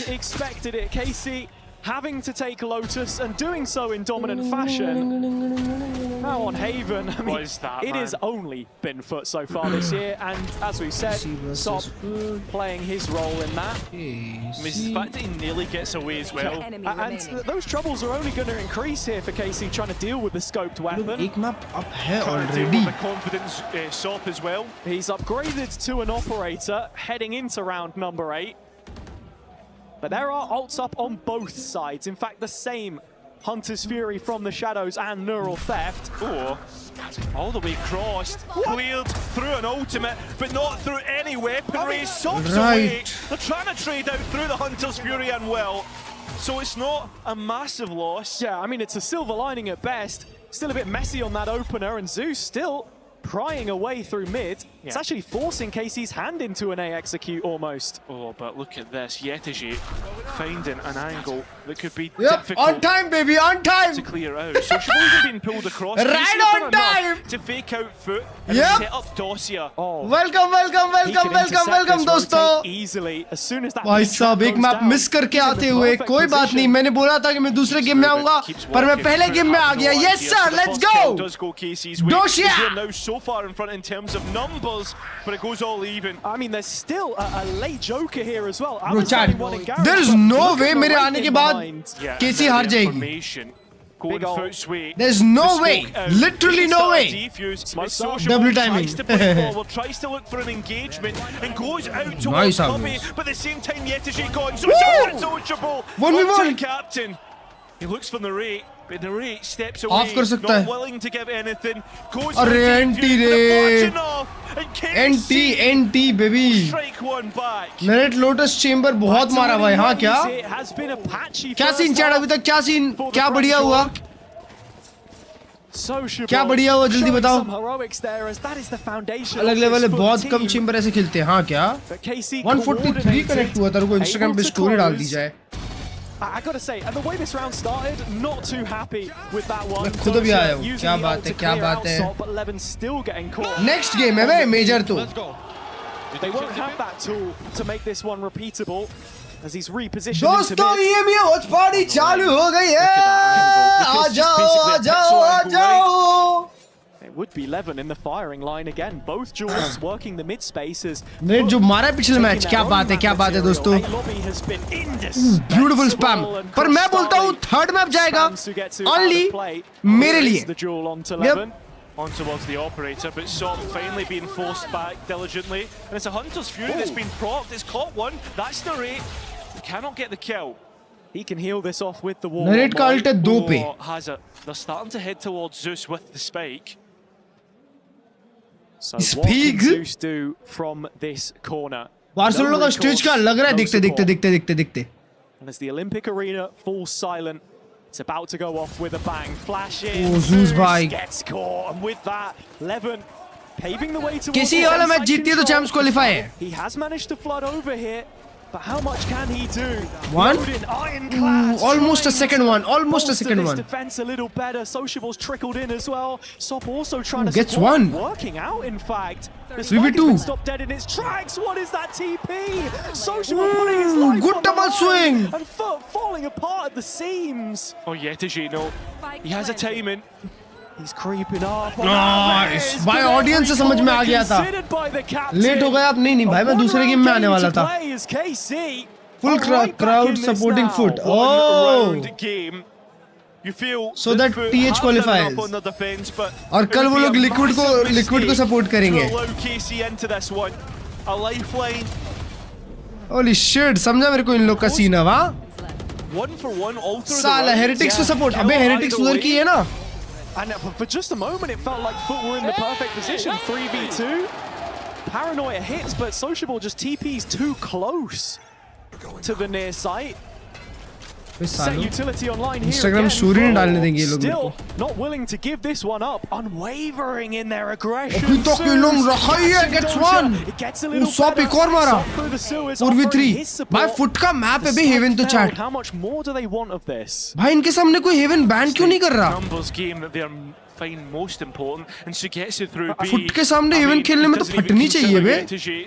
not expected it. KC having to take Lotus and doing so in dominant fashion. Now on Haven, I mean, it has only been FUT so far this year, and as we said, Sob playing his role in that. The fact that he nearly gets away as well. And those troubles are only going to increase here for KC trying to deal with the scoped weapon. Trying to deal with the confidence Sob as well. He's upgraded to an operator heading into round number 8. But there are ults up on both sides. In fact, the same Hunter's Fury from the Shadows and Neural Theft. Oh, all the way crossed, cleared through an ultimate, but not through any weaponry. Sob's away. They're trying to trade out through the Hunter's Fury and well. So it's not a massive loss. Yeah, I mean, it's a silver lining at best. Still a bit messy on that opener, and Zeus still prying away through mid. It's actually forcing KC's hand into an A execute almost. Oh, but look at this. Yetiji finding an angle that could be difficult. On time, baby, on time! To clear out. So she's even been pulled across. Right on time! To fake out FUT and set up Dosia. Oh. Welcome, welcome, welcome, welcome, welcome, दोस्तों. Easily, as soon as that भाई साहब एक map miss करके आते हुए कोई बात नहीं. मैंने बोला था कि मैं दूसरे गेम में आऊंगा, पर मैं पहले गेम में आ गया. Yes sir, let's go! Dosia! Now so far in front in terms of numbers, but it goes all even. I mean, there's still a late Joker here as well. Bro, Chad, there's no way मेरे आने के बाद KC हार जाएगी. There's no way, literally no way. Double timing. Tries to look for an engagement and goes out towards Cubby, but at the same time Yetiji going so untouchable. 1v1 captain. He looks for the rate. But the rate steps away, Off कर सकता है. not willing to give anything. Goes अरे NT रे. NT NT baby. Strike one back. Merit lotus chamber बहुत मारा भाई. हाँ क्या? क्या सीन चैट अभी तक? क्या सीन? क्या बढ़िया हुआ? क्या बढ़िया हुआ? जल्दी बताओ. अलग लेवल है, बहुत कम चेंबर ऐसे खेलते हैं. हाँ क्या? 143 कनेक्ट हुआ था. रुको इंस्टाग्राम पे स्टोरी डाल दी जाए. I gotta say, and the way this round started, not too happy with that one. खुद भी आया हूँ. क्या बात है? क्या बात है? But Levin's still getting caught. Next game है भाई मेजर तो. They won't have that tool to make this one repeatable as he's repositioned. दोस्तों EMEA watch party चालू हो गई है. आ जाओ, आ जाओ, आ जाओ. It would be Levin in the firing line again. Both duels working the mid spaces. ने जो मारा पिछले मैच. क्या बात है दोस्तों. Beautiful spam. पर मैं बोलता हूँ third map जाएगा only मेरे लिए. Yep. On towards the operator, but Sob finally being forced back diligently, and it's a Hunter's Fury that's been propped. It's caught one. That's the rate. He cannot get the kill. He can heal this off with the wall. Narrate का ult है 2 पे. They're starting to head towards Zeus with the spike. So what can Zeus do from this corner? Barcelona का stage का लग रहा है दिखते. And as the Olympic arena falls silent, it's about to go off with a bang. Flash in. Oh, Zeus bhai gets caught, and with that, Levin paving the way towards. किसी वाला match जीतती है तो champions qualify है. He has managed to flood over here. But how much can he do? One? Almost a second one. Almost a second one. Defense a little better. Sociable's trickled in as well. Sop also trying to gets support. one. Working out, in fact. This 3v2. Stopped dead in its tracks. What is that TP? Sociable putting his life good double swing. And FUT falling apart at the seams. Oh, Yetiji, no. He has a timing. He's creeping up. Nice. भाई audience से समझ में आ गया था. Late हो गया अब. नहीं भाई मैं दूसरे गेम में आने वाला था. Full crowd supporting FUT. Oh. So that TH qualifies. और कल वो लोग लिक्विड को सपोर्ट करेंगे. Holy shit, समझा मेरे को इन लोग का सीन है वा. साला हेरिटिक्स को सपोर्ट. अबे हेरिटिक्स उधर की है ना. And for just a moment, it felt like FUT were in the perfect position. 3v2. Paranoia hits, but Sociable just TPs too close to the near site. Set utility online here Instagram story नहीं डालने देंगे ये लोग मेरे को. Still not willing to give this one up. Unwavering in their aggression. अभी तक ये लोग रखा ही है. Gets one. Sop एक और मारा. 4v3. भाई FUT का मैप है बे हेवन तो chat. How much more do they want of this? भाई इनके सामने कोई हेवन बैन क्यों नहीं कर रहा? Numbers game that they're find most important, and Sugetsu through B. FUT के सामने हेवन खेलने में तो फटनी चाहिए बे.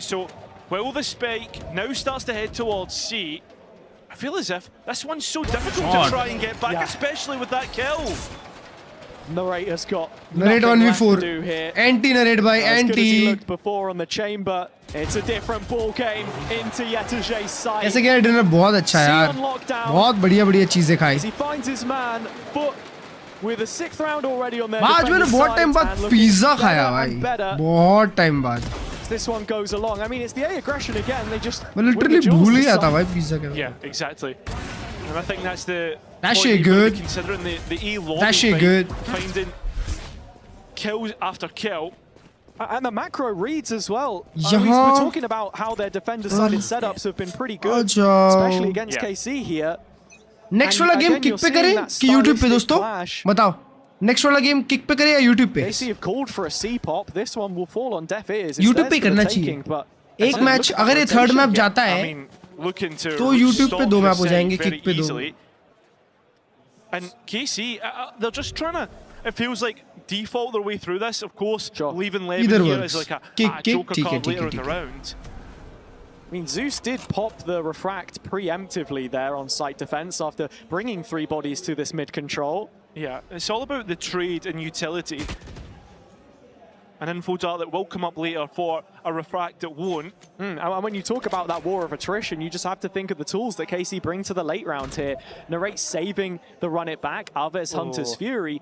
So well the spike now starts to head towards C. I feel as if this one's so difficult to try and get back, especially with that kill. Narrator's got Narrate nothing left to 1v4. do here. Anti-narrate by As good as he anti. looked before on the chamber, it's a different ball game into Yetujay's side. ऐसे क्या dinner बहुत अच्छा है यार. See on lockdown. बहुत बढ़िया चीजें खाई. As he finds his man, FUT with a 6th round already on their आज मैंने बहुत टाइम बाद पिज्जा खाया भाई. बहुत टाइम बाद. This one goes along. I mean, it's the A aggression again. They just मैं literally भूल ही जाता भाई पिज्जा क्या. Yeah, exactly. And I think that's the That point shit you've got to good. be considering the E lobby That shit fight, good. finding kills after kill. And the macro reads as well. Yeah. We're talking about how their defender-sided setups have been pretty good, अच्छा. especially against KC here. Next वाला game kick पे करें कि YouTube पे दोस्तों? बताओ. Next वाला game kick पे करें या यूट्यूब पे? KC have called for a C-pop. This one will fall on deaf ears. YouTube पे करना चाहिए. एक मैच अगर ये थर्ड मैप जाता है तो यूट्यूब पे 2 मैप हो जाएंगे, किक पे 2. And KC, they're just trying to, it feels like, default their way through this. Of course, leaving Levin here as like a joker card later in the round. I mean, Zeus did pop the refract preemptively there on site defense after bringing 3 bodies to this mid control. Yeah, it's all about the trade and utility. An info dart that will come up later for a refract that won't. And when you talk about that war of attrition, you just have to think of the tools that KC bring to the late round here. Narrate saving the run it back, Aves Hunter's Fury.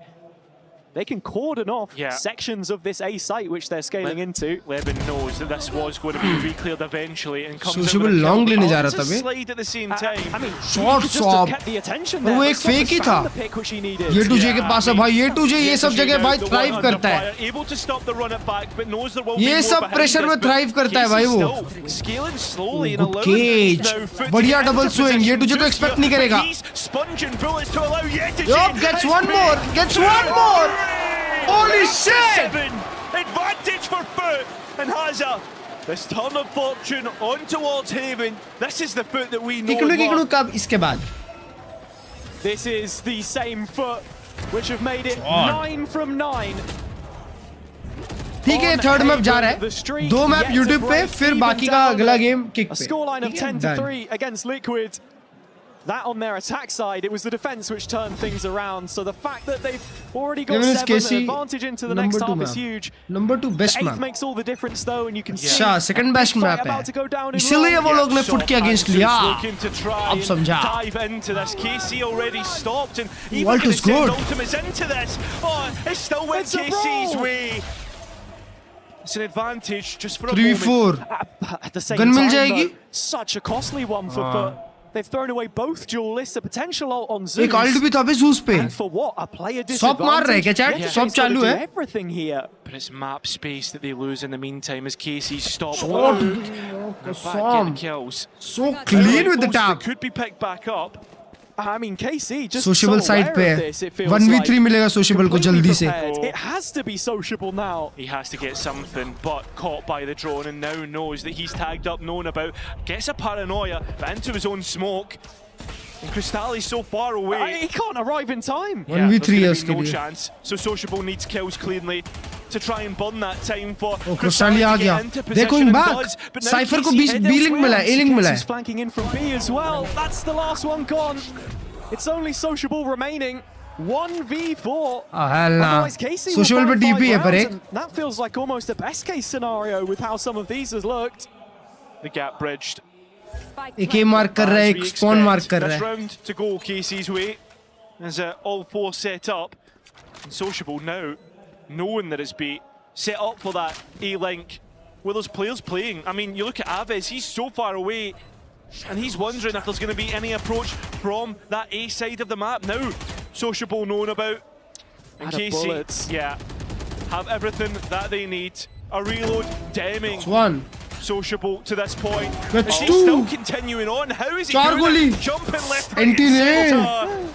They can cordon off sections of this A site which they're scaling into. Levin knows that this was going to be recleared eventually and comes Sociable long लेने जा रहा था बे. slide at the same time. I mean, Short swap. kept the attention there. वो एक fake ही था. ये 2J के पास है भाई. ये 2J ये सब जगह भाई थ्राइव करता है. Able to stop the run it back, but knows there will be ये more सब behind प्रेशर it, में but थ्राइव करता है भाई वो. Scaling slowly and Good cage. बढ़िया double swing. ये 2J तो expect नहीं करेगा. Sponging bullets to allow Yetujay. Yo, gets one more. Gets one more. Holy shit! Advantage for FUT and has this turn of fortune on towards Haven. This is the FUT that we know. किकड़ू कब इसके बाद? This is the same FUT which have made it 9 from 9. ठीक है, third map जा रहा है. 2 map YouTube पे, फिर बाकी का अगला गेम किक पे. A scoreline of 10-3 against Liquid. That on their attack side, it was the defense which turned things around. So the fact that they've already got 7 advantage into the next half is huge. Number 2 best map. 8th makes all the difference though, and you can see. अच्छा, second best map है. इसीलिए वो लोग ने foot के against लिया. अब समझा. Dive into this. KC already stopped, and even Walt is good. ultimates into this. Oh, it's still went KC's way. It's an advantage just for a moment. 3-4. At the same Gun mill time, जाएगी? though, such a costly one for FUT. They've thrown away both duelists, a potential ult on Zeus. एक alt भी था बे Zeus पे. And for what? A player disadvantage. Swap मार रहे हैं क्या chat? Swap चालू है? Everything here. But it's map space that they lose in the meantime as KC stop. Swap. Getting kills. So clean with the tap. Could be picked back up. I mean, KC just Sociable so side aware पे of है. this, it feels 1v3 like. मिलेगा Sociable को Completely जल्दी से. prepared. It has to be sociable now. He has to get something, but caught by the drone and now knows that he's tagged up, known about. Gets a paranoia, but into his own smoke. And Crystalli's so far away. He can't arrive in time. 1v3 है there's उसके gonna be no लिए. chance. So Sociable needs kills cleanly to try and burn that time for Crystalli आ गया. They're going back. Cypher को B link मिला है, A link मिला He's है. flanking in from B as well. That's the last one gone. It's only Sociable remaining. 1v4. Otherwise, KC will Sociable पे find TP है 5 पर rounds, एक. and that feels like almost a best case scenario with how some of these has looked. the gap bridged. एक A mark कर रहा है, एक spawn mark कर रहा This है. round to go KC's way as all 4 set up. And Sociable now, knowing that it's B, set up for that A-link. Where those players playing? I mean, you look at Aves, he's so far away. And he's wondering if there's going to be any approach from that A side of the map. Now, Sociable known about. And Out of KC, bullets. have everything that they need. A reload, Deming. One. Sociable to this point. That's Is he two. still continuing on? How is he Four doing goalie. it? Jumping left, right, Anti and nail. center.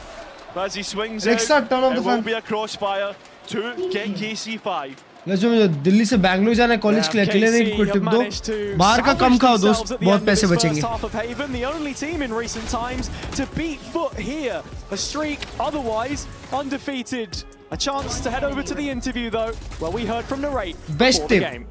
But as he swings Next out, shot, turn off it the will fan. be a crossfire to get KC5. जो दिल्ली से बैंगलोर जाना है college के लिए अकेले नहीं कोई tip दो. बाहर का कम खाओ दोस्त, बहुत पैसे बचेंगे. The only team in recent times to beat FUT here. A streak otherwise undefeated. A chance to head over to the interview though, where we heard from Narrate Best before the tip. game.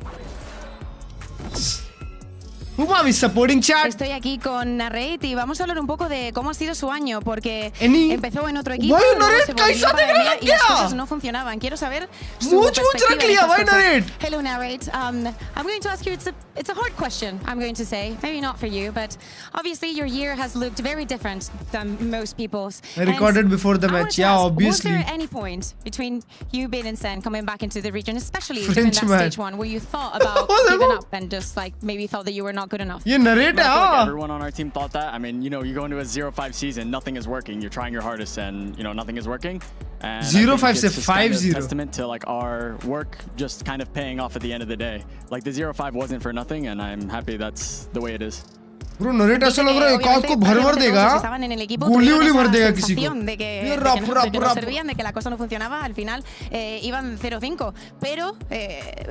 supporting chat. Estoy aquí con Narrate y vamos a hablar un poco de cómo ha sido su año, porque Any... empezó en otro equipo, Why luego Narrate? se volvió para EMEA y las cosas no funcionaban. Quiero saber su perspectiva de estas cosas. Narrate? Hello, Narrate. I'm going to ask you, it's a hard question, I'm going to say. Maybe not for you, but obviously your year has looked very different than most people's. I recorded before the match, yeah, obviously. Was there any point between you, Bin and Sen coming back into the region, especially during French that man. stage one, where you thought about giving up and just like maybe thought that you were not good enough? You narrate, like everyone on our team thought that. I mean, you know, you go into a 0-5 season, nothing is working. You're trying your hardest, and you know, nothing is working. And 0-5 se 5-0. Kind of testament to like our work just kind of paying off at the end of the day. Like the 0-5 wasn't for nothing, and I'm happy that's the way it is. Bro, narrate ऐसा लग रहा है काज को भर देगा, गोली भर देगा किसी को. ये no servían, de que la cosa no funcionaba, al final iban 0-5, pero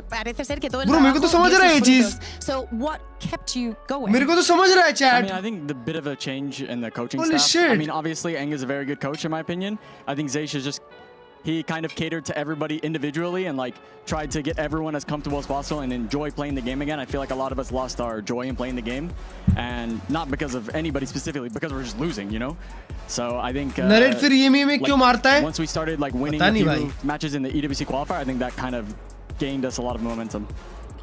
parece ser que todo el Bro, मेरे को तो समझ रहा है ये चीज. So what kept you going? मेरे को तो समझ रहा है chat. I mean, I think the bit of a change in the coaching Holy staff. shit. I mean, obviously Eng is a very good coach in my opinion. I think Zeish is just he kind of catered to everybody individually and like tried to get everyone as comfortable as possible and enjoy playing the game again. I feel like a lot of us lost our joy in playing the game, and not because of anybody specifically, because we're just losing, you know. So I think narrate फिर EMEA में क्यों मारता है? Once we started like winning a few matches in the EWC qualifier, I think that kind of gained us a lot of momentum.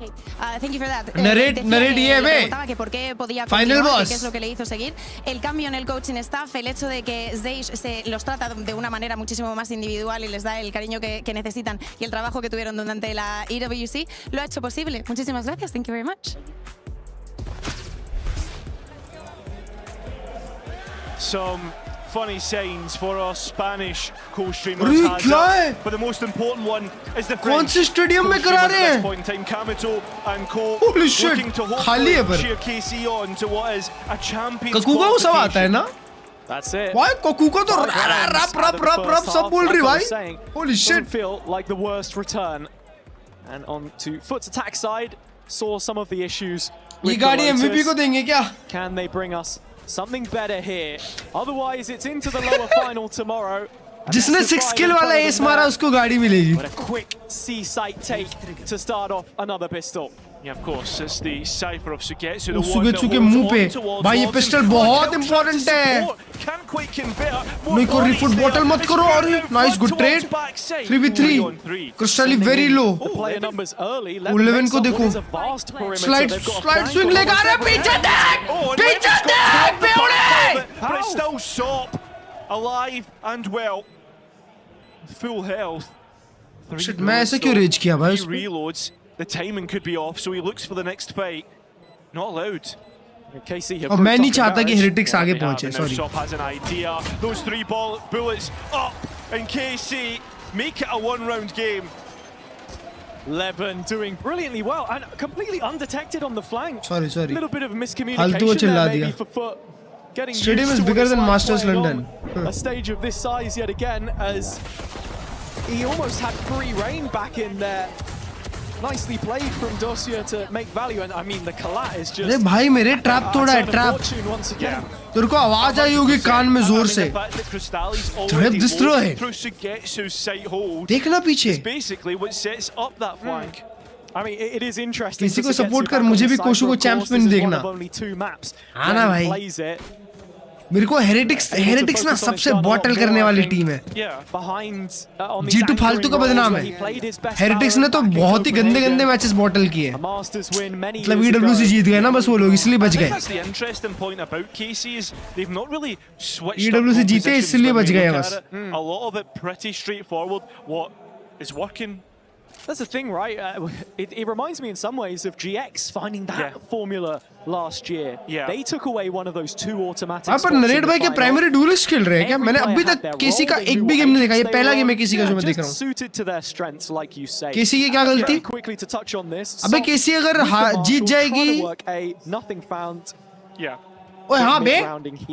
Okay. Thank you for that. Narrate ये ve. Que por qué podía Final boss. ¿Qué es lo que le hizo seguir? El cambio en el coaching staff, el hecho de que Zeish se los trata de una manera muchísimo más individual y les da el cariño que necesitan y el trabajo que tuvieron durante la EWC lo ha hecho posible. Muchísimas gracias. Thank you very much. Some funny signs for our Spanish co-streamers has up, but the most important one is the French stadium में करा रहे हैं? at this point in time. Kamito and Co Holy shit, looking to खाली है hopefully पर. cheer KC on to what is a champions ककू का वो सब आता है ना? That's it. Why ककू को तो rap सब बोल रही भाई. Holy shit. Feel like the worst return. And on to FUT's attack side, saw some of the issues. ये गाड़ी MVP को देंगे क्या? Can they bring us something better here? Otherwise, it's into the lower final tomorrow. जिसने 6 kill वाला S मारा उसको गाड़ी मिलेगी. But a quick C-site take to start off another pistol. Yeah, of course, it's the cipher of Sugetsu, the one सुगेत्सु that के holds मुंह पे. on towards भाई ये Lawson. पिस्टल बहुत important है. Can't quite convert. नहीं को रिफुट बॉटल मत करो और नाइस गुड ट्रेड 3v3 क्रिस्टली very low. Player numbers early. 11 को देखो. स्लाइड स्विंग लेगा रे पीछे देख बेवड़े. But it's still Sop alive and well, full health. Shit, मैं ऐसे क्यों रेज किया भाई? He reloads. The timing could be off, so he looks for the next fight. Not allowed. और मैं नहीं चाहता कि हेरिटिक्स आगे पहुंचे. Sorry. Sop has an idea. Those 3 bullets up, and KC make it a 1-round game. Levin doing brilliantly well and completely undetected on the flank. Sorry. A little bit of miscommunication there maybe for FUT. Getting Stadium is bigger than Masters London. A stage of this size yet again, as he almost had free reign back in there. Nicely played from Dosia to make value, and I mean the collat is just. अरे भाई मेरे trap तोड़ा है trap. तेरे को आवाज आई होगी कान में जोर से. Trap destroyed. देखना पीछे. Basically what sets up that flank. I mean, it is interesting. किसी को सपोर्ट कर, मुझे भी कोशु को चैंप्स में देखना. हाँ ना भाई. मेरे को हेरिटिक्स ना सबसे बॉटल करने वाली टीम है. G2 फालतू का बदनाम है. हेरिटिक्स ने तो बहुत ही गंदे मैचेस बॉटल किए. मतलब EWC जीत गए ना बस वो लोग, इसलिए बच गए. EWC जीते इसलिए बच गए बस. A lot of it pretty straightforward. What is working? That's the thing, right? It reminds me in some ways of GX finding that formula last year. They took away one of those 2 automatic. हाँ पर narrate भाई के primary duellist खेल रहे हैं क्या? मैंने अभी तक केसी का एक भी गेम नहीं देखा. ये पहला गेम है केसी का जो मैं देख रहा हूँ. Suited to their strengths, like you say. केसी की क्या गलती? Quickly to touch on this. अबे केसी अगर जीत जाएगी. Nothing found. Yeah. ओए हाँ बे,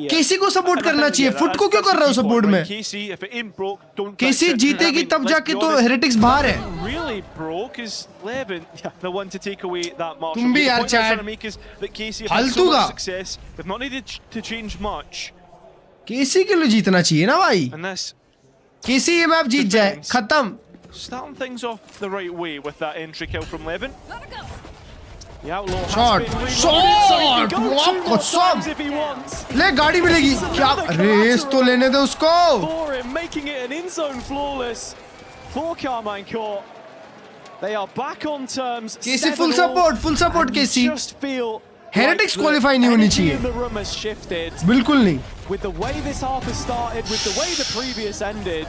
केसी को सपोर्ट करना चाहिए. फुट को क्यों कर रहा है सपोर्ट में? केसी जीतेगी तब जाके तो हेरिटिक्स बाहर है. तुम भी यार चैट फालतू का. केसी के लिए जीतना चाहिए ना भाई. केसी ये मैप जीत जाए खत्म. The Outlaw has Shot. been reloaded, Shot. so he can go Wow, 2 more कसम. times if he wants. ले गाड़ी मिलेगी क्या रेस तो लेने दे उसको For him, making it an in-zone flawless for Carmine Court. They are back on terms. KC full support KC. Just feel Heretics like qualify the नहीं होनी energy चाहिए. in the room has shifted. बिल्कुल नहीं. With the way this half has started, with the way the previous ended.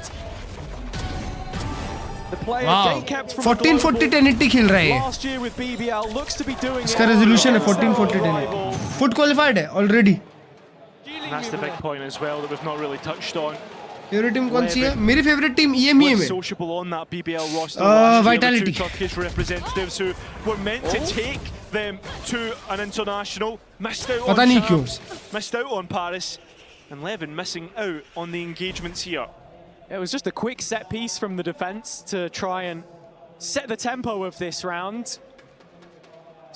The player Wow. kept from 1440 1080 खेल रहा है. last year with BBL looks to be doing इसका it. Resolution है 1440 1080. Foot qualified है already. And that's the big point as well that we've not really touched on. Favourite team कौन सी है? मेरी favourite team EMEA Was में. sociable on that BBL roster last year, Vitality. the 2 Turkish representatives who were meant to take them to an international, missed out पता on नहीं क्यों. champs, missed out on Paris, and Levin missing out on the engagements here. It was just a quick set piece from the defense to try and set the tempo of this round.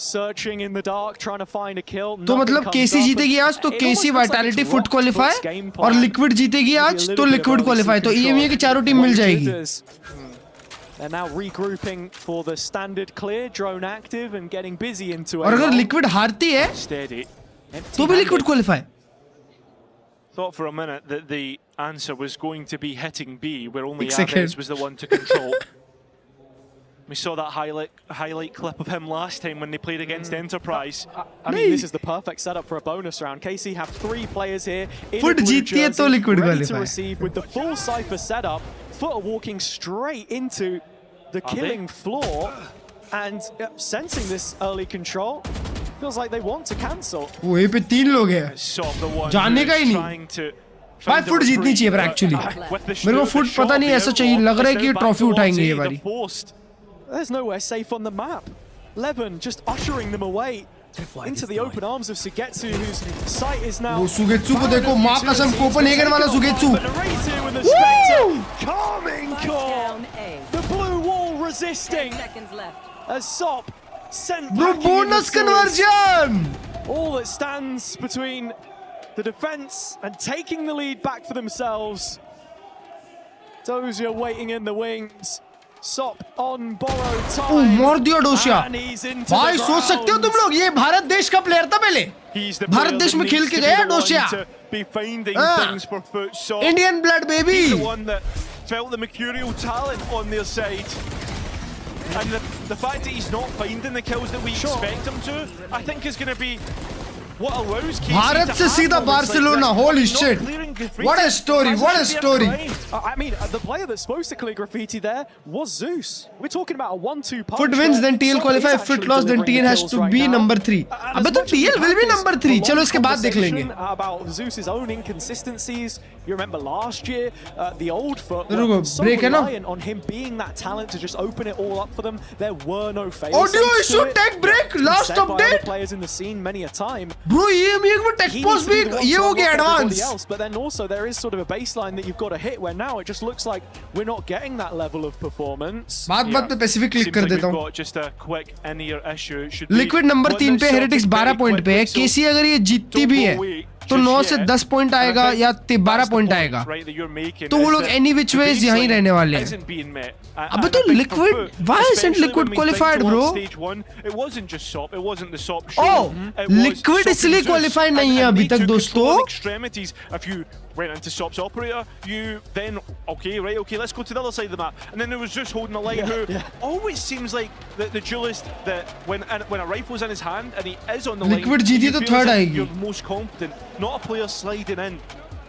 Searching in the dark, trying to find a kill. तो मतलब KC जीतेगी आज तो KC vitality foot qualify और liquid जीतेगी आज तो liquid qualify तो EMEA की चारों टीम मिल जाएगी. They're now regrouping for the standard clear, drone active and getting busy into it. और अगर लिक्विड हारती है Steady. तो भी liquid qualify. Thought for a minute that the answer was going to be hitting B, where only एक second. Aves was the one to control. We saw that highlight clip of him last time when they played against Enterprise. I mean, this is the perfect setup for a bonus round. KC have 3 players here in Foot blue जीतती है तो jersey, liquid ready to qualify. receive with the full Cypher setup. Foot are walking straight into the killing floor and sensing this early control. Feels like they want to cancel. वो ए पे 3 लोग हैं. Saw the one जानने का ही नहीं. trying to भाई foot जीतनी चाहिए पर एक्चुअली मेरे को फुट पता नहीं ऐसा चाहिए लग रहा है कि ये ट्रॉफी उठाएंगे ये बारी. There's nowhere safe on the map. Levin just ushering them away into the open arms of Sugetsu, whose sight is now. वो सुगेत्सु को देखो माँ कसम कोपनहेगन वाला सुगेत्सु. Carmine Court. The blue wall resisting. As Sop sent Bro packing in the bonus sewers. conversion. All that stands between the defense and taking the lead back for themselves. Dozier waiting in the wings. Sop on borrowed time. मार दिया डोशिया. And he's into भाई the सोच सकते हो ground. तुम लोग ये भारत देश का प्लेयर था पहले. भारत देश में खेल के गया डोशिया. Indian blood baby. The one that felt the mercurial talent on their side. And the fact that he's not finding the kills that we expect him to, I think is going to be what allows KC Bharat से सीधा Barcelona. Holy shit. What a story. What a story. I mean, the player that's supposed to clear graffiti there was Zeus. We're talking about a 1-2 punch. Foot wins then TL Sop qualify. is Foot actually loss then delivering TL has kills to right be now. number 3. And अबे as तो much as we TL will had be this number 3. long चलो इसके बाद देख लेंगे. conversation about Zeus's own inconsistencies. You remember last year, the old Foot रुको, were so break है ना? reliant on him being that talent to just open it all up for them. There were no fails. Audio issue tech break last update. Players in the scene many a time. Bro ये में tech He pause needs to भी be the one ये to हो गया unlock everybody advance. else, but then also there is sort of a baseline that you've got to hit where now it just looks like we're not getting that level of performance. बात पे Pacific click कर देता हूँ. Just a quick in-ear issue. It should be liquid number 3 पे heretics 12 point पे है. KC अगर ये जीतती भी है तो 9 से 10 पॉइंट आएगा या 12 पॉइंट आएगा तो वो लोग एनी विच वेज यहीं रहने वाले हैं. अबे तो liquid why isn't liquid qualified bro? Oh liquid इसलिए क्वालिफाइड नहीं है अभी तक दोस्तों. Went into Sop's operator, you then, okay, let's go to the other side of the map. And then there was just holding the line who always seems like the duelist that when a rifle's in his hand and he is on the line, Liquid जीती तो third आएगी. you're most confident, not a player sliding in,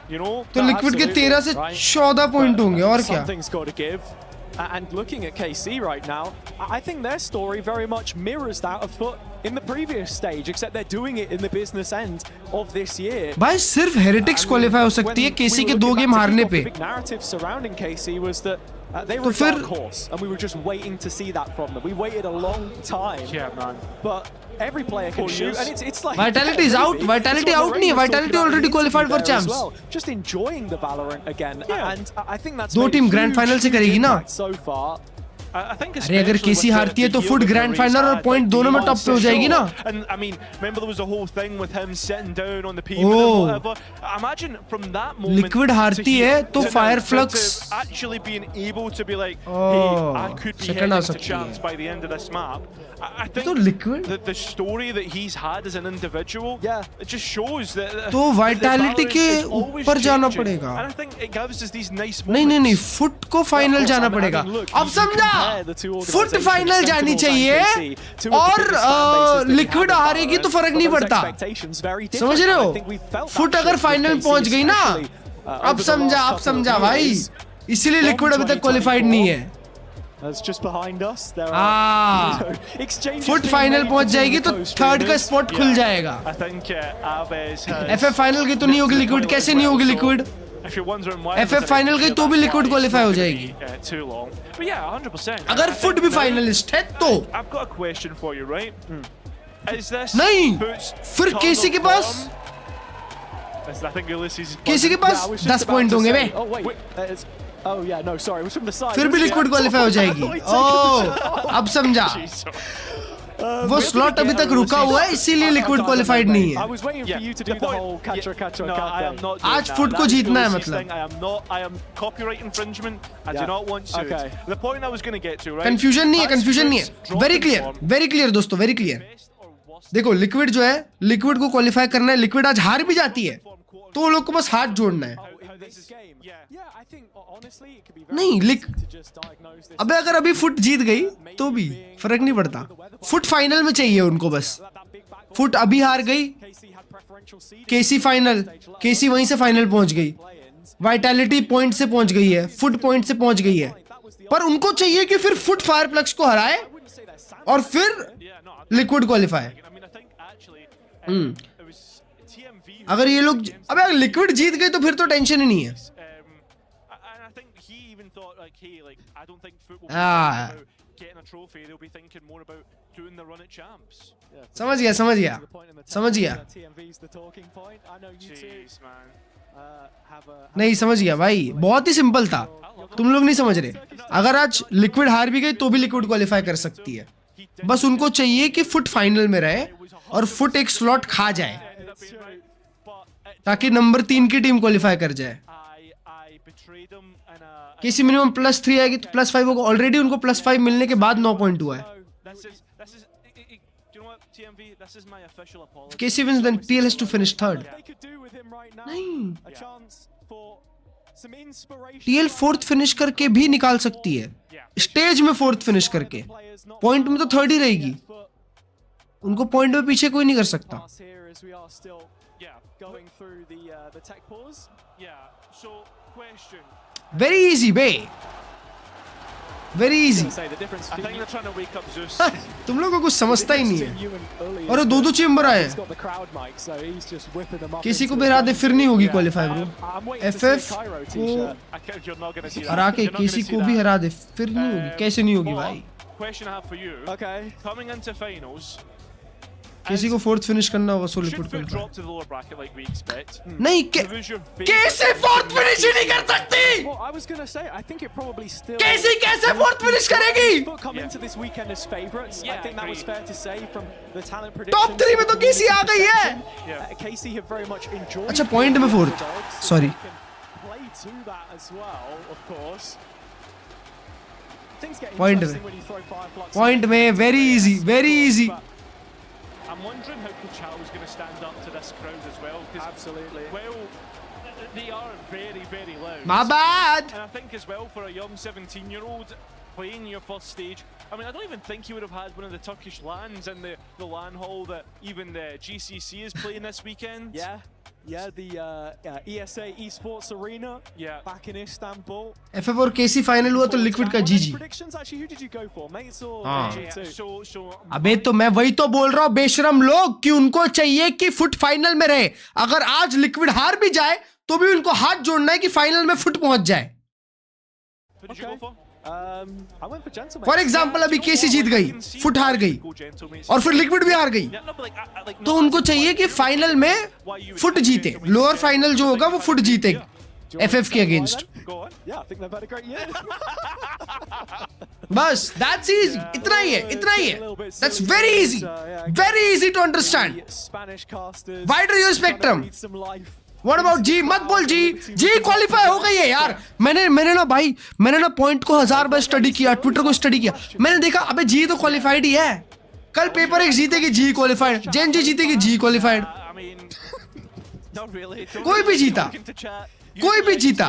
you know? तो liquid के 13 से 14 point होंगे और क्या? Something's got to give. And looking at KC right now, I think their story very much mirrors that of FUT in the previous stage, except they're doing it in the business end of this year. भाई सिर्फ heretics qualify हो सकती है KC के 2 game हारने पे. The big narrative surrounding KC was that they were a dark horse, and we were just waiting to see that from them. We waited a long time. Yeah, man. But every player can shoot, and it's like Vitality is out. Vitality out नहीं है. Vitality already qualified for champs. Just enjoying the Valorant again, and I think that's दो made a team grand huge, final से huge करेगी ना. impact so far. अरे अगर केसी हारती है तो फुट ग्रैंड फाइनल और पॉइंट दोनों में टॉप पे हो जाएगी ना। लिक्विड हारती है तो फायर फ्लक्स सेकंड आ सकती है। तो liquid the story that he's had as an individual, it just shows that तो वाइटैलिटी के ऊपर जाना पड़ेगा। and I think it gives us these nice नहीं फुट को फाइनल जाना पड़ेगा। अब समझा, फुट फाइनल जानी चाहिए और लिक्विड हारेगी तो फर्क नहीं पड़ता, समझ रहे हो। फुट अगर फाइनल पहुंच गई ना, अब समझा भाई, इसीलिए लिक्विड अभी तक क्वालिफाइड नहीं है। फुट फाइनल पहुंच जाएगी तो थर्ड का स्पॉट खुल जाएगा। एफएफ फाइनल की तो नहीं होगी लिक्विड, कैसे नहीं होगी लिक्विड? एफएफ फाइनल गई तो भी लिक्विड क्वालिफाई हो जाएगी अगर फुट भी फाइनलिस्ट है तो। नहीं, फिर केसी के पास 10 पॉइंट होंगे बे, फिर भी लिक्विड क्वालिफाई हो जाएगी। अब समझा, वो स्लॉट अभी तक रुका हुआ है इसीलिए लिक्विड क्वालिफाइड नहीं है। आज फुट को जीतना है मतलब। कंफ्यूजन नहीं है, वेरी क्लियर दोस्तों, वेरी क्लियर। देखो लिक्विड जो है, लिक्विड को क्वालिफाई करना है। लिक्विड आज हार भी जाती है तो लोग को बस हाथ जोड़ना है। नहीं अबे अगर अभी फुट जीत गई तो भी फर्क नहीं पड़ता, फुट फाइनल में चाहिए उनको बस। फुट अभी हार गई, केसी फाइनल, केसी वहीं से फाइनल पहुंच गई, वाइटैलिटी पॉइंट से पहुंच गई है, फुट पॉइंट से पहुंच गई है, पर उनको चाहिए कि फिर फुट फायर प्लक्स को हराए और फिर लिक्विड क्वालिफाई। अगर ये लोग, अबे अगर लिक्विड जीत गए तो फिर तो टेंशन ही नहीं है। समझ गया नहीं, समझ गया भाई, बहुत ही सिंपल था, तुम लोग नहीं समझ रहे। अगर आज लिक्विड हार भी गई तो भी लिक्विड क्वालिफाई कर सकती है, बस उनको चाहिए कि फुट फाइनल में रहे और फुट एक स्लॉट खा जाए ताकि नंबर 3 की टीम क्वालिफाई कर जाए। किसी मिनिमम +3 आएगी तो +5 होगा। ऑलरेडी उनको +5 मिलने के बाद 9 पॉइंट हुआ है। केसी wins then TL has to finish third। नहीं, TL 4th फिनिश करके भी निकाल सकती है, स्टेज में 4th फिनिश करके, पॉइंट में तो 3rd ही रहेगी। उनको पॉइंट में पीछे कोई नहीं कर सकता। Very easy bey, very easy। तुम लोगों को कुछ समझता ही नहीं है। और 2 चेंबर आए हैं, किसी को भी हरा दे फिर नहीं होगी क्वालिफाई ब्रो। एफएफ को हरा के किसी को भी हरा दे फिर नहीं होगी, कैसे नहीं होगी भाई? किसी को 4th फिनिश करना होगा सो लिक्विड नहीं, कैसे 4th फिनिश ही नहीं कर सकती? कैसे 4th फिनिश करेगी? टॉप 3 में तो केसी आ गई है। अच्छा पॉइंट में 4th, सॉरी। पॉइंट में very easy. I'm wondering how Kuchao is going to stand up to this crowd as well. Absolutely. Well, they are very, very loud. My bad. And I think as well for a young 17-year-old playing your first stage, I mean, I don't even think he would have had one of the Turkish LANs in the LAN hall that even the GCC is playing this weekend. Yeah, the ESA Esports Arena back in Istanbul. FF और KC final हुआ तो liquid का जीजी। अबे तो मैं वही तो बोल रहा हूँ बेशरम लोग, कि उनको चाहिए कि फुट फाइनल में रहे। अगर आज लिक्विड हार भी जाए तो भी उनको हाथ जोड़ना है कि फाइनल में फुट पहुंच जाए। फॉर एग्जाम्पल अभी केसी जीत गई, फुट हार गई और फिर लिक्विड भी हार गई, तो उनको चाहिए कि फाइनल में फुट जीते। लोअर फाइनल जो होगा वो फुट जीते, FF के अगेंस्ट। बस दैट्स इजी, इतना ही है, इतना ही है। That's very easy to understand. Wider your spectrum. What about जी? मत बोल जी क्वालिफाई हो गई है यार। मैंने ना भाई, मैंने ना पॉइंट को 1000 बार स्टडी किया, ट्विटर को स्टडी किया, मैंने देखा अबे जी तो क्वालिफाइड ही है। कल पेपर एक जीतेगी जी क्वालिफाइड, जेन जी जीतेगी जी क्वालिफाइड। कोई भी जीता, कोई भी जीता,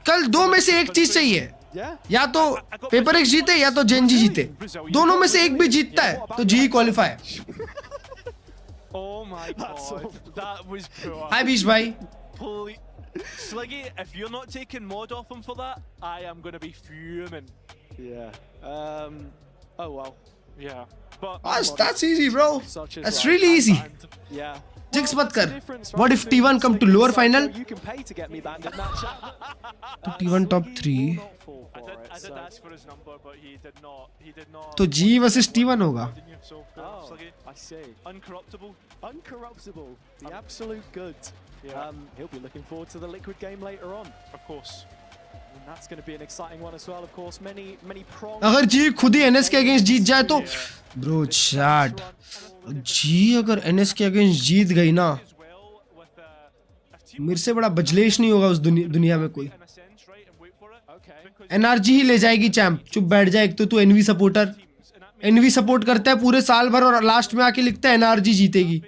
कल दो में से एक चीज चाहिए, या तो पेपर एक जीते या तो जेन जी जीते। दोनों में से एक भी जीतता है तो जी qualify. Oh my god, that was poor. Hi Beach bhai. Sliggy, if you're not taking mod off him for that, I am going to be fuming. Yeah. Oh well. Yeah. But that's easy, bro. That's really easy. Yeah. Jinx mat kar. What if T1 come to lower final? You can pay to get me banned in that chat. तो T1 top 3. I did ask for his number, but he did not. तो G versus T1 होगा. So, Sluggy. I see. Uncorruptible. Uncorruptible. The absolute good. Yeah. He'll be looking forward to the Liquid game later on. Of course. And that's going to be an exciting one as well, of course. Many prongs. अगर G खुद ही NS के against जीत जाए तो bro chat, G अगर NS के against जीत गई ना, मेरे से बड़ा बजलेश नहीं होगा उस दुनिया में कोई। NRG ही ले जाएगी चैंप। चुप बैठ जाए, एक तो तू NV सपोर्टर, NV सपोर्ट करता है पूरे साल भर और लास्ट में आके लिखता है NRG जीतेगी।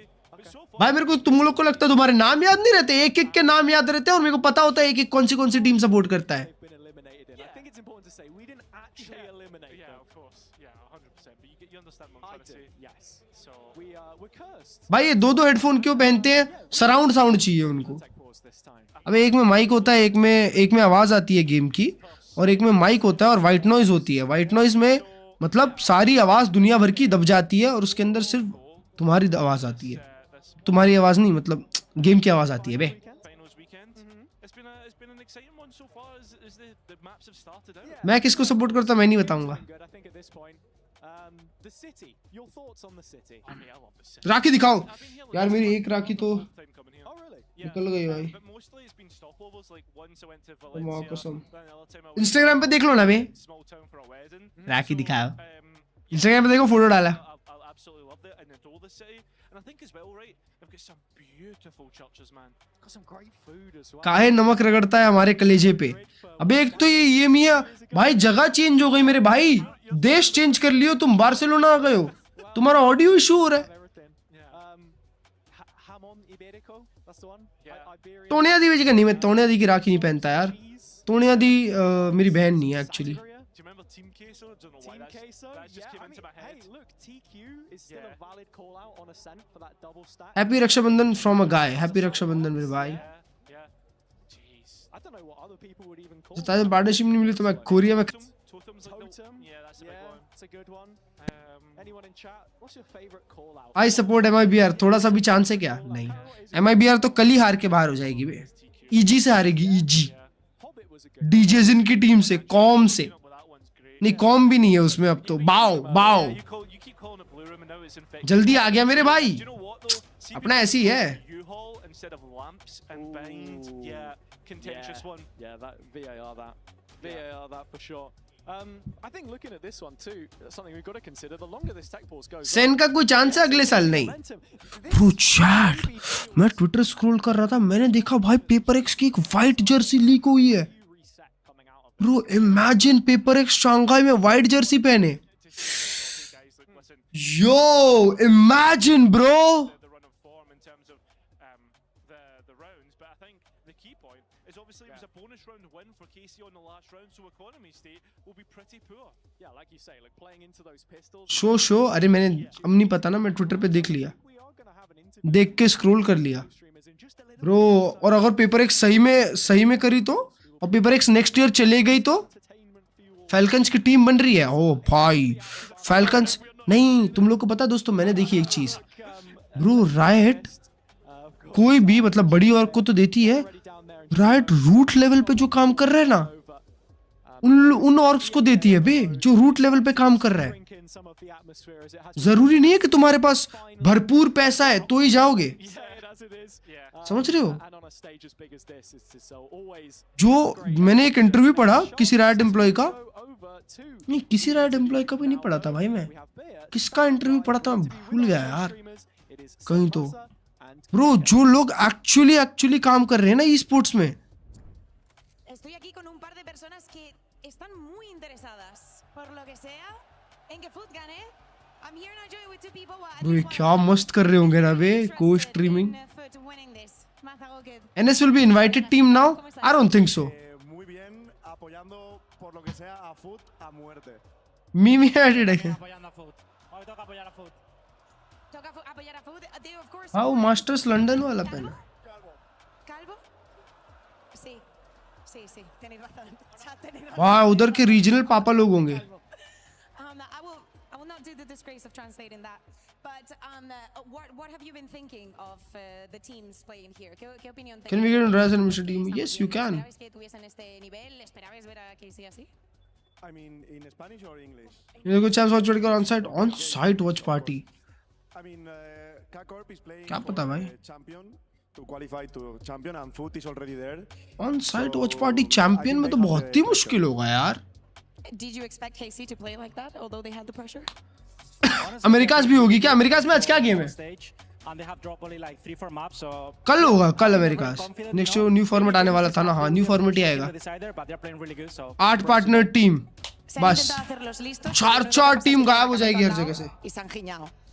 भाई मेरे को, तुम लोग को लगता है तुम्हारे नाम याद नहीं रहते? एक एक के नाम याद रहते हैं और मेरे को पता होता है एक एक कौन सी टीम सपोर्ट करता है। भाई ये दो हेडफोन क्यों पहनते हैं? सराउंड साउंड चाहिए उनको। अब एक में माइक होता है, एक में आवाज आती है गेम की, और एक में माइक होता है और व्हाइट नॉइज होती है। व्हाइट नॉइज में मतलब सारी आवाज दुनिया भर की दब जाती है और उसके अंदर सिर्फ तुम्हारी आवाज आती है। तुम्हारी आवाज नहीं, मतलब गेम की आवाज आती है बे। मैं किसको सपोर्ट करता मैं नहीं बताऊंगा। राखी दिखाओ यार, मेरी एक राखी तो निकल गई भाई। कसम इंस्टाग्राम पे देख लो ना बे, राखी दिखाओ। इंस्टाग्राम पे देखो, फोटो डाला। काहे नमक रगड़ता है हमारे कलेजे पे। अबे एक तो ये EMEA भाई जगह चेंज हो गई मेरे भाई, देश चेंज कर लियो तुम, बार्सिलोना आ गए हो, तुम्हारा ऑडियो इशू हो रहा है। टोनिया दी का नहीं, मैं टोनिया दी की राखी नहीं पहनता यार। टोनिया दी मेरी बहन नहीं है actually. Happy Rakshabandhan from a guy. Happy Rakshabandhan मेरे भाई। पार्टनरशिप नहीं मिली तो मैं कोरिया में। I support MIBR। थोड़ा सा भी चांस है क्या? नहीं, MIBR तो कल ही हार के बाहर हो जाएगी बे। EG से हारेगी, EG डीजेजिन की टीम से, कॉम से नहीं, कॉम भी नहीं है उसमें अब तो। बाओ जल्दी आ गया मेरे भाई, अपना ऐसी है। सेन का कोई चांस है अगले साल? नहीं ब्रो चैट, मैं ट्विटर स्क्रॉल कर रहा था, मैंने देखा भाई पेपर एक्स की एक व्हाइट जर्सी लीक हुई है। Bro imagine paper x Shanghai में व्हाइट जर्सी पहने। यो इमेजिन ब्रो। शो अरे मैंने अब नहीं पता ना, मैं ट्विटर पे देख लिया, देख के स्क्रॉल कर लिया ब्रो। और अगर पेपर एक्स सही में करी तो, और पेपर एक्स नेक्स्ट ईयर चले गई तो फैल्कन्स की टीम बन रही है। ओ भाई फैल्कन्स नहीं, तुम लोग को पता दोस्तों, मैंने देखी एक चीज ब्रो, राइट कोई भी मतलब बड़ी और को तो देती है, राइट रूट लेवल पे जो काम कर रहा है ना, उन ऑर्ग्स को देती है बे जो रूट लेवल पे काम कर रहा है। जरूरी नहीं है कि तुम्हारे पास भरपूर पैसा है तो ही जाओगे, समझ रहे हो? जो मैंने एक इंटरव्यू पढ़ा किसी राइट एम्प्लॉय का, नहीं किसी राइट एम्प्लॉय का भी नहीं पढ़ा था भाई, मैं किसका इंटरव्यू पढ़ा था मैं भूल गया यार कहीं तो। ब्रो जो लोग एक्चुअली काम कर रहे हैं ना ई स्पोर्ट्स में, Estoy aquí con un par de personas que están muy interesadas por lo que sea en que FUT gane. I'm here in Nigeria with two people. Bro ये क्या मस्त कर रहे होंगे ना बे को streaming. NS will be invited team now? I don't think so. Muy bien, apoyando por lo que sea a FUT a muerte. Mimi added again. हाँ वो मास्टर्स लंदन वाला पहना। वाह उधर के रीजनल पापा लोग होंगे। Do the disgrace of translating that, but what have you been thinking of the teams playing here? ¿Qué opinión Can we get a rise and Mr. team? Yes, you can. que tuviesen este nivel? ¿Esperabas ver a KC así? I mean, in Spanish or English? ये को chance watch party on site watch party. I mean, K-Corp is playing क्या पता भाई? champion to qualify to champion and FUT is already there. On site watch party champion में तो बहुत ही मुश्किल होगा यार। Did you expect KC to play like that, although they had the pressure? America's भी होगी क्या? अमेरिकास में आज क्या गेम है? कल होगा, कल अमेरिकास। नेक्स्ट न्यू फॉर्मेट आने वाला था ना, हाँ न्यू फॉर्मेट ही आएगा। 8 पार्टनर टीम, बस 4 टीम गायब हो जाएगी हर जगह से।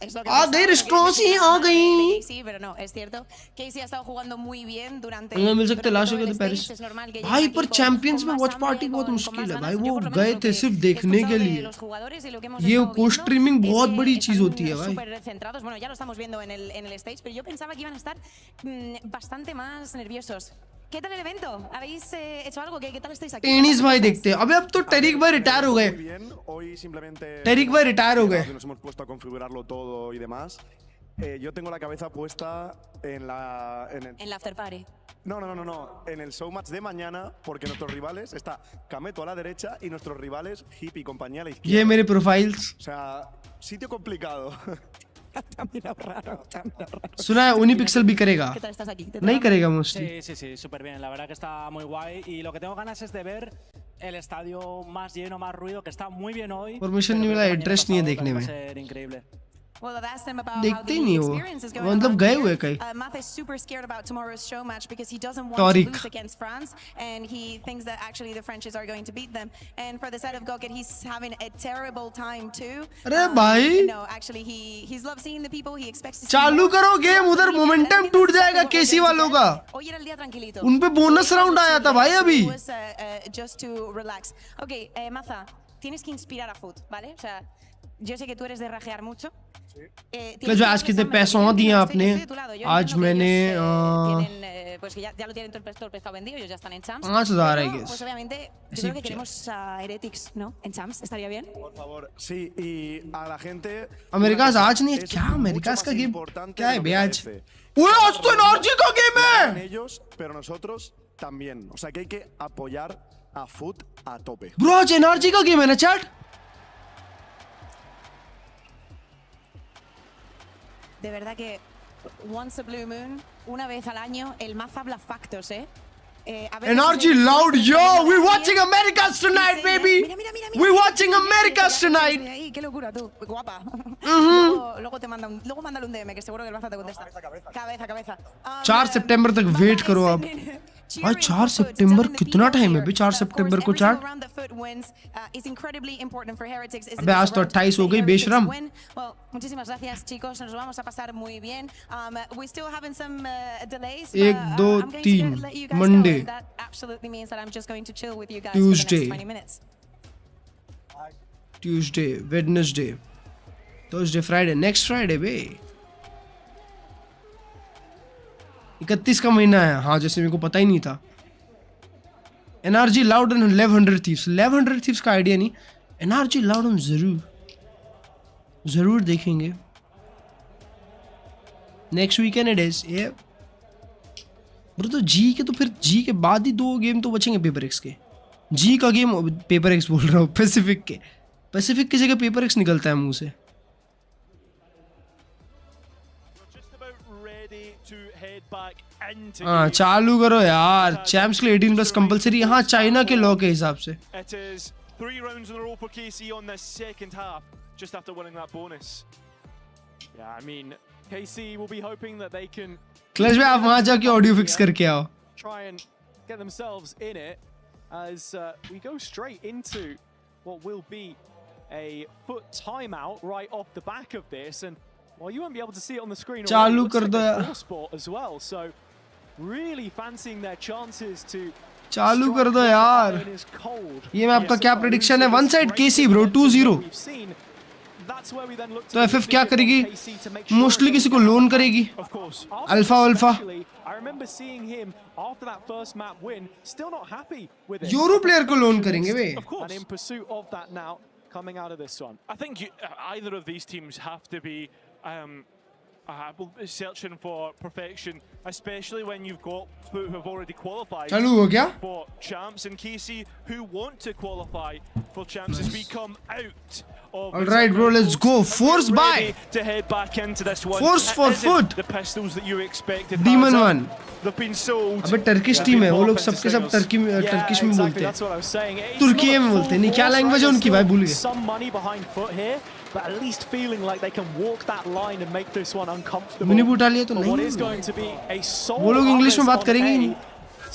आ गई रिस्ट्रोसी आ गई। मिल सकते लास्ट के तो पेरिस भाई, पर चैंपियंस में वॉच पार्टी बहुत मुश्किल है भाई। वो गए थे सिर्फ देखने के लिए। ये को स्ट्रीमिंग बहुत बड़ी चीज होती है भाई। ¿Qué tal el evento? ¿Habéis hecho algo? ¿Qué tal estáis aquí? Tennis भाई देखते हैं। अबे अब तो टेरिक भाई रिटायर हो गए। Hoy simplemente टेरिक भाई रिटायर हो गए। nos hemos puesto a configurarlo todo y demás. Yo tengo la cabeza puesta en el after party. No, en el showmatch de mañana, porque nuestros rivales está Kameto a la derecha y nuestros rivales Hip y compañía a la izquierda. ये मेरे profiles. O sea, sitio complicado. सुना है Unipixel भी करेगा। ¿Qué tal estás aquí? नहीं करेगा mostly. Sí, súper bien. La verdad que está muy guay y lo que tengo ganas es de ver el estadio más lleno, más ruido, que está muy bien hoy. Permission नहीं मिला, address नहीं है देखने में। Va a ser increíble. Well, I've asked him about how देखते ही the नहीं हो, experience is going मतलब on गए here. हुए कहीं। Math is super scared about tomorrow's show match because he doesn't want Tariq. to lose against France, and he thinks that actually the Frenchies are going to beat them. And for the side of Goket, he's having a terrible time too. अरे भाई No, actually he's loved seeing the people. He expects to see चालू more. करो game, उधर momentum टूट जाएगा केसी वालों का। Hoy era el día tranquilito. उन पे बोनस राउंड आया था भाई अभी। It was, just to relax. Okay, Maza, tienes que inspirar a FUT, ¿vale? O sea, yo sé que tú eres de rajear mucho. जो आज कितने पैसों दिए आपने? आज मैंने pues que ya lo tienen todo el pescado vendido, ellos ya están en champs. 5,000 I guess. Pues obviamente yo creo que queremos a Heretics, ¿no? En champs, estaría bien. Por favor, sí, y a la gente America's आज नहीं क्या? America's का game क्या है बे आज? ओए आज तो एनर्जी का गेम है। ellos, pero nosotros también. O sea que hay que apoyar a FUT a tope. Bro आज एनर्जी का गेम है ना chat? De verdad que once a blue moon, una vez al año, el Maza habla factos, ¿eh? Energy loud, yo! We're watching Americas tonight, baby! We're watching Americas tonight! ¡Qué locura, tú! Guapa. Luego mándale un DM, que seguro que el Maza te contesta. Cabeza. 4 सितंबर तक wait करो आप। भाई 4 सितंबर कितना time है बे? 4 सितंबर को chat. अबे आज तो 28 हो गई बेशरम। Muchísimas gracias, chicos. Nos lo vamos a pasar muy bien. We still having some delays. 1, 2, 3 Monday, That absolutely means that I'm just going to chill with you guys Tuesday, for the next 20 minutes. Tuesday, Wednesday, Thursday, Friday, next Friday बे। 31 का महीना है, हाँ जैसे मेरे को पता ही नहीं था। NRG loud and 1100 thieves. 1100 thieves का आइडिया नहीं। एनआरजी लाउड हम जरूर देखेंगे। Next weekend it is. ये ब्रो तो जी के तो फिर जी के बाद ही 2 गेम तो बचेंगे पेपर एक्स के। जी का गेम पेपर एक्स बोल रहा हूँ, पैसिफिक की जगह पेपर एक्स निकलता है मुंह से। हाँ चालू करो यार, चैंप्स के लिए 18+ कंपलसरी। हाँ चाइना के लॉ के हिसाब से। 3 rounds in a row for KC on the second half, just after winning that bonus. Yeah, I mean, KC will be hoping that they can. Clutch में आप वहाँ जाके ऑडियो फिक्स करके आओ। Try and get themselves in it as we go straight into what will be a FUT timeout right off the back of this, and well, you won't be able to see it on the screen. चालू कर दो यार। Sport as well, so really fancying their chances to. चालू कर दो यार। ये मैं आपका क्या प्रेडिक्शन है? वन साइड केसी ब्रो 2-0। तो एफएफ क्या करेगी? मोस्टली किसी को लोन करेगी। अल्फा यूरो प्लेयर को लोन करेंगे वे। I think either of these teams have to be searching for perfection, especially when you've got FUT who have already qualified for champs, and KC who want to qualify for champs as we come out. All right, bro, let's go. Force buy to head back into this one. Force for FUT. The pistols that you expected. Demon one. They've been sold. अबे Turkish team है, वो लोग सबके सब Turkish में बोलते हैं। तुर्की में बोलते हैं, नहीं क्या लैंग्वेज है उनकी भाई, भूल गए। Some money behind FUT here, but at least feeling like they can walk that line and make this one uncomfortable. Mini boot डालिए तो नहीं। What is going to be a soul. वो लोग इंग्लिश में बात करेंगे ही नहीं।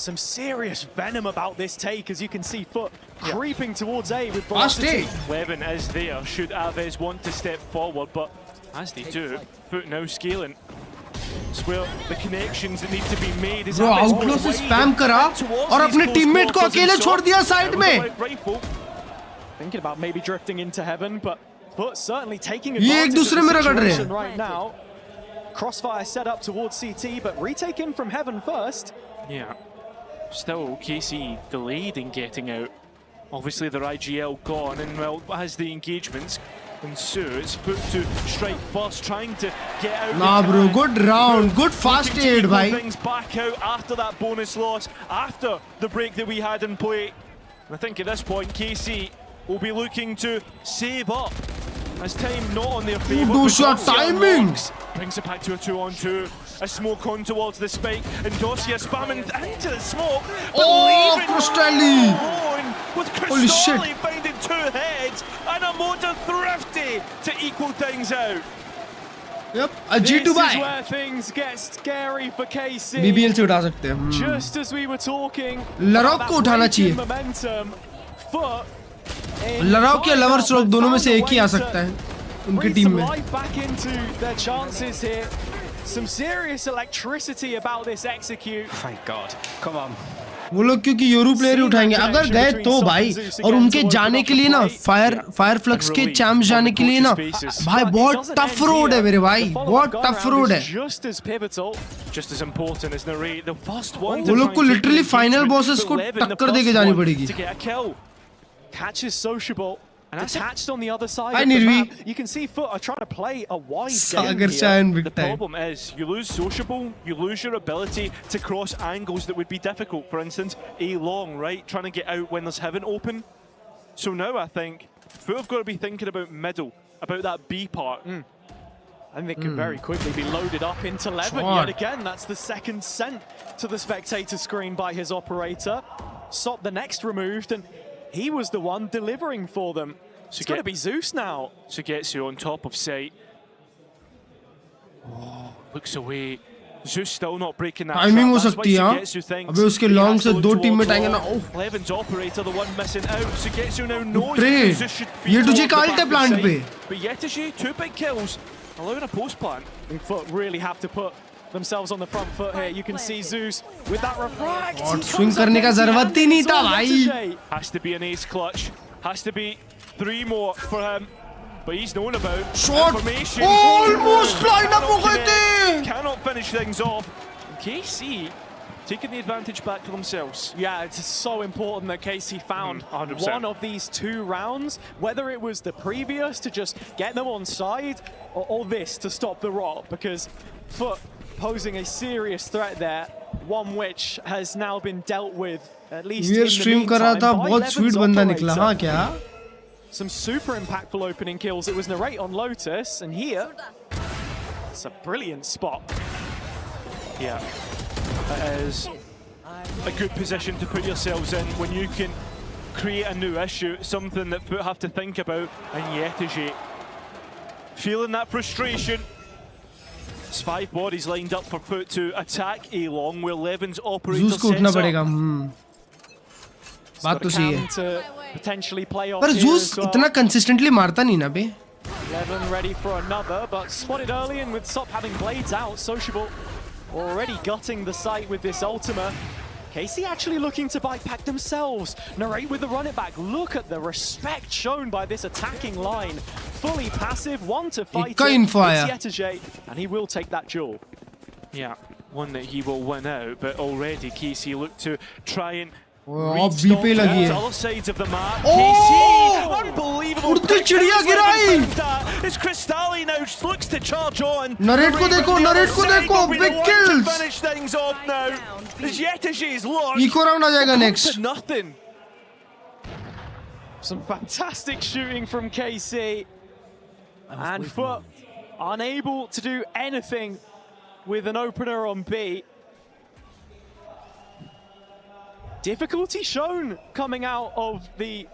Some serious venom about this take, as you can see FUT creeping towards A with Fast velocity. Levin is there, should Aves want to step forward, but as they do, FUT now scaling. It's where the connections that need to be made is Bro, outlaw से spam करा और अपने teammate को अकेले छोड़ दिया side में। Thinking about maybe drifting into heaven, but FUT certainly taking ये एक दूसरे में रगड़ रहे हैं right now. Crossfire set up towards CT, but retaken from heaven first. Yeah. Still, KC delayed in getting out. Obviously, their IGL gone, and well, as the engagements ensue, it's FUT to strike first, trying to get out. Nah, bro, good round, good fast aid, bhai. Things back out after that bonus loss, after the break that we had in play. And I think at this point, KC will be looking to save up. As time not on their favour. Dosia timing! Brings it back to a 2-on-2. A smoke on towards the spike, and Dosia spamming into the smoke. Oh, Crystalli! With Holy shit! Crystalli finding 2 heads, and a motor thrifty to equal things out. Yep, a G2 buy. This is where things get scary for KC. BBL से उठा सकते हैं। Just as we were talking. लरॉक को उठाना चाहिए। लरॉक या lovers रोक दोनों में से एक ही आ सकता है उनकी टीम में। Some serious electricity about this execute. Thank God. Come on. वो लोग क्योंकि यूरो प्लेयर ही उठाएंगे अगर गए तो भाई, और उनके जाने के लिए ना फायर फ्लक्स के चैंप्स जाने के लिए ना भाई बहुत टफ रोड है मेरे भाई, बहुत टफ रोड है। वो लोग को लिटरली फाइनल बॉसेस को टक्कर देके जानी पड़ेगी। Catches sociable. And attached on the other side of the map, you can see FUT are trying to play a wide game here. The problem is, you lose sociable, you lose your ability to cross angles that would be difficult. For instance, A long, right? Trying to get out when there's heaven open. So now I think FUT have got to be thinking about middle, about that B part. And they could very quickly be loaded up into Levin. Yet again, that's the second sent to the spectator screen by his operator. Sop the next removed, and he was the one delivering for them. It's got to be Zeus now. Sugetsu on top of sight. Oh, looks away. Zeus still not breaking that. Timing हो सकती है, अबे उसके long से 2 teammate आएंगे ना। Levin's operator, the one missing out. Sugetsu now knows Zeus should be. ये तुझे काल्ट है प्लांट पे। But Yetashi 2 big kills, allowing a post plant. FUT really have to put themselves on the front foot here. You can see Zeus with that refract. और swing करने का जरूरत ही नहीं था भाई। Has to be an ace clutch. Has to be 3 more for him. But he's known about information. Almost line up हो गए थे। Cannot finish things off. KC taking the advantage back to themselves. Yeah, it's so important that KC found 100%. one of these 2 rounds, whether it was the previous to just get them on side, or this to stop the rot, because FUT posing a serious threat there. one which has now been dealt with, at least Veer in the stream कर रहा था, meantime, by बहुत sweet Levin's बंदा निकला. हाँ operator. क्या? Some super impactful opening kills. It was Narrate on Lotus, and here, it's a brilliant spot. Yeah, that is a good position to put yourselves in when you can create a new issue, something that FUT have to think about, and Yetiji feeling that frustration. It's 5 bodies lined up for FUT to attack A long, where Levin's operator Zeus को उठना sets पड़ेगा. He's बात got तो a सही cam है. to potentially play off पर here Zeus as well. इतना consistently मारता नहीं ना बे. Levin ready for another, but spotted early, and with Sop having blades out, Sociable already gutting the site with this Ultima. KC actually looking to bite back themselves. Narrate with the run it back. Look at the respect shown by this attacking line. Fully passive, one to fight it. It's Yetiji, and he will take that duel. Yeah, one that he will win out, but already KC look to try and अब B पे लगी है. other sides of the map. Oh! KC, unbelievable. उड़ती चिड़िया गिराई. It's Cristalli now looks to charge on. Narrate को देखो, big kills. Finish things off now. As Yetiji's launched. Eco round आ जाएगा next. Nothing. Some fantastic shooting from KC. And FUT unable to do anything with an opener on B. Difficulty shown coming out of the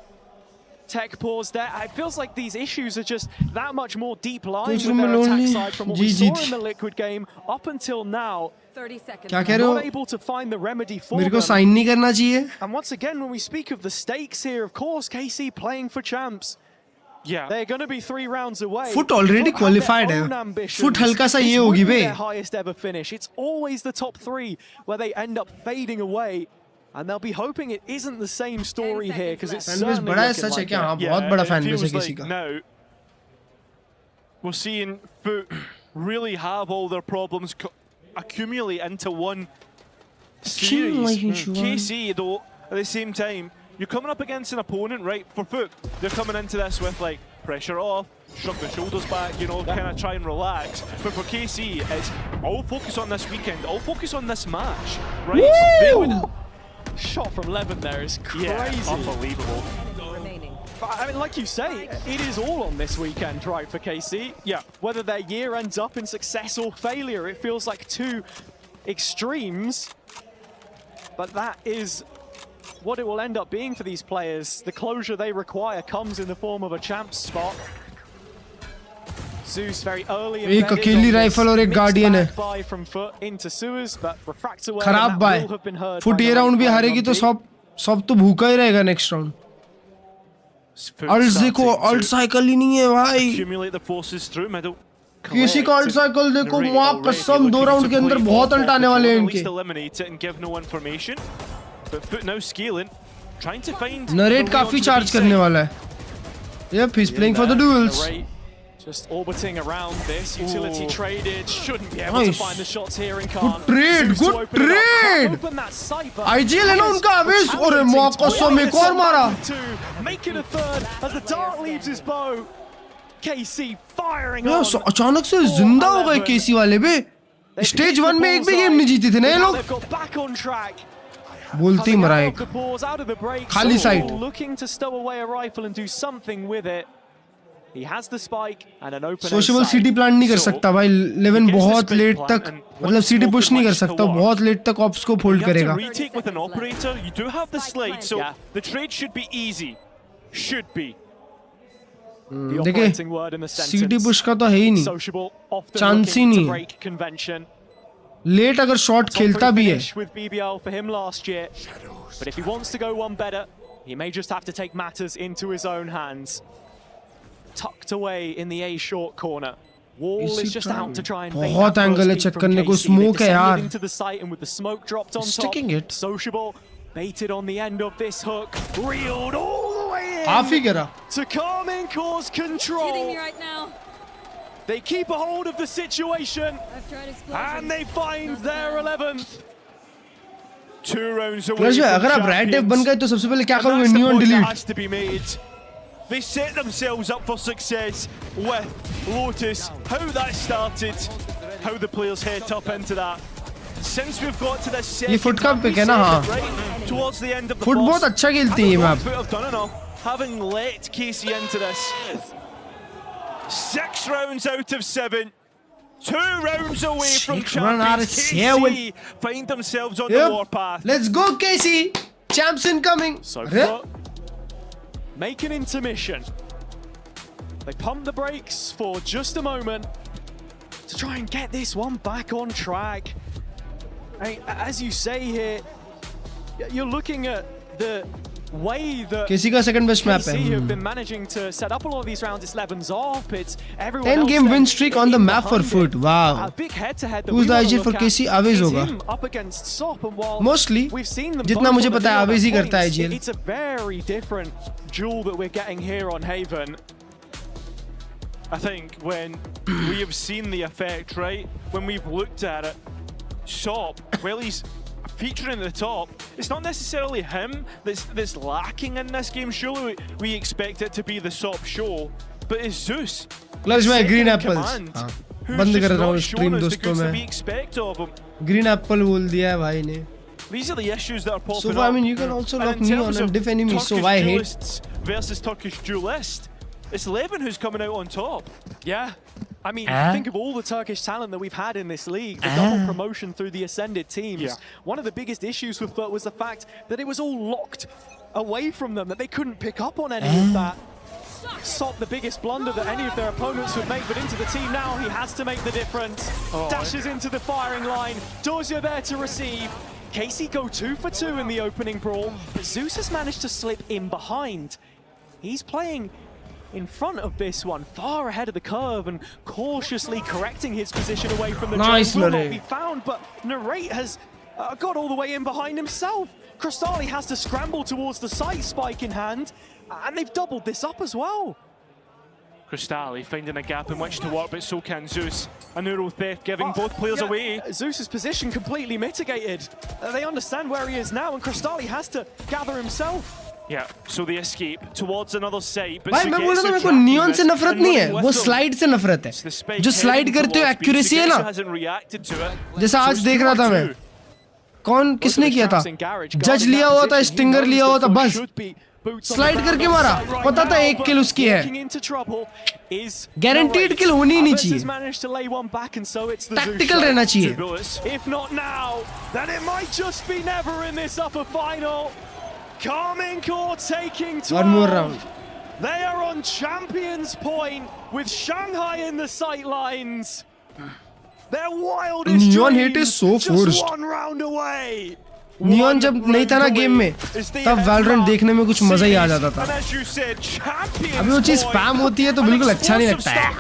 tech pause there. It feels like these issues are just that much more deep lying with their attack side from what we saw in the Liquid game up until now. 30 seconds. क्या कह रहे हो? Not able to find the remedy for मेरे को them. Sign नहीं करना चाहिए. And once again, when we speak of the stakes here, of course, KC playing for champs. Yeah. They're going to be 3 rounds away. FUT already qualified है. FUT हल्का सा ये होगी बे. Their highest ever finish. It's always the top 3 where they end up fading away. And they'll be hoping it isn't the same story here, because it's certainly बड़ा है looking सच है like क्या? it. हाँ बहुत बड़ा fan base है feels किसी like का. now we're seeing FUT really have all their problems accumulate into one series. KC though, at the same time, you're coming up against an opponent, right? For FUT, they're coming into this with like pressure off, shrug the shoulders back, you know, kind of try and relax. But for KC, it's all focus on this weekend, all focus on this match, right? They would, Shot from Levin there is crazy. yeah, unbelievable. Remaining. But I mean, like you say, it is all on this weekend, right, for KC? Yeah. Whether their year ends up in success or failure, it feels like 2 extremes. But that is what it will end up being for these players. The closure they require comes in the form of a champs spot. Zeus very early एक अकेली rifle और एक guardian है. खराब bye. FUT ये round भी हारेगी तो सब तो भूखा ही रहेगा नेक्स्ट राउंड. अल्ट्स देखो, अल्ट साइकिल ही नहीं है भाई. Accumulate the forces through middle. किसी का अल्ट साइकिल देखो, मां कसम 2 राउंड के अंदर बहुत अल्ट आने वाले हैं इनके. Eliminate it and give no information. But FUT now scaling, trying to find. Narrate काफी चार्ज करने वाला है. Yep, he's playing for the duels. Just orbiting around this, utility traded, shouldn't be able to find the shots here and can't. Good trade. IGL है ना उनका आवेश. अरे मां कसम एक और मारा. Make it a third as the dart leaves his bow. KC firing on. अचानक से जिंदा हो गए KC वाले बे. स्टेज 1 में एक भी गेम नहीं जीते थे ना ये लोग. बोलते ही मरा एक. खाली side. Looking to stow away a rifle and do something with it. He has the spike and an open social city plan नहीं कर सकता भाई. 11 बहुत लेट तक, मतलब सिटी पुश नहीं कर सकता. बहुत लेट तक ऑप्स को फोल्ड करेगा. Retake with an operator. You do have the slide, so the trade should be easy. Should be. देखिए सिटी पुश का तो है ही नहीं. चांस ही नहीं. लेट अगर शॉट खेलता भी है. But if he wants to go one better, he may just have to take matters into his own hands. Tucked away in the A short corner. Wall is just out to try and बहुत angle है check करने को. Smoke है यार. into the site and with the smoke dropped on Sticking top. it. Sociable baited on the end of this hook. Reeled all the way in. Half ही गिरा. To come in cause control. Hitting me right now. They keep a hold of the situation. I've tried explosion. And they find their 11th. 2 rounds away. क्लर्ज अगर आप red tape बन गए तो सबसे पहले क्या करोगे? New on delete. Has to be made. They set themselves up for success with Lotus. How that started, how the players head up into that. since we've got to this ये foot का pick है ना हाँ towards the end of the foot बहुत अच्छा खेलती है map have done enough having let KC into this 6 rounds out of 7 2 rounds away from champions KC find themselves on the warpath. Let's go KC, champs incoming. So make an intermission. They pump the brakes for just a moment to try and get this one back on track. I mean, as you say here, you're looking at the way that KC का second best map है. KC have been managing to set up a lot of these rounds. It's 11's off. It's everyone 10 game win streak on the map for FUT. Wow. A big head-to-head. Who's the IG for KC? Aviz होगा. Up against Sop, and while Mostly. we've seen them जितना मुझे पता है Aviz ही करता है IGL. It's a very different duel that we're getting here on Haven. I think when we have seen the effect, right? When we've looked at it, Sop, well, he's featuring at the top. It's not necessarily him that's lacking in this game. Surely we expect it to be the Sop show, but it's Zeus. Klurge में green apples. Who's बंद just कर रहा हूँ not stream shown us the दोस्तों goods that में. we expect of him. Green apple बोल दिया है भाई ने. These are the issues that are popping So up. I mean you can also lock me on and diff enemy. So why hate? Versus Turkish duelist. It's Levin who's coming out on top. Yeah. I mean, think of all the Turkish talent that we've had in this league, the double promotion through the Ascended teams. Yeah. One of the biggest issues with FUT was the fact that it was all locked away from them, that they couldn't pick up on any of that. Sop, the biggest blunder that any of their opponents would make, but into the team now, he has to make the difference. Dashes into the firing line, Dosia there to receive. KC go 2 for 2 in the opening brawl, but Zeus has managed to slip in behind. He's playing in front of this one, far ahead of the curve and cautiously correcting his position away from the Nice, will not be found, but Narrate has got all the way in behind himself. Crystali has to scramble towards the site, spike in hand, and they've doubled this up as well. Crystali finding a gap in which to work, but so can Zeus. A neural theft giving both players away. Zeus's position completely mitigated. They understand where he is now, and Crystali has to gather himself. Yeah, so they escape towards another site. But भाई मैं बोल रहा था मेरे को neon से नफरत नहीं है, वो स्लाइड से नफरत है. जो स्लाइड करते हो एक्यूरेसी है ना, जैसा आज देख रहा था मैं. कौन किसने किया था? जज लिया हुआ था, स्टिंगर लिया हुआ था, बस स्लाइड करके मारा. पता था एक किल उसकी है. गारंटीड किल होनी ही नहीं चाहिए. टैक्टिकल रहना चाहिए. If not now, then it might just be never in this upper final. Carmine Core taking 12. One more round. They are on Champions Point with Shanghai in the sight lines. Their wildest Neon dreams hit is so just forced. 1 round away. Neon जब नहीं था ना game में, तब Valorant देखने में कुछ मजा ही आ जाता था. अभी वो चीज स्पैम होती है तो बिल्कुल अच्छा नहीं लगता है.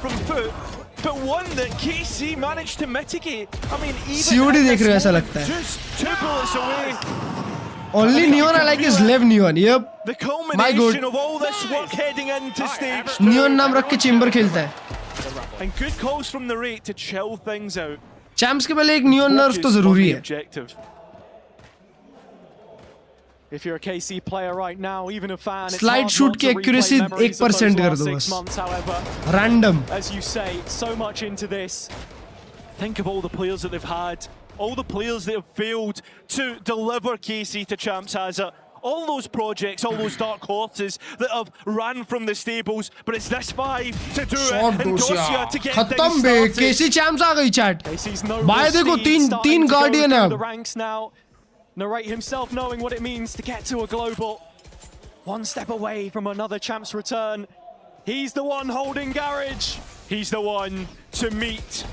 But one that KC managed to mitigate. I mean, even COD देख रहे हो ऐसा लगता है. just 2 bullets away. Only Neon I like is Lev Neon. Yep. The My culmination good. of all this work heading into stage 2. Neon नाम रख के chamber खेलता है. And good calls from the rate to chill things out. Champs के पहले एक Neon नर्फ तो जरूरी है. Objective. If you're a KC player right now, even a fan, it's Slide hard shoot not की to accuracy replay memories of those 1% कर last दो 6 बस. months, however, Random. as you say, so much into this. Think of all the players that they've had, all the players that have failed to deliver KC to Champs Hazard. All those projects, all those dark horses that have ran from the stables, but it's this 5 to do it, and Dosia to get खत्म things बे. started. KC champs आ गई chat. KC's no भाई देखो तीन guardian है the अब. ranks now. Narrate himself knowing what it means to get to a global. 1 step away from another Champs return. He's the one holding Garage. He's the one to meet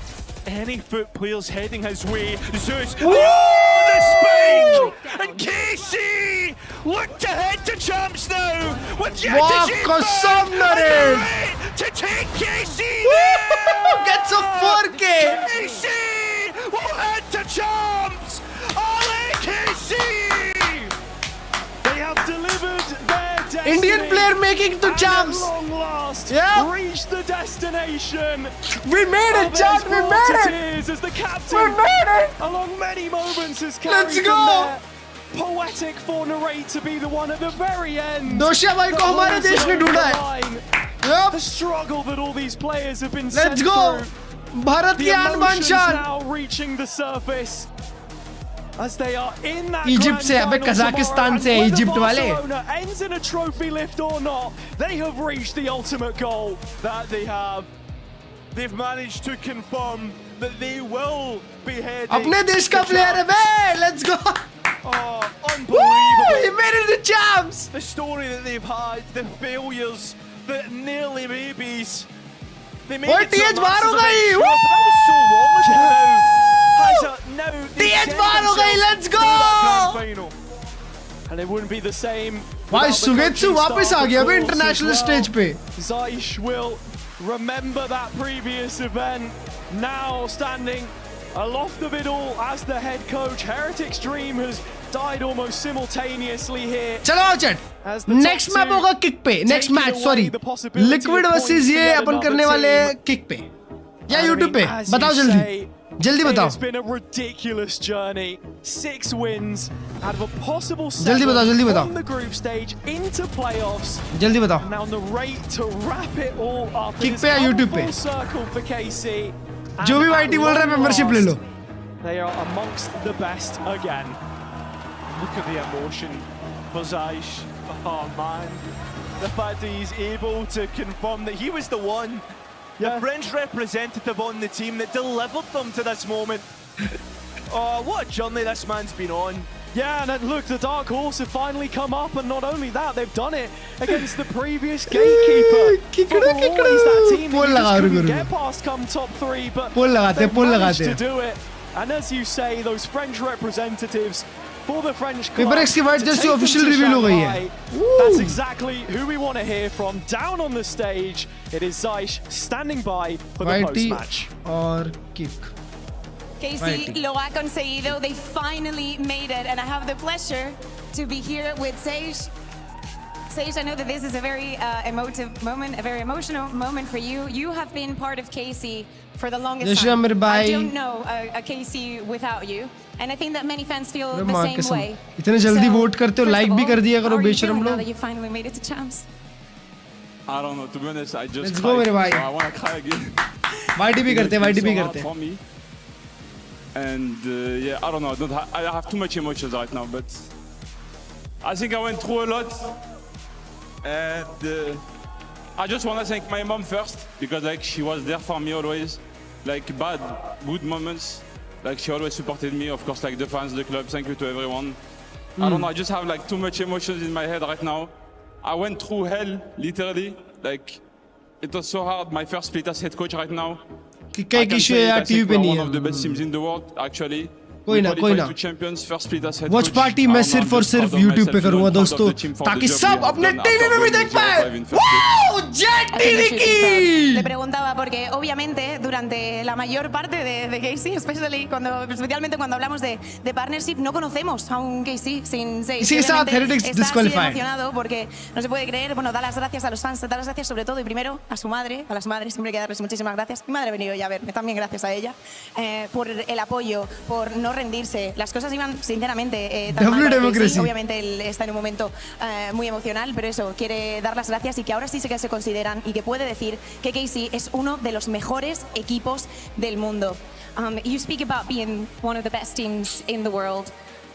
any FUT players heading his way. Zeus. Woo! Oh, the spike! And KC look to head to Champs now with Wow, कसम Narrate! to take KC Gets a 4K. KC will head to Champs! Ole KC! They have delivered their destiny. Indian player making to and champs. at long last, Yeah. reached the destination. We made it, chat. We made it. As the We captain, made it. along many moments, has carried Let's them go. there. Poetic for Narrate to be the one at the very end. दोषिया भाई को हमारे देश ने ढूंढा है. Yup. The struggle that all these players have been Let's sent go. through. Bharat The की आन बान emotions शान. now reaching the surface. as they are in that Egypt se, grand अबे final Kazakhstan tomorrow, से and Egypt whether वाले. Barcelona ends in a trophy lift or not, they have reached the ultimate goal that they have. They've managed to confirm that they will be heading. अपने देश का player है बे. Let's go. Oh, Woo! unbelievable. He made it the champs. The story that they've had, the failures, the nearly maybes. They made Oi, it to a TH बाहर हो massive गई. event, but that was so long ago now. They TH sent बाहर हो गई. themselves Let's to that grand go. final. And it wouldn't be the same. भाई without the सुगेत्सु coaching वापस staff, आ गया of bay course, international as well. stage पे. Zeish will remember that previous event, now standing aloft of it all as the head coach. Heretic's dream has died almost simultaneously here. चलो चट. As the Next top map two होगा kick पे. Next taking match away sorry. the possibility Liquid of versus points ये to get upon another करने वाले team. kick पे. या I YouTube mean, पे. as बताओ you जल्दी. say, जल्दी it बताओ. has been a ridiculous journey. 6 wins out of a possible जल्दी बताओ, जल्दी 7 बताओ. from the group stage into playoffs. जल्दी बताओ. Now on the rate to wrap it all up. Kick It has पे या come YouTube पे? full circle for KC. जो भी And YT at बोल रहा है long membership ले लो. last, They are amongst the best again. Look at the emotion for Zeish. Oh man. The fact that he's able to confirm that he was the one, the French representative on the team that delivered them to this moment. Oh, what a journey this man's been on. Yeah, and then look, the Dark Horse have finally come up, and not only that, they've done it against the previous gatekeeper. For always that team that you just couldn't get past come top 3, but they managed to do it. And as you say, those French representatives for the French club Paper Rex की white to jersey take them official to reveal हो गई है. Shanghai, that's exactly who we want to hear from. Down on the stage, it is Zeish standing by for the YT post-match. और kick. Casey lo ha conseguido. They finally made it, and I have the pleasure to be here with Zeish. Zeish, I know that this is a very emotive moment, a very emotional moment for you. You have been part of KC for the longest time. I don't know a KC without you, and I think that many fans feel the same way. इतने जल्दी vote करते हो, like भी कर दिया करो बेशरम Now लोग. that you finally made it to champs. I don't know, to be honest, I just Let's go मेरे भाई. so I want to cry again. YT भी करते, YT भी So करते. hard for me. And yeah, I don't know, I have too much emotions right now, but I think I went through a lot. And I just want to thank my mom first, because like she was there for me always, like bad, good moments, like she always supported me. Of course, like the fans, the club, thank you to everyone. I don't know, I just have like too much emotions in my head right now. I went through hell, literally, like it was so hard. My first split as head coach right now. कई किशू है यार TV पे नहीं one of the best teams in the world, actually. कोई ना कोई ना. Watch party मैं सिर्फ और सिर्फ YouTube पे करूँगा दोस्तों, ताकि सब अपने टीवी में भी देख पाए. ¡Wow! ¡Jet Le preguntaba porque obviamente durante la mayor parte de KC, especialmente cuando hablamos de partnership, no conocemos a un KC sin Zeish. Sí, está Heretics disqualified. Emocionado porque no se puede creer. Bueno, da las gracias a los fans, da las gracias sobre todo y primero a su madre, a las madres, siempre hay que darles muchísimas gracias. Mi madre ha venido ya a verme, también gracias a ella, por el apoyo, por no rendirse. Las cosas iban sinceramente tan mal para KC. Obviamente él está en un momento muy emocional, pero eso, quiere dar las gracias y que ahora sí que se consideran y que puede decir que KC es uno de los mejores equipos del mundo. You speak about being one of the best teams in the world.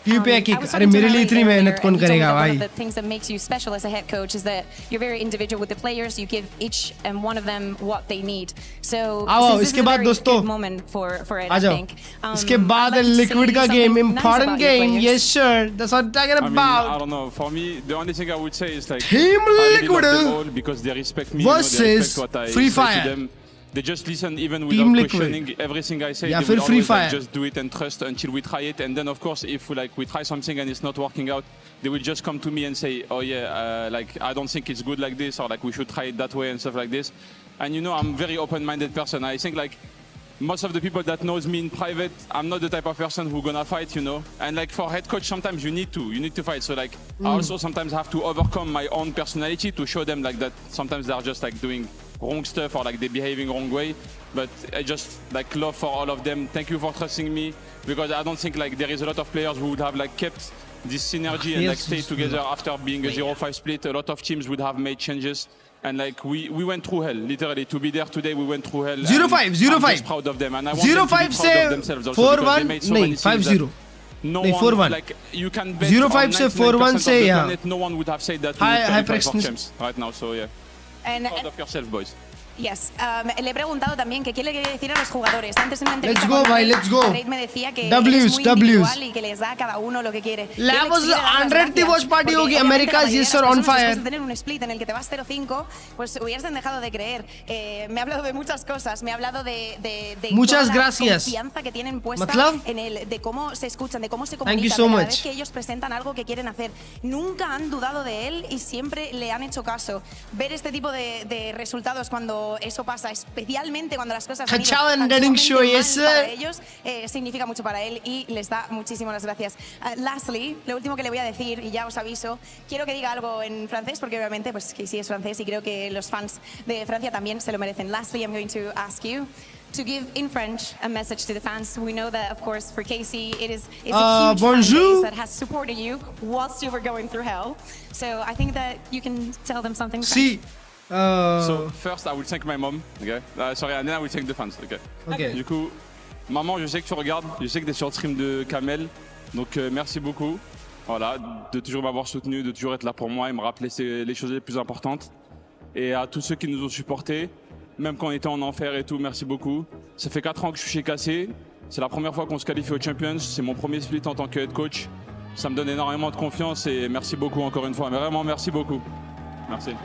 अरे मेरे लिए इतनी मेहनत कौन करेगा भाई. One of the things that makes you special as a head coach is that you're very individual with the players. You give each and one of them what they need. So this is a very good moment for it, I think. इसके बाद Liquid का game, important game. Yes sir, that's what I'm talking about. I don't know. For me, the only thing I would say is like Team Liquid because they respect me. versus Free Fire. They just listen even without questioning everything I say. Yeah, they will Free always Fire. like, just do it and trust until we try it. And then of course, if we try something and it's not working out, they will just come to me and say, oh yeah, like I don't think it's good like this, or like we should try it that way and stuff like this. And you know, I'm a very open-minded person. I think like most of the people that knows me in private, I'm not the type of person who gonna fight, you know. And like for head coach, sometimes you need to fight. So like I also sometimes have to overcome my own personality to show them like that. Sometimes they're just like doing wrong stuff or like they're behaving wrong way. But I just like love for all of them. Thank you for trusting me, because I don't think like there is a lot of players who would have like kept this synergy and like stayed together after being a 0-5 split. A lot of teams would have made changes. And like we went through hell, literally. To be there today, we went through hell. 0-5, 0-5. I'm just proud of them, and I want them to be proud of themselves also, because they made so many things that no नहीं, one 4-1. like you can bet 0-5 on से 99% 4-1 of से the यहाँ. planet, no one would have said that we High would qualify for pressure. champs right now. So yeah, And, proud of yourself, boys. Yes. Le he preguntado también que qué le quiere decir a los jugadores. Antes en una Let's entrevista go, con bhai, él, let's go. Raid me decía que W's, él es muy individual W's. y que les da a cada uno lo que quiere. Lab was 100 की watch party होगी. America is yes sir on fire. Después de tener un split en el que te vas 0-5, pues hubiesen dejado de creer. Me ha hablado de muchas cosas. Me ha hablado de Muchas toda la gracias. confianza que tienen puesta ¿मतलब? en el de cómo se escuchan, de cómo se Thank you comunican, so de cada much. vez que ellos presentan algo que quieren hacer. Nunca han dudado de él y siempre le han hecho caso. Ver este tipo de resultados cuando eso pasa, especialmente cuando las cosas han ido Cachao and tan getting sumamente show, mal yes, sir. para ellos, significa mucho para él y les da muchísimas las gracias. Lastly, lo último que le voy a decir, y ya os aviso, quiero que diga algo en francés, porque obviamente pues KC es francés y creo que los fans de Francia también se lo merecen. Lastly, I'm going to ask you to give in French a message to the fans. We know that, of course, for Casey, it's a huge fan bonjour. base that has supported you whilst you were going through hell. So I think that you can tell them something. Si. So first, I will thank my mom. Okay. Sorry, and then I will thank the fans. Okay. Okay. Du coup, maman, je sais que tu regardes, je sais que tu es sur le stream de Kamel, donc merci beaucoup. Voilà, de toujours m'avoir soutenu, de toujours être là pour moi et me rappeler les choses les plus importantes. Et à tous ceux qui nous ont supportés, même quand on était en enfer et tout, merci beaucoup. Ça fait 4 ans que je suis chez KC. C'est la première fois qu'on se qualifie aux Champions. C'est mon premier split en tant que head coach. Ça me donne énormément de confiance et merci beaucoup encore une fois. Mais vraiment, merci beaucoup. Merci.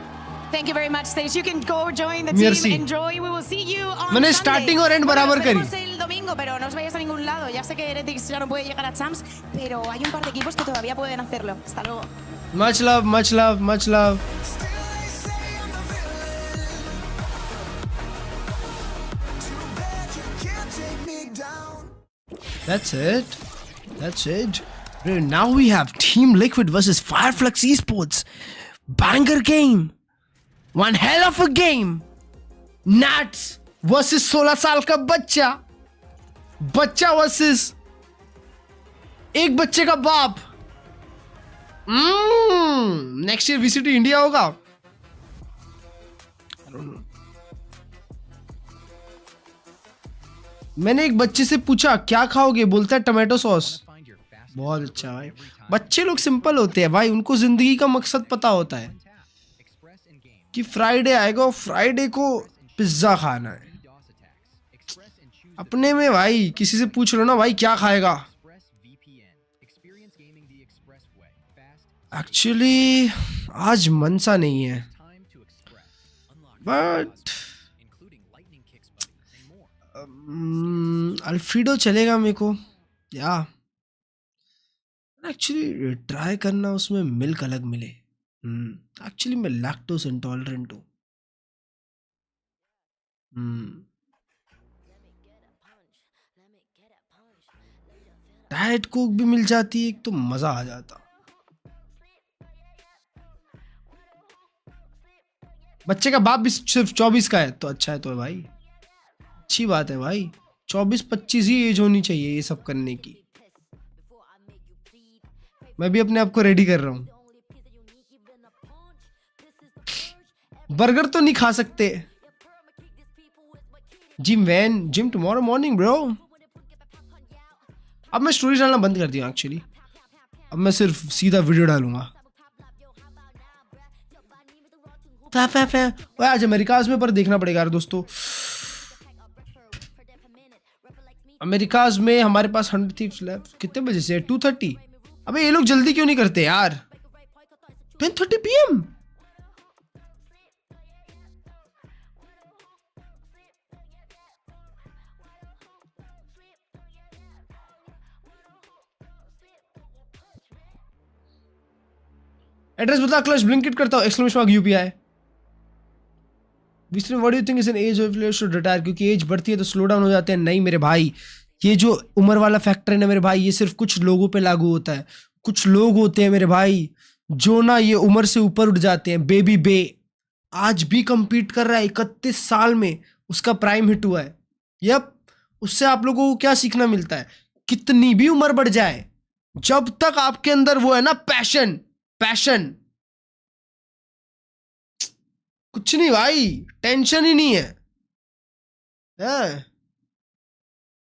Thank you very much, Stage. You can go join the Merci. team. Enjoy. We will see you on मैंने Sunday. starting और end बराबर nos करी. vemos el domingo, pero no os vayáis a ningún lado. Ya sé que Heretics ya no puede llegar a Champs, pero hay un par de equipos que todavía pueden hacerlo. Hasta luego. Much love, much love, much love. That's it. That's it. Now we have Team Liquid versus Fireflux Esports. Banger game. One hell of a game. Nats versus 16 साल का बच्चा. बच्चा versus एक बच्चे का बाप. Next year VCT India होगा. मैंने एक बच्चे से पूछा क्या खाओगे, बोलता है टमाटो सॉस. बहुत अच्छा भाई. बच्चे लोग सिंपल होते हैं भाई, उनको जिंदगी का मकसद पता होता है कि फ्राइडे आएगा, फ्राइडे को पिज्जा खाना है. अपने में भाई किसी से पूछ लो ना भाई क्या खाएगा. एक्चुअली आज मन सा नहीं है, बट अल्फ्रीडो चलेगा मेरे को. या एक्चुअली ट्राई करना उसमें मिल्क अलग मिले. एक्चुअली मैं लैक्टोज इंटॉलरेंट हूँ. डाइट कोक भी मिल जाती एक तो मजा आ जाता. बच्चे का बाप भी सिर्फ 24 का है तो अच्छा है. तो भाई अच्छी बात है भाई, 24-25 ही एज होनी चाहिए ये सब करने की. मैं भी अपने आप को रेडी कर रहा हूँ. बर्गर तो नहीं खा सकते. Gym tomorrow morning bro. अब मैं स्टोरी डालना बंद कर दिया एक्चुअली. अब मैं सिर्फ सीधा वीडियो डालूंगा. आज अमेरिकाज में पर देखना पड़ेगा यार दोस्तों. अमेरिकाज में हमारे पास 100 थीव्स लेफ्ट. कितने बजे से? 2:30. अबे ये लोग जल्दी क्यों नहीं करते यार? 10:30 PM. एड्रेस बता. क्लच ब्लिंकिट करता हूँ. Exclamation mark UPI. What do you think is an age of players should retire? क्योंकि एज बढ़ती है तो स्लो डाउन हो जाते हैं. नहीं मेरे भाई, ये जो उम्र वाला फैक्टर है ना मेरे भाई, ये सिर्फ कुछ लोगों पे लागू होता है. कुछ लोग होते हैं मेरे भाई जो ना ये उम्र से ऊपर उठ जाते हैं. बेबी बे आज भी compete कर रहा है 31 साल में, उसका प्राइम हिट हुआ है. यप. उससे आप लोगों को क्या सीखना मिलता है? कितनी भी उम्र बढ़ जाए, जब तक आपके अंदर वो है ना पैशन, कुछ नहीं भाई, टेंशन ही नहीं है.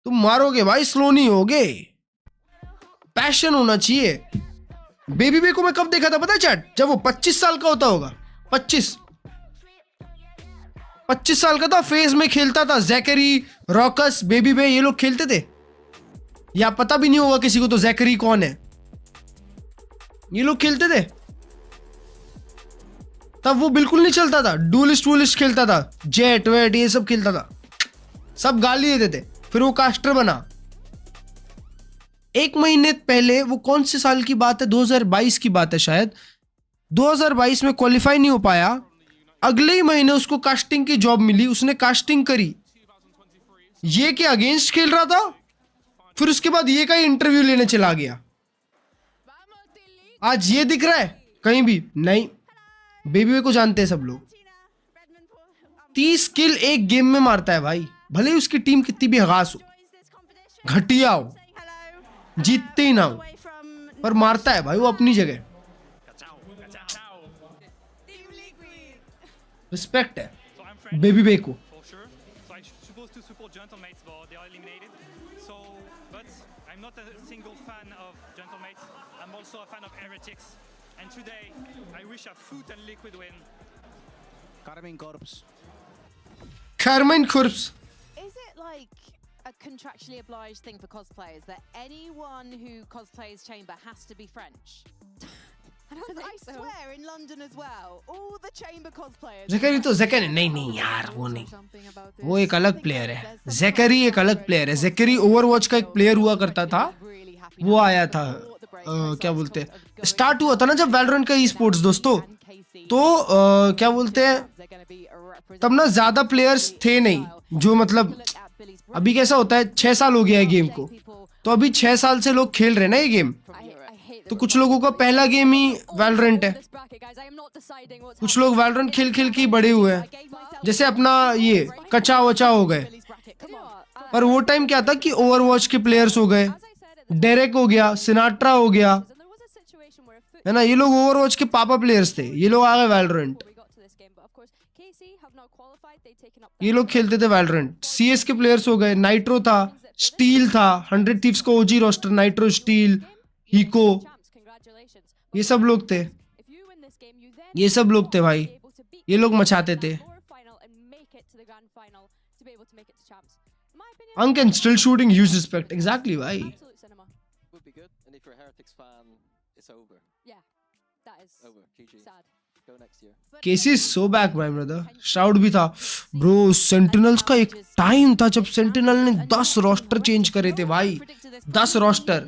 तुम मारोगे भाई, स्लो नहीं होगे. पैशन होना चाहिए। बेबी बे को मैं कब देखा था पता है चैट? जब वो 25 साल का होता होगा, 25 साल का था, फेज में खेलता था। जैकरी, रॉकस, बेबी बे ये लोग खेलते थे। या पता भी नहीं होगा किसी को तो जैकरी कौन है, ये लोग खेलते थे। तब वो बिल्कुल नहीं चलता था, डुलिस्ट खेलता था, जेट वेट ये सब खेलता था, सब गाली देते थे। फिर वो कास्टर बना। 1 महीने पहले, वो कौन से साल की बात है, 2022 की बात है शायद, 2022 में क्वालिफाई नहीं हो पाया। अगले ही महीने उसको कास्टिंग की जॉब मिली, उसने कास्टिंग करी। ये के अगेंस्ट खेल रहा था, फिर उसके बाद ये का ही इंटरव्यू लेने चला गया। आज ये दिख रहा है कहीं भी नहीं। बेबी बे को जानते हैं सब लोग, 30 किल एक गेम में मारता है भाई। भले ही उसकी टीम कितनी भी हगास हो, घटिया हो, जीतते ही ना हो, पर मारता है भाई वो अपनी जगह। रिस्पेक्ट है बेबी बे को। And today, I wish a FUT and Liquid win. Carmine Corps. Is it like a contractually obliged thing for cosplayers that anyone who cosplays Chamber has to be French? I swear in London as well, all the Chamber cosplayers. ज़ैकरी तो ज़ैकरी नहीं यार, वो नहीं, वो एक अलग player है। ज़ैकरी एक अलग प्लेयर है। ज़ैकरी ओवरवॉच का एक प्लेयर हुआ करता था, वो आया था, क्या बोलते हैं, स्टार्ट हुआ था ना जब वैलोरेंट का ई स्पोर्ट्स दोस्तों, तो क्या बोलते हैं, तब ना ज्यादा प्लेयर्स थे नहीं, जो मतलब अभी कैसा होता है, 6 साल हो गया है गेम को, तो अभी 6 साल से लोग खेल रहे हैं ना ये गेम। तो कुछ लोगों का पहला गेम ही वैलोरेंट है, कुछ लोग वैलोरेंट खेल खेल के बड़े हुए हैं, जैसे अपना ये कचा वचा हो गए। पर वो टाइम क्या था कि ओवरवॉच के प्लेयर्स हो गए, डेरेक हो गया, सिनाट्रा हो गया, है ना, ये लोग ओवरवॉच के पापा प्लेयर्स थे, ये लोग आ गए वैलोरेंट। ये लोग खेलते थे वैलोरेंट। सीएस के प्लेयर्स हो गए, नाइट्रो था, स्टील था, 100 थीव्स का ओजी रोस्टर, नाइट्रो, स्टील, हीको, ये सब लोग थे, ये सब लोग थे भाई, ये लोग मचाते थे। Unk and still shooting, huge respect. Exactly, भाई। Would be good, and if you're a Heretics fan, it's over. Yeah, that is Over. GG. sad. Go next year. KC is so back, my brother. Shroud भी था, bro. Sentinels का एक time था जब sentinel ने 10 roster change करे थे भाई, 10 रोस्टर,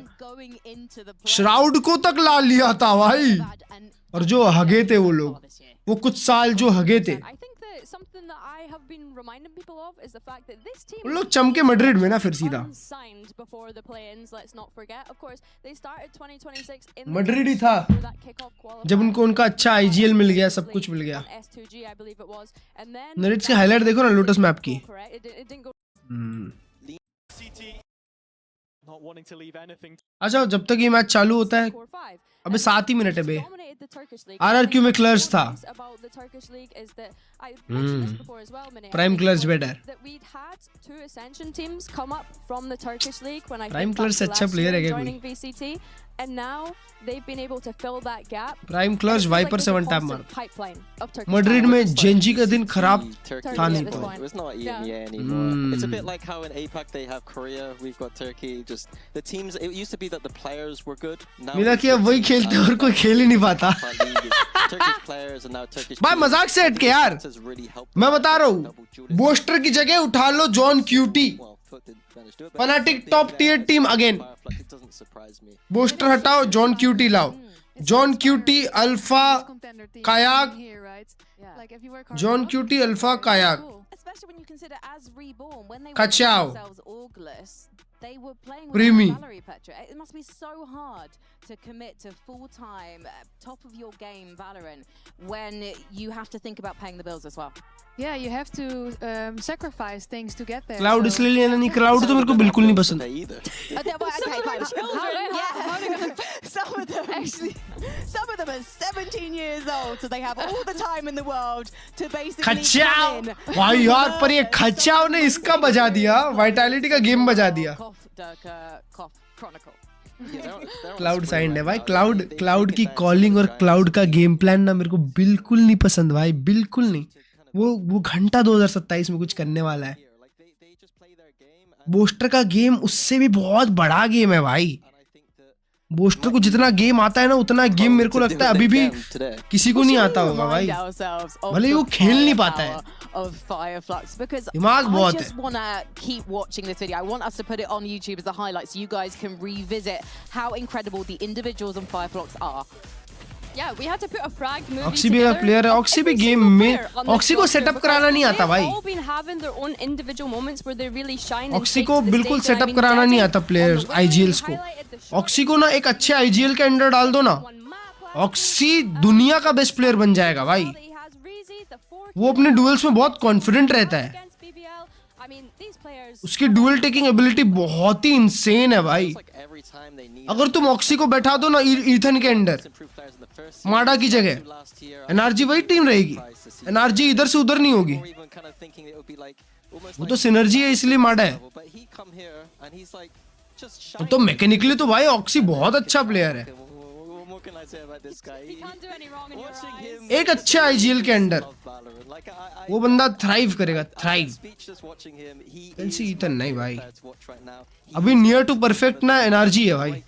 श्राउड को तक ला लिया था भाई। और जो हगे थे वो लोग, वो कुछ साल जो हगे थे, उन लोग चमके मैड्रिड में ना फिर सीधा मैड्रिड ही था जब उनको उनका अच्छा आईजीएल मिल गया, सब कुछ मिल गया। नेट्स के हाईलाइट देखो ना लोटस मैप की। अच्छा, जब तक ये मैच चालू होता है, अबे 7 ही मिनट है बे। RRQ में क्लर्ज था, प्राइम क्लर्ज बेटर। प्राइम क्लर्ज से अच्छा प्लेयर है क्या कोई? प्राइम क्लर्ज वाइपर से 1 टैप मार। मैड्रिड में जेंजी का दिन खराब था नहीं तो। It's not EMEA anymore. It's a bit like how in APAC they have Korea, we've got Turkey. Just the teams. It used to be that the players were good. Now मेरा क्या वही खेलते और कोई खेल ही नहीं पाता। Turkish players and now Turkish. भाई मजाक से हट के यार, मैं बता रहा हूँ, बोस्टर की जगह उठा लो जॉन क्यूटी। Fnatic top tier team again. Boaster हटाओ, जॉन क्यूटी लाओ। जॉन क्यूटी अल्फा कायाक, जॉन क्यूटी अल्फा कायाक, कचाओ, प्रीमी। It must be so hard to commit to full-time, top of your game Valorant when you have to think about paying the bills as well. Yeah, you have to sacrifice things to get there. Cloud इसलिए लेना नहीं, cloud तो मेरे को बिल्कुल नहीं पसंद। Some of them actually, some of them are 17 years old, so they have all the time in the world to basically खचाओ भाई यार, पर ये खचाओ ने इसका बजा दिया, वाइटैलिटी का गेम बजा दिया। क्लाउड साइंड है भाई. क्लाउड की कॉलिंग और क्लाउड का गेम प्लान ना मेरे को बिल्कुल नहीं पसंद भाई, बिल्कुल नहीं. वो घंटा 2027 में कुछ करने वाला है. बोस्टर का गेम उससे भी बहुत बड़ा गेम है भाई. बोस्टर को जितना गेम आता है ना उतना गेम मेरे को लगता है अभी भी किसी को नहीं आता होगा भाई, भले वो खेल नहीं पाता है. दिमाग बहुत है. Keep watching this video. I want us to put it on YouTube as a highlight so you guys can revisit how incredible the individuals on Fireflux are. Yeah, we had to put a frag movie oxy भी अगर player है, oxy भी game में oxy को setup कराना नहीं आता भाई. ऑक्सी को बिल्कुल सेटअप कराना नहीं आता प्लेयर्स आईजीएल्स को. ऑक्सी को ना एक अच्छे आईजीएल के अंडर डाल दो ना, ऑक्सी दुनिया का बेस्ट प्लेयर बन जाएगा भाई. वो अपने डुएल्स में बहुत कॉन्फिडेंट रहता है. उसकी डुएल टेकिंग एबिलिटी बहुत ही इंसेन है भाई. अगर तुम ऑक्सी को बैठा दो ना ईथन के अंडर माडा की जगह, एनआरजी वही टीम रहेगी. एनआरजी इधर से उधर नहीं होगी. वो तो सिनर्जी है इसलिए माडा है. तो मैकेनिकली तो भाई ऑक्सी बहुत अच्छा प्लेयर है. एक अच्छे आईजीएल के अंडर वो बंदा थ्राइव करेगा, थ्राइव. एलसी ईथन नहीं भाई, अभी नियर टू परफेक्ट ना एनआरजी है भाई.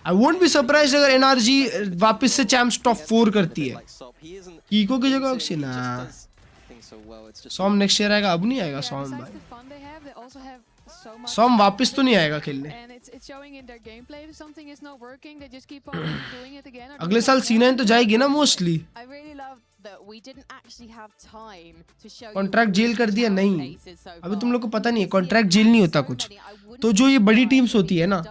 आई वोंट बी सरप्राइज अगर एनआरजी वापस से चैंप्स टॉप 4 करती है. कीको की जगह ऑक्सी ना. सॉम नेक्स्ट ईयर आएगा, अब नहीं आएगा सॉम भाई. सॉम वापस तो नहीं आएगा खेलने. अगले साल C9 तो जाएगी ना मोस्टली. कॉन्ट्रैक्ट जेल कर दिया नहीं, अभी तुम लोग को पता नहीं है कॉन्ट्रैक्ट जेल नहीं होता कुछ. तो जो ये बड़ी टीम्स होती है ना,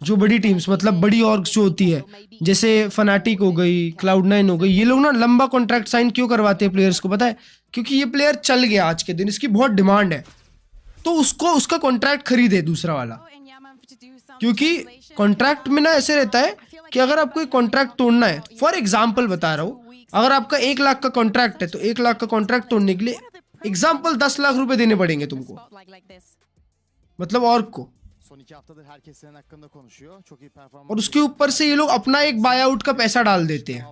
जो बड़ी टीम्स मतलब बड़ी ऑर्ग्स जो होती है, जैसे फनाटिक हो गई, Cloud9 हो गई, ये लोग ना लंबा कॉन्ट्रैक्ट साइन क्यों करवाते हैं प्लेयर्स को पता है? क्योंकि ये प्लेयर चल गया आज के दिन, इसकी बहुत डिमांड है, तो उसका कॉन्ट्रैक्ट खरीदे दूसरा वाला. क्योंकि कॉन्ट्रैक्ट में ना ऐसे रहता है कि अगर आपको एक कॉन्ट्रैक्ट तोड़ना है, फॉर एग्जाम्पल बता रहा हूँ, अगर आपका 1 लाख का कॉन्ट्रैक्ट है तो 1 लाख का कॉन्ट्रैक्ट तोड़ने के लिए एग्जाम्पल 10 लाख रुपए देने पड़ेंगे तुमको, मतलब ऑर्ग को. और उसके ऊपर से ये लोग अपना एक बाय आउट का पैसा डाल देते हैं.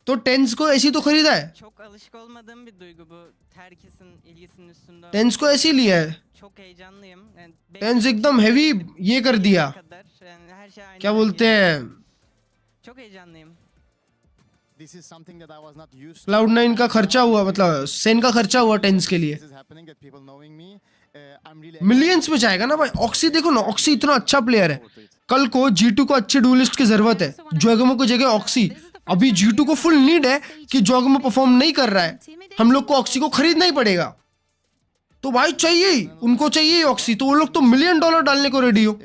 तो टेंस को ऐसी तो खरीदा है, टेंस को ऐसी लिया है. टेंस एकदम हेवी ये कर दिया, क्या बोलते हैं, Cloud9 का खर्चा हुआ, मतलब सेन का खर्चा हुआ टेंस के लिए. मिलियंस में जाएगा ना भाई. ऑक्सी देखो ना, ऑक्सी इतना अच्छा प्लेयर है. कल को G2 को अच्छे डुएलिस्ट की जरूरत है, जोगमो की जगह ऑक्सी. अभी G2 को फुल नीड है कि जोगमो परफॉर्म नहीं कर रहा है, हम लोग को ऑक्सी को खरीदना ही पड़ेगा. तो भाई चाहिए, उनको चाहिए ऑक्सी, तो वो लोग तो $1 मिलियन डालने को रेडी हो.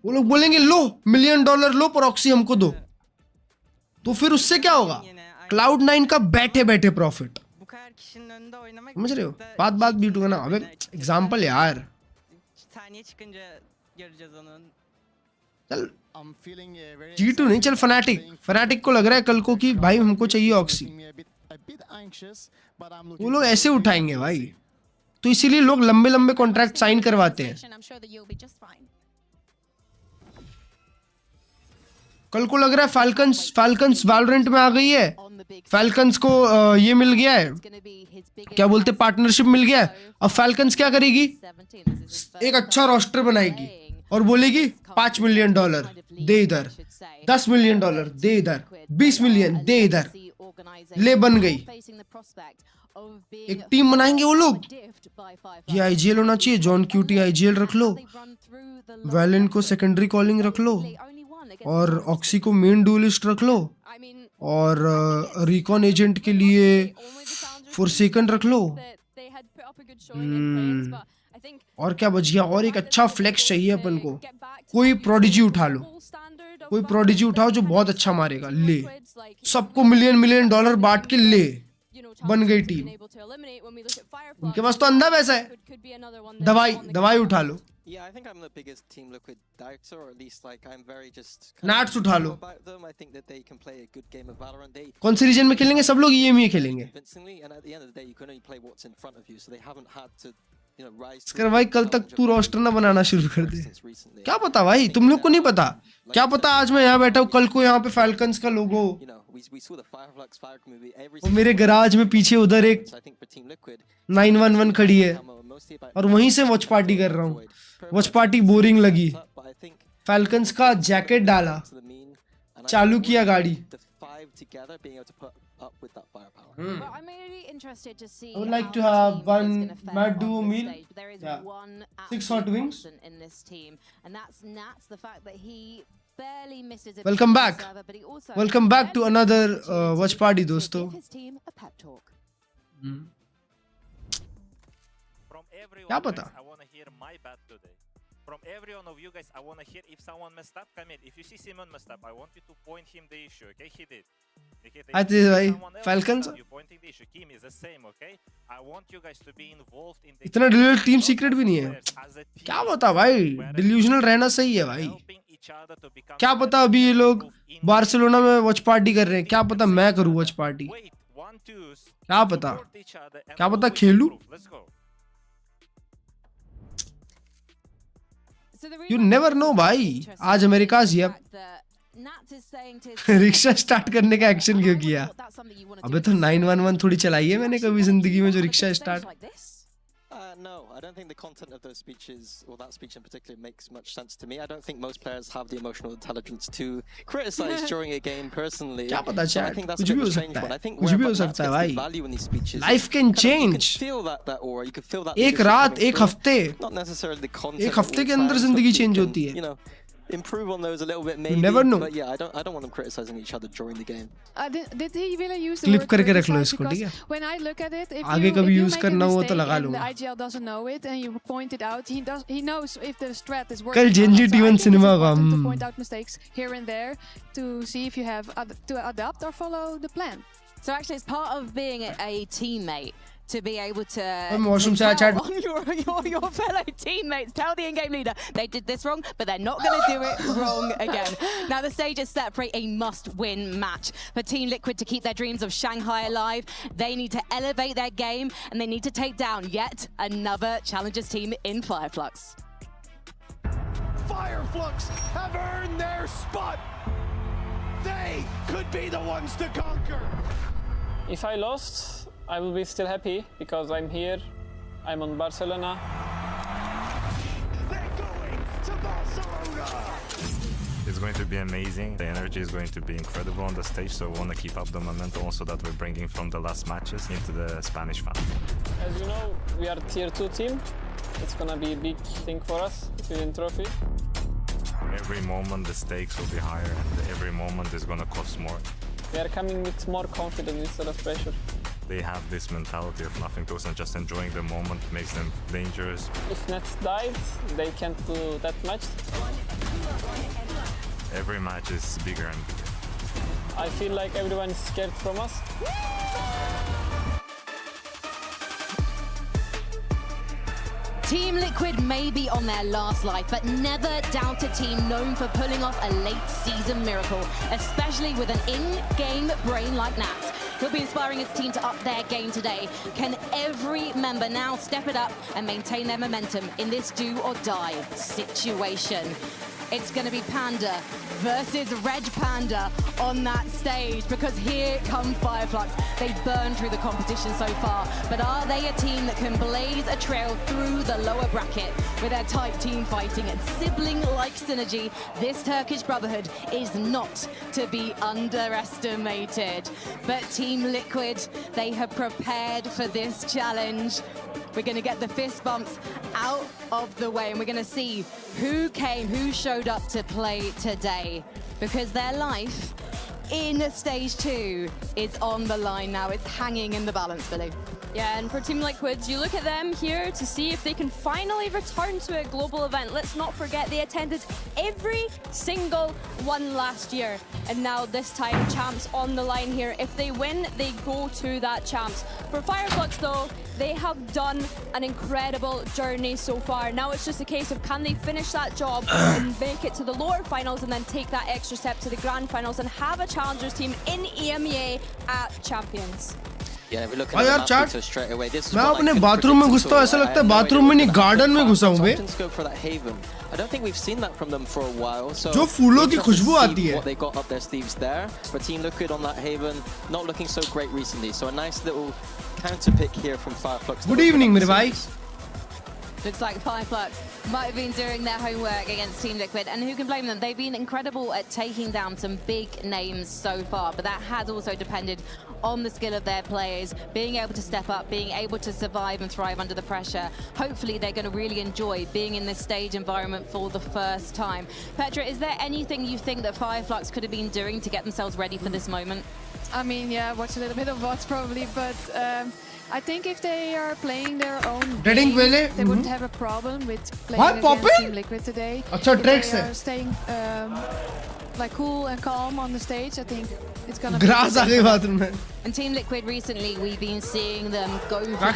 वो लोग बोलेंगे लो $1 मिलियन लो पर ऑक्सी हमको दो. तो फिर उससे क्या होगा, Cloud9 का बैठे बैठे प्रॉफिट. समझ रहे हो, बात बीट होगा ना. अबे एग्जांपल यार, चल G2 नहीं, चल फनाटिक को लग रहा है कल को कि भाई हमको चाहिए ऑक्सी, वो लोग ऐसे उठाएंगे भाई. तो इसीलिए लोग लंबे लंबे कॉन्ट्रैक्ट साइन करवाते हैं. कल को लग रहा है फाल्कन्स वैलोरेंट में आ गई है. फाल्कन्स को ये मिल गया है, क्या बोलते, पार्टनरशिप मिल गया है. अब फाल्कन्स क्या करेगी, एक अच्छा रोस्टर बनाएगी और बोलेगी $5 मिलियन दे इधर, $10 मिलियन दे इधर, 20 मिलियन दे इधर. ले बन गई, एक टीम बनाएंगे वो लोग. ये आईजीएल होना चाहिए, जॉन क्यूटी आईजीएल रख लो, वैलेंट को सेकेंडरी कॉलिंग रख लो, और ऑक्सी को मेन डुएलिस्ट रख लो, और रिकॉन एजेंट के लिए फोरसेकन रख लो. और क्या बच गया, और एक अच्छा फ्लेक्स चाहिए अपन को. कोई प्रोडिजी उठा लो, कोई प्रोडिजी उठाओ जो बहुत अच्छा मारेगा. ले सबको $1 मिलियन बांट के ले, बन गई टीम. उनके पास तो अंधा पैसा है, दवाई उठा लो. Yeah, I think I'm the biggest Team Liquid director, or at least like I'm very just Nats उठा लो. about them. I think that they can play a good game of Valorant. They कौन सी reason में खेलेंगे, सब लोग EMEA खेलेंगे. convincingly, and at the end of the day, you can only play what's in front of you. So they haven't had to इसकर भाई कल तक तू रोस्टर ना बनाना शुरू कर दे. क्या पता भाई, तुम लोग को नहीं पता. क्या पता आज मैं यहाँ बैठा हूँ, कल को यहाँ पे फैल्कन्स का लोगो और मेरे गराज में पीछे उधर एक 911 खड़ी है और वहीं से वॉच पार्टी कर रहा हूँ. वॉच पार्टी बोरिंग लगी, फैल्कन्स का जैकेट डाला, चालू किया गाड़ी. I'm really interested to see. I would like to have one Mad Duo meal. Yeah. 6 hot wings. In this team, and that's Nats. The fact that he barely misses it. Welcome back. Welcome back to another watch party, dosto. His team a pep talk. From everyone, क्या पता? I want to hear my bad today. From every one of you guys, I want to hear if someone messed up. Come in. If you see Simon messed up, I want you to point him the issue. Okay, he did. Okay, I think भाई Falcons. You pointing the issue. Kim is the same. Okay, I want you guys to be involved in the. इतना delusional team secret भी नहीं है. क्या पता भाई, delusional रहना सही है भाई. क्या पता अभी ये लोग बार्सिलोना में वॉच पार्टी कर रहे हैं, क्या पता मैं करूँ वॉच पार्टी. क्या पता खेलूं. You never know भाई. आज अमेरिका से रिक्शा स्टार्ट करने का एक्शन क्यों किया? अबे तो 911 थोड़ी चलाई है मैंने कभी जिंदगी में जो rickshaw start. No, I don't think the content of those speeches, or that speech in particular, makes much sense to me. I don't think most players have the emotional intelligence to criticize during a game personally. क्या पता so I chat, think that's कुछ a भी bit हो of a strange सकता one. I है, think कुछ भी हो wherever सकता है Nats gets भाई. value in these speeches, Life can change. You can feel that aura, you can feel that. एक रात, एक हफ्ते, not necessarily the content. एक हफ्ते के अंदर जिंदगी चेंज होती है. You know, improve on those a little bit maybe. never know. But yeah, I don't want them criticizing each other during the game. Did he really use the Clip word करके रख लो criticize? इसको, ठीक है? Because when I look at it, if आगे you, कभी if you use make a करना हुआ तो mistake लगा and the लूंगा. IGL doesn't know it and you point it out, he knows if the strat is कल working. Genji or not. So I T1 think it's cinema का. important to point out mistakes here and there to see if you have to adapt or follow the plan. So actually, it's part of being a teammate to be able to washroom से tell on your fellow teammates, tell the in-game leader they did this wrong, but they're not going to do it wrong again. Now the stage is set for a must-win match for Team Liquid to keep their dreams of Shanghai alive. They need to elevate their game and they need to take down yet another Challengers team in Fireflux. Fireflux have earned their spot. They could be the ones to conquer. If I lost, I will be still happy because I'm here. I'm on Barcelona. They're going to Barcelona. It's going to be amazing. The energy is going to be incredible on the stage, so we want to keep up the momentum also that we're bringing from the last matches into the Spanish fan. As you know, we are tier 2 team. It's gonna be a big thing for us to win trophy. Every moment the stakes will be higher and every moment is going to cost more. We are coming with more confidence instead of pressure. They have this mentality of nothing to us and just enjoying the moment makes them dangerous. If Nets died, they can't do that much. Every match is bigger and bigger. I feel like everyone is scared from us. Team Liquid may be on their last life, but never doubt a team known for pulling off a late-season miracle, especially with an in-game brain like Nats. He'll be inspiring his team to up their game today. Can every member now step it up and maintain their momentum in this do-or-die situation? It's going to be Panda versus Reg Panda on that stage, because here come Fireflux. They've burned through the competition so far, but are they a team that can blaze a trail through the lower bracket with their tight team fighting and sibling-like synergy? This Turkish brotherhood is not to be underestimated. But Team Liquid, they have prepared for this challenge. We're going to get the fist bumps out of the way and we're going to see who came, who showed up to play today, because their life in stage 2 is on the line now. It's hanging in the balance, Billy. Yeah, and for Team Liquid, you look at them here to see if they can finally return to a global event. Let's not forget they attended every single one last year. And now this time, champs on the line here. If they win, they go to that champs. For Fireflux though, they have done an incredible journey so far. Now it's just a case of can they finish that job and make it to the lower finals and then take that extra step to the grand finals and have a challengers team in EMEA at Champions. Yeah, we look हाँ at यार the chat, map straight away. This मैं अपने bathroom में घुसता हूँ ऐसा लगता है बाथरूम में नहीं गार्डन में घुसा हूँ बे. go for that Haven. I don't think we've seen that from them for a while. So जो फूलों की खुशबू आती है. What they got up their sleeves there. But Team Liquid on that Haven, not looking so great recently. So a nice little counter pick here from Fireflux. Good evening मेरे भाई. Looks like Fireflux might have been doing their homework against Team Liquid, and who can blame them? They've been incredible at taking down some big names so far, but that has also depended on the skill of their players, being able to step up, being able to survive and thrive under the pressure. Hopefully they're going to really enjoy being in this stage environment for the first time. Petra, is there anything you think that Fireflux could have been doing to get themselves ready for this moment? I mean, yeah, watch a little bit of VODs probably, but I think if they are playing their own game, they wouldn't have a problem with playing against Team Liquid today. If they are staying like cool and calm on the stage, I think it's gonna be And Team Liquid recently, we've been seeing them go for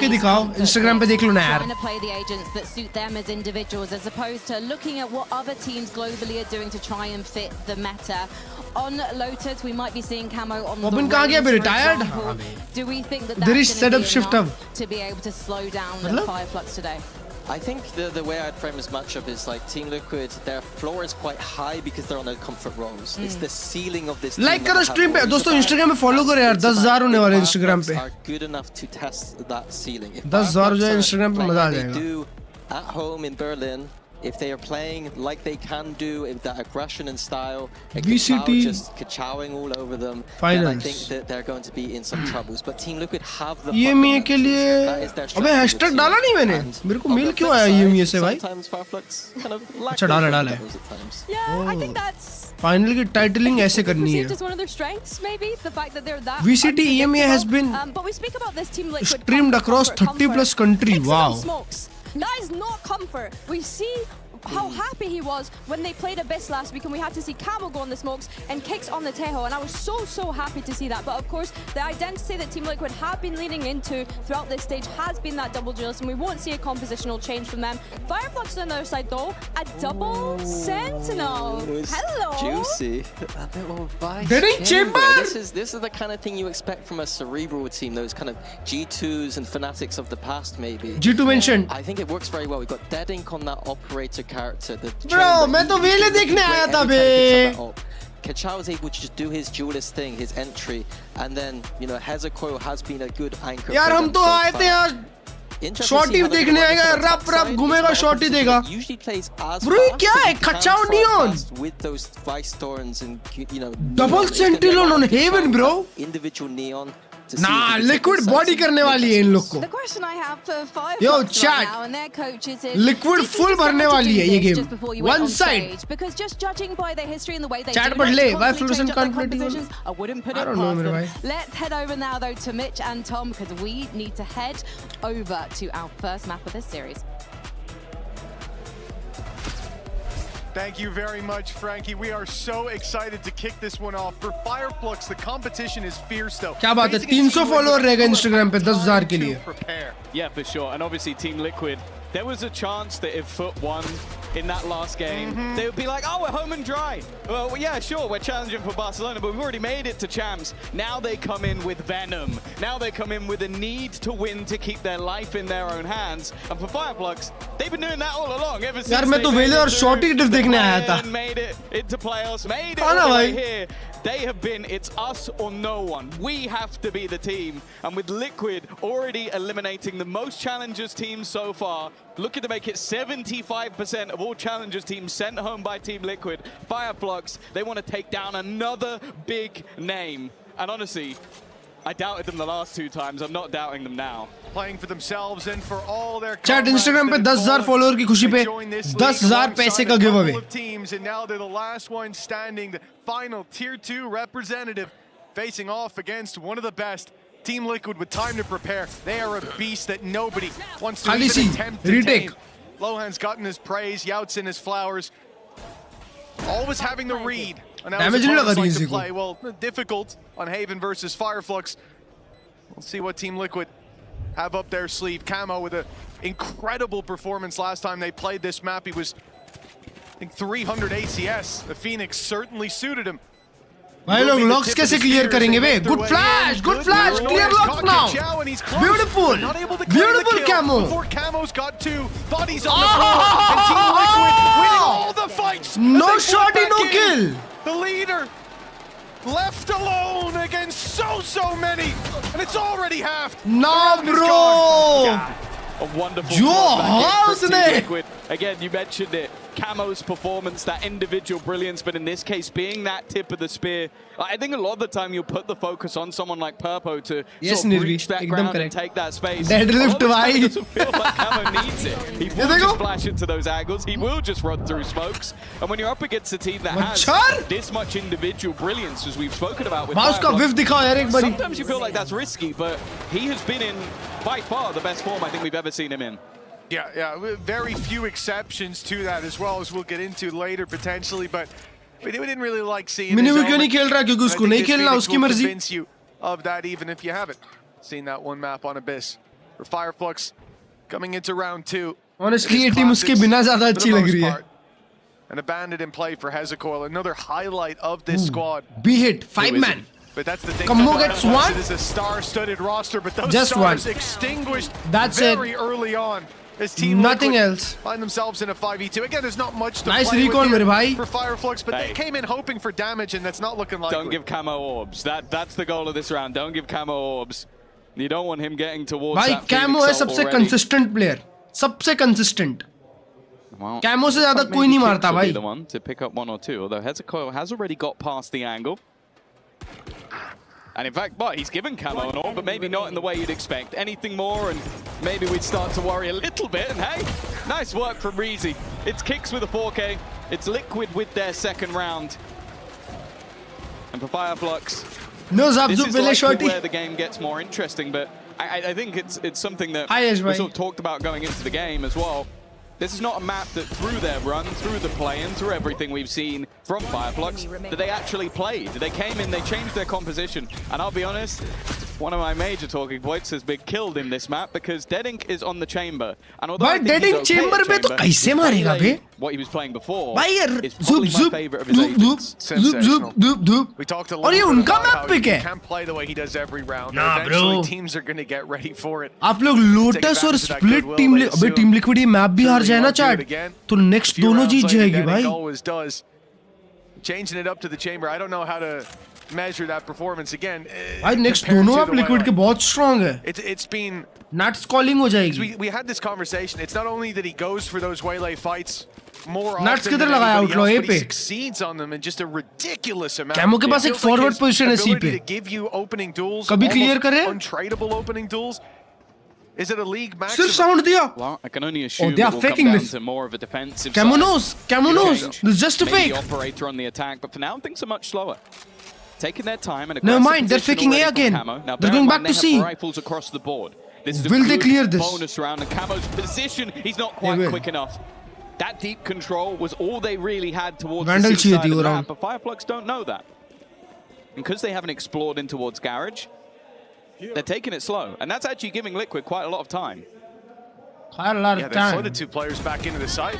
Instagram पे देख लो ना यार. trying to play the agents that suit them as individuals, as opposed to looking at what other teams globally are doing to try and fit the meta. On Lotus, we might be seeing Camo on the Robin कहाँ गया बे? Retired? Do we think that that's going to be enough to be able to slow down the Fireflux today? I think the way I'd frame this matchup is like Team Liquid, their floor is quite high because they're on their comfort roles. It's the ceiling of this. Like करो stream पे दोस्तों Instagram पे follow करो यार 10,000 होने वाले Instagram पे. Are good enough to test that ceiling. 10,000 हो जाए Instagram पे मजा आ जाएगा. They do at home in Berlin. If they are playing like they can do, with that aggression and style, VCT just kachowing all over them, then I think that they're going to be in some troubles. But Team Liquid have the EMEA के लिए अबे hashtag डाला नहीं मैंने. मेरे को mail क्यों आया EMEA से भाई? अच्छा डाला है. Yeah, I think that's Finally की titling ऐसे करनी है. It's one of their strengths, maybe the fact that they're that. VCT EMEA has been but we speak about this Team Liquid streamed across 30 plus country. Wow. That is not comfort. We see how happy he was when they played Abyss last week and we had to see Camo go on the smokes and Kicks on the Tejo, and I was so happy to see that. But of course, the identity that Team Liquid have been leaning into throughout this stage has been that double duelist, and we won't see a compositional change from them. Fireflux on the other side though, a double Sentinel. Hello. Juicy. A little vice chamber. This is the kind of thing you expect from a cerebral team, those kind of G2s and fanatics of the past, maybe. G2 mentioned. I think it works very well. We've got Dead Ink on that operator character. Bro, मैं तो वेले देखने आया था बे. Kachao was able to just do his duelist thing, his entry, and then you know Hezekiah has been a good anchor. यार हम तो आए थे यार. शॉटी देखने आएगा रप घूमेगा शॉटी देगा. Bro ये क्या है? Kachao neon. With those vice thorns and you know. Double sentinel on Haven, bro. Individual neon. Nah, Liquid body करने वाली है इन लोग को. The question I have for Fireflux Yo, right chat. now and their coaches is Liquid full भरने वाली है ये game. One side. Because just judging by their history and the way they Chat do पढ़ ले. like Why to fluorescent constantly change up their conflict? compositions, I wouldn't put it I don't know, past मेरे them. भाई. Let's head over now though to Mitch and Tom because we need to head over to our first map of this series. Thank you very much, Frankie. We are so excited to kick this one off. For Fireflux, the competition is fierce though. क्या बात है? 300 follower रहेगा Instagram पे 10,000 के लिए. Yeah, for sure. And obviously Team Liquid, there was a chance that if FUT won in that last game, they would be like, oh, we're home and dry. Well, yeah, sure, we're challenging for Barcelona, but we've already made it to champs. Now they come in with venom. Now they come in with a need to win to keep their life in their own hands. And for Fireflux, they've been doing that all along. Ever since यार मैं तो वेले और शॉटी डिफ देखने आया था. Made it into playoffs, made it all the way here. They have been, it's us or no one. We have to be the team. And with Liquid already eliminating the most challengers teams so far, looking to make it 75% of all challengers teams sent home by Team Liquid, Fireflux, they want to take down another big name. And honestly, I doubted them the last two times. I'm not doubting them now. Playing for themselves and for all their Chat Instagram पे 10,000 follower की खुशी पे 10,000 पैसे का give away. Teams and now they're the last one standing, the final tier 2 representative facing off against one of the best. Team Liquid with time to prepare. They are a beast that nobody wants to even attempt to tame. Lohan's gotten his praise, Yautsin his flowers. Always having the read. And now his opponents like to play. Well, difficult on Haven versus Fireflux. We'll see what Team Liquid have up their sleeve. Camo with an incredible performance last time they played this map. He was, I think, 300 ACS. The Phoenix certainly suited him. भाई लोग locks कैसे clear करेंगे बे? Good flash, clear locks now. Beautiful, beautiful camo. Before Camo's got two bodies on the floor, and Team Liquid winning all the fights. No shot, no kill. The leader left alone against so many, and it's already halved. Nah, bro. A wonderful house Liquid. Again, you mentioned it. Camo's performance, that individual brilliance, but in this case, being that tip of the spear, I think a lot of the time you'll put the focus on someone like Purpo to sort of breach that ground and take that space. Deadlift it doesn't feel like Camo needs it. He will just flash into those angles. He will just run through smokes. And when you're up against a team that has this much individual brilliance, as we've spoken about with sometimes you feel like that's risky, but he has been in, by far, the best form I think we've ever seen him in. Yeah, very few exceptions to that, as well as we'll get into later potentially, but we didn't really like seeing his क्यों नहीं खेल रहा क्योंकि उसको नहीं खेलना उसकी मर्जी. Convince you of that even if you haven't seen that one map on Abyss. For Fireflux coming into round 2. Honestly, ये टीम उसके बिना ज़्यादा अच्छी लग रही है. An abandoned in play for Hezecoil, another highlight of this squad. B hit, 5-man. But that's the thing. Kammo gets one. It is a star-studded roster, but those Just stars one. extinguished That's very it. early on. As Team Nothing Liquid else. find themselves in a 5v2. Again, there's not much to Nice play recon, with bhai. for Fireflux, but they came in hoping for damage, and that's not looking likely. Don't give Camo orbs. That's the goal of this round. Don't give Camo orbs. You don't want him getting towards भाई that Camo है सबसे consistent player. सबसे consistent. Well, Camo से ज़्यादा कोई नहीं मारता भाई. The one to pick up 1 or 2, although Hezecoil has already got past the angle. And in fact, he's given Camo an orb, but maybe not in the way you'd expect. Anything more, and maybe we'd start to worry a little bit. And hey, nice work from Reezy. It's Kicks with a 4K. It's Liquid with their second round. And for Fireflux, this is likely where the game gets more interesting. But I think it's something that we sort of talked about going into the game as well. This is not a map that through their run, through the play-in, through everything we've seen from Fireflux, that they actually played. They came in, they changed their composition. And I'll be honest, one of my major talking points has been killed in this map because Deadink is on the chamber. And although I think he's okay chamber at तो कैसे मारेगा बे? What he was playing before भाई is probably my favorite of his agents. We talked a और ये little bit उनका about map pick how है. he can't play the way he does every round. Nah, Eventually, bro. teams are going to get ready for it. आप लोग lotus और split team अबे team liquid ये map भी हार जाए ना चैट तो नेक्स्ट दोनों जीत जाएगी भाई. Always does. Changing it up to the chamber. I don't know how to measure that performance again. भाई नेक्स्ट दोनों आप लिक्विड के बहुत स्ट्रांग है. It's been नट्स कॉलिंग हो जाएगी. We had this conversation. It's not only that he goes for those waylay fights more Nuts often किधर than लगाया anybody outlaw else, A but पे? he succeeds on them in just a ridiculous amount. Camo के पास It एक feels like forward his position है C ability पे. to give you opening duels, कभी clear almost करे? untradeable opening duels. Is it a league सिर्फ maximum? Sound दिया. Well, I can only assume they are it will come faking down this. to more of a defensive Camo side. knows. This is just a Maybe fake. the operator on the attack, but for now things are much slower. Taking their time and Never aggressive mind, they're position faking A already from again. Camo. Now, They're bear going in back mind, to they have C. rifles across the board. This is a Will they good clear this? bonus round, and Camo's position, he's not quite will. quick enough. That deep control was all they really had towards Vandal the C side चाहिए of the around. map, but Fireflux don't know that. And because they haven't explored in towards Garage, they're taking it slow. And that's actually giving Liquid quite a lot of time. Quite a lot Yeah, of they time. flooded two players back into the site.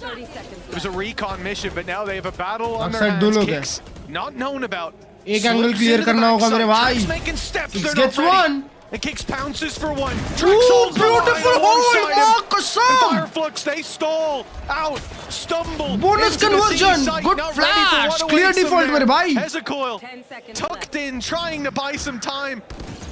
It was a recon mission, but now they have a battle on their Backside दो hands. लोग हैं. Kicks not known about. एक angle Slips clear into the करना होगा backside. मेरे भाई. Drax making steps. Kicks They're gets not ready. one. And Kicks pounces for one. Ooh, Drax holds the line beautiful alongside hold, him. Marcusum. And Fireflux, they stall out, stumble. Bonus into the conversion. site, Good not ready for flash. what Clear awaits them default there. मेरे भाई. Hezecoil tucked in, trying to buy some time.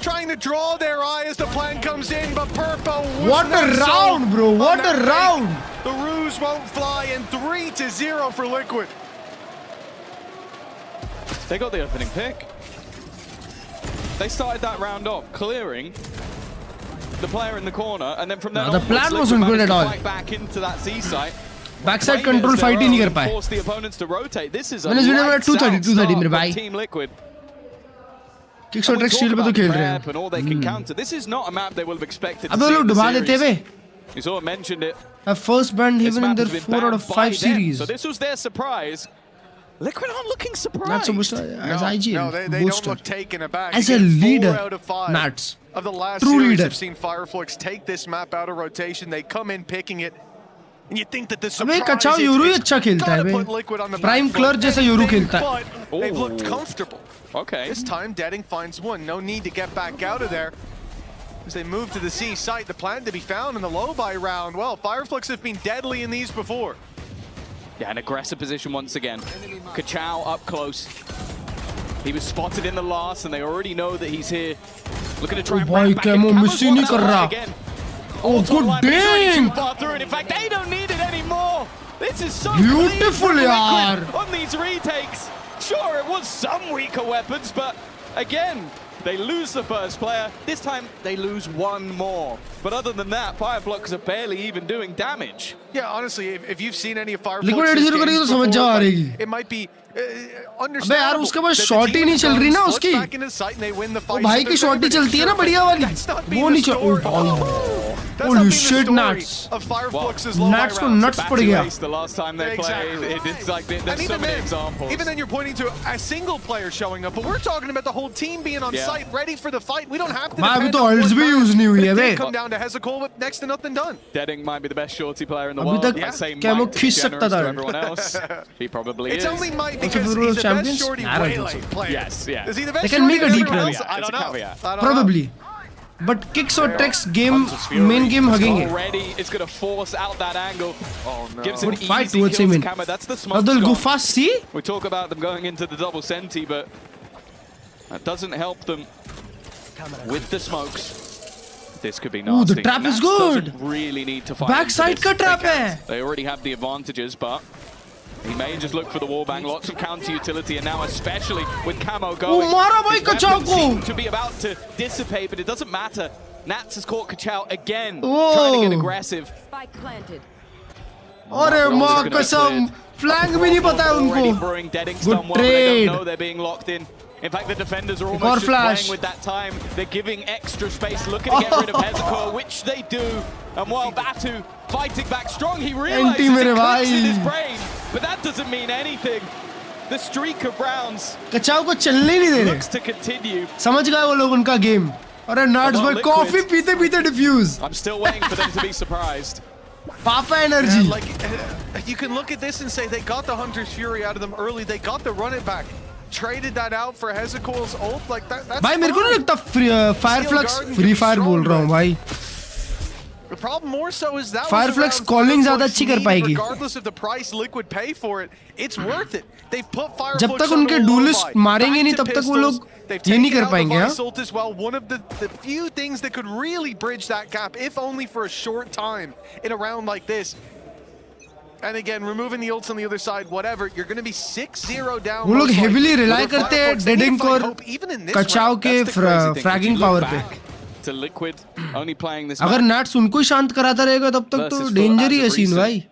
Trying to draw their eye as the plan comes in, but Purpo was What a not sold round, bro. on What that a fake. round. The ruse won't fly, and 3-0 for Liquid. They got the opening pick. They started that round off clearing the player in the corner, and then from there No, the plan wasn't good at all. Fight back into that C site. Backside control fight ही नहीं कर पाए. Force the opponents to rotate. This is a मैंने video में lights out 230 मेरे start भाई. from Team Liquid. Kicks And और we Drax talk shield पे तो about खेल रहे prep and all they can counter. This is not a map they will have expected to अबे वो see लोग in the डुबा देते series. बे. You sort of mentioned it. A first banned This even in map their has been 4 out of banned 5 by them. series. So this was their surprise. Liquid aren't looking surprised. Not so much as IG. No, they don't look taken aback. As a Again, 4 leader, out of 5 nuts. of the last True series leader. have seen Fireflux take this map out of rotation. They come in picking it. And you think that the अबे surprise कचाओ Yoru ही अच्छा खेलता है बे prime क्लर्ज जैसा Yoru खेलता है but they've looked comfortable. Okay. This time Deading finds one. No need to get back out of there. As they move to the C site, the plan to be found in the low buy round. Well, Fireflux have been deadly in these before. Yeah, an aggressive position once again. Kachao up close. He was spotted in the last, and they already know that he's here. Looking to try and boy, back in. miss ही नहीं कर रहा. Oh, good dang! Too far through, and in fact, they don't need it anymore. This is so beautiful, yaar. On these retakes. Sure, it was some weaker weapons, but again, they lose the first player. This time, they lose one more. But other than that, Fireflux are barely even doing damage. Yeah, honestly, if you've seen any of Liquid Fireflux's करेगी तो games समझ जा before, रही. it might be अबे यार उसके पास shot ही नहीं चल रही ना उसकी. वो भाई की शॉट ही चलती है ना बढ़िया वाली. वो नहीं चल. Holy shit, Nats. Nats को nuts पड़ गया. The last time they played, it's like there's so many examples. Even then, you're pointing to a single player showing up, but we're talking about the whole team being on site, ready for the fight. We don't have to. अभी तो ults भी use नहीं हुई है बे. Come down to Hezekiah with next to nothing done. Deading might be the best shorty player in the अभी world. तक I say क्या वो Mike to be खींच सकता generous था. to everyone else. He probably It's is. only Mike because he's the best shorty Waylay player. Yes, yeah. Is he the best They can make a shorty deep everyone run. else? I don't know. Probably. But kicks or tricks game main game hugging Already, it's going to force out that angle. Oh no! Gives him Good fight easy towards kills him. to Kama. That's the smoke. Now they'll go fast. See? We talk about them going into the double senti, but that doesn't help them with the smokes. This could be nasty. Ooh, the trap is Nats good. Doesn't really need to fight. Backside ka trap hai. They already have the advantages, but he may just look for the wallbang. Lots of counter utility, and now especially with Camo going. Mara bhai his weapons Kachao ko. seem to be about to dissipate, but it doesn't matter. Nats has caught Kachao again, trying to get aggressive. Spike planted. अरे माँ कसम flank भी नहीं पता है Already उनको. brewing, Deading's Good done well, but they trade. don't know they're being locked in. In fact, the defenders are Or almost just flash. playing with that time. They're giving extra space, looking to get rid of Hezekiah, which they do. And while Batu fighting back strong, he realizes it clicks in his brain. But that doesn't mean anything. The streak of rounds कचाओ को चलने नहीं दे looks रहे. to continue. समझ गए वो लोग उनका game. अरे Nats भाई कॉफी पीते पीते diffuse. I'm still waiting for them to be surprised. Papa energy. Like, you can look at this and say they got the Hunter's Fury out of them early. They got the run it back. Traded that out for Hezekiah's ult. Like that's भाई मेरे को नहीं लगता Fireflux Free Fire बोल रहा हूँ भाई. The problem more so is that Fireflux calling ज़्यादा अच्छी कर पाएगी. Regardless of the price Liquid pay for it, it's worth it. They've put Fireflux जब तक उनके duelist मारेंगे नहीं तब तक वो लोग ये नहीं कर पाएंगे हाँ. as well. One of the few things that could really bridge that gap, if only for a short time, in a round like this. And again, removing the ults on the other side, whatever, you're going to be 6-0 down. वो लोग heavily rely करते हैं Deading और कचाओ के fragging power पे. To Liquid, only playing this अगर Nats उनको ही शांत कराता रहेगा तब तक तो danger ही है scene भाई.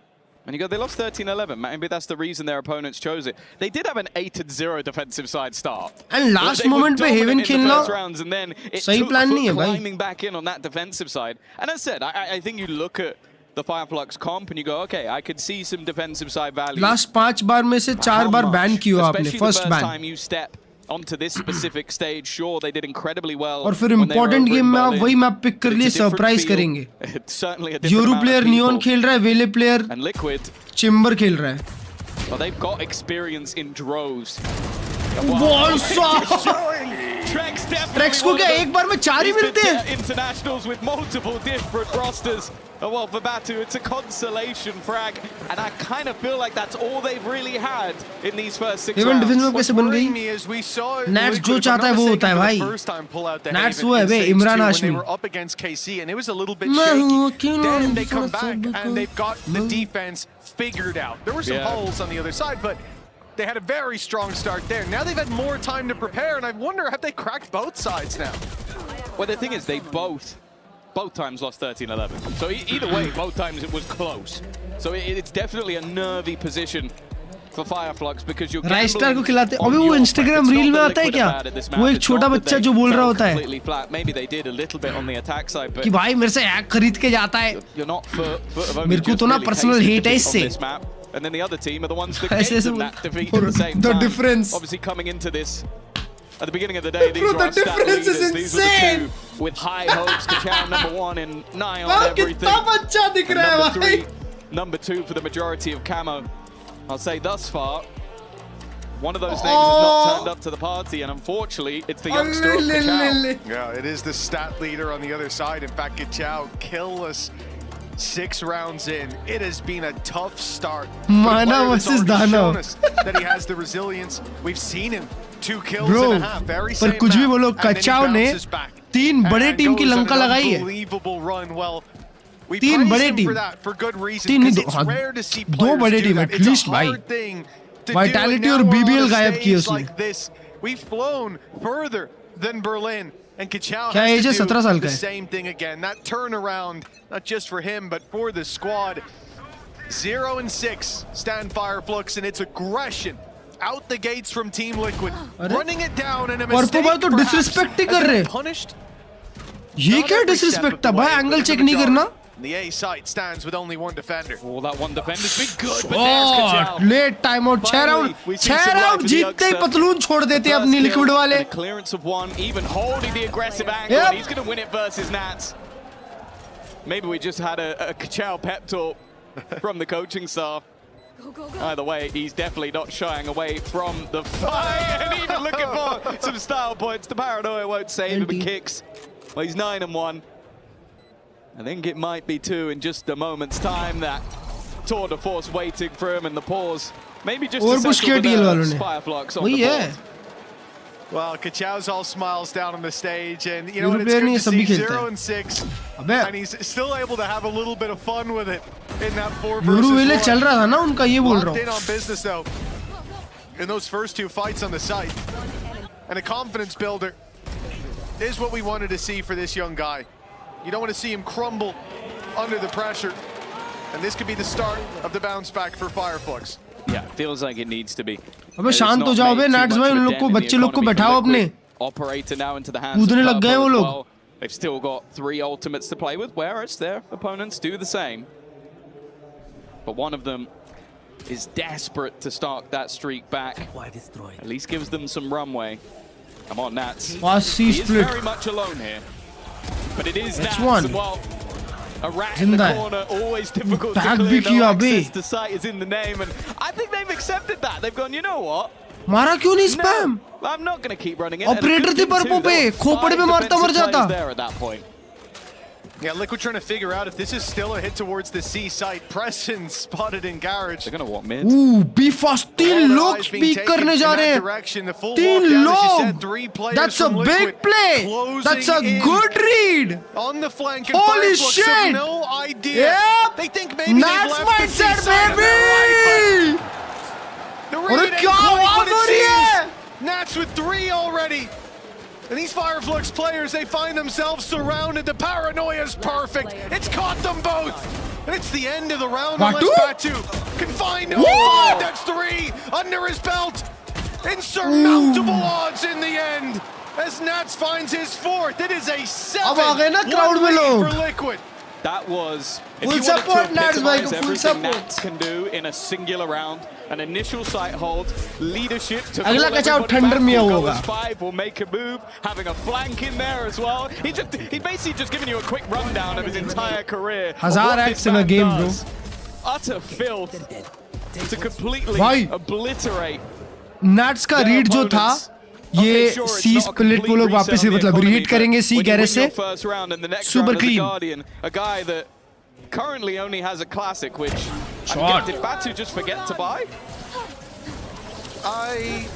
And you go, they lost 13-11. Maybe that's the reason their opponents chose it. They did have an 8-0 defensive side start. And last moment पे Haven खेलना सही plan नहीं है भाई. Climbing back in on that defensive side. And as I said, I think you look at the Fireflux comp and you go, okay, I could see some defensive side value. Last 5 बार में से 4 बार ban किया आपने first ban. Especially the first time you step onto this specific stage, sure, they did incredibly well. और फिर important game में आप वही map pick कर लिए surprise करेंगे. Yoru player Neon खेल रहा है, Vele player and Liquid Chamber खेल रहा है. Well, they've got experience in droves. Trex को क्या एक बार में 4 ही मिलते हैं? Internationals with multiple different rosters. Oh, well, for Batu, it's a consolation frag, and I kind of feel like that's all they've really had in these first 6 rounds. Defence में कैसे बन गई? Nats जो चाहता है वो होता है भाई. Nats वो है बे इमरान हाशमी. मैं हूँ Then they come back and they've got the defense figured out. There were some holes on the other side, but they had a very strong start there. Now they've had more time to prepare, and I wonder, have they cracked both sides now? Well, the thing is, they both times lost 13-11. So either way, both times it was close. So it's definitely a nervy position for Fireflux because you're Raistar को खिलाते अभी वो Instagram reel में आता है क्या? वो एक छोटा बच्चा जो बोल रहा होता है Maybe they did a little bit on the attack side, but कि भाई मेरे से हैक खरीद के जाता है. मेरे को तो ना personal hate है इससे. And then the other team are the ones that gave them that defeat at the same time. The difference. Obviously coming into this at the beginning of the day, these were our stat leaders. These were the two with high hopes. Kachao #1 and Nye on everything. कितना बच्चा दिख रहा है भाई. #2 for the majority of Camo. I'll say thus far, one of those names has not turned up to the party, and unfortunately, it's the youngster of Kachao. Yeah, it is the stat leader on the other side. In fact, Kachao killless 6 rounds in. It has been a tough start. Mana versus Dano. That he has the resilience. We've seen him 2 kills and a half. Very पर कुछ भी बोलो, कचाओ ने 3 बड़े team की लंका लगाई है। 3 बड़े टीम, 3 नहीं, 2 बड़े टीम एटलीस्ट भाई। Vitality और BBL गायब की उसने। We've flown further than Berlin, and Kachao क्या एज है? has to 17 साल do का the है। same thing again. That turnaround, not just for him, but for the squad. 0-6 stand Fireflux, and it's aggression out the gates from Team Liquid, running it down, and a mistake तो disrespect ही कर रहे। punished. ये क्या disrespect था भाई? Angle check नहीं करना। The A site stands with only 1 defender. Oh, that 1 defender's been good, but there's Kachao. Late timeout, 6 round जीतते ही पतलून छोड़ देते अपनी लिक्विड वाले। Clearance of 1, even holding the aggressive angle, and he's going to win it versus Nats. Maybe we just had a Kachao pep talk from the coaching staff. Either way, he's definitely not shying away from the fight, and even looking for some style points. The Paranoia won't save him, but kicks. Well, he's 9-1. I think it might be 2 in just a moment's time. That tour de force waiting for him, and the pause. Maybe just to settle the nerves, Fireflux on the board. Well, Kachao's all smiles down on the stage, and you know what, it's good to see 0-6, and he's still able to have a little bit of fun with it in that 4 versus 1. चल रहा था ना उनका, ये बोल रहा हूँ। Locked in on business though, in those first 2 fights on the site, and a confidence builder is what we wanted to see for this young guy. You don't want to see him crumble under the pressure, and this could be the start of the bounce back for Fireflux. Yeah, feels like it needs to be. अबे शांत हो जाओ बे नाट्स भाई, उन लोग को, बच्चे लोग को बैठाओ अपने। Operator now into the hands कूदने लग गए वो लोग। They've still got 3 ultimates to play with, whereas their opponents do the same. But one of them is desperate to start that streak back. At least gives them some runway. Come on, Nats. He is very much alone here. But it is Nats. Well, a rat in the corner, always difficult to clear. No access to sight is in the name, and I think they've accepted that. They've gone, you know what? मारा क्यों नहीं spam? I'm not going to keep running it. Operator थी परपो पे, खोपड़े पे मारता मर जाता। There at that point. Yeah, Liquid trying to figure out if this is still a hit towards the C site. Preston spotted in garage. They're going to want mid. Ooh, be fast. 3 लोग speak करने जा रहे हैं। 3 लोग. That's a big play. That's a good read. On the flank. Holy shit. No idea. Yep. They think maybe Nats they've left the mindset, C site. baby. The क्या आवाज हो रही है? Nats with 3 already. And these Fireflux players, they find themselves surrounded. The paranoia is perfect. It's caught them both. And it's the end of the round unless Batu can find 5. That's 3 under his belt. Insurmountable odds in the end. As Nats finds his 4th. It is a 7-1 lead for Liquid. That was, if full you support, wanted to Nats, epitomize full everything support. Nats can do in a singular round, an initial site hold, leadership to call अगला everybody कचाव back, thunder में will go होगा। as 5, will make a move, having a flank in there as well. He basically just giving you a quick rundown of his entire career. 1000x in a game, bro. Utter filth to completely obliterate Nats का read जो था, ये C split वो लोग वापस से मतलब read करेंगे C गैरेज से, super clean. A guy that currently only has a classic, which did Batu just forget to buy? I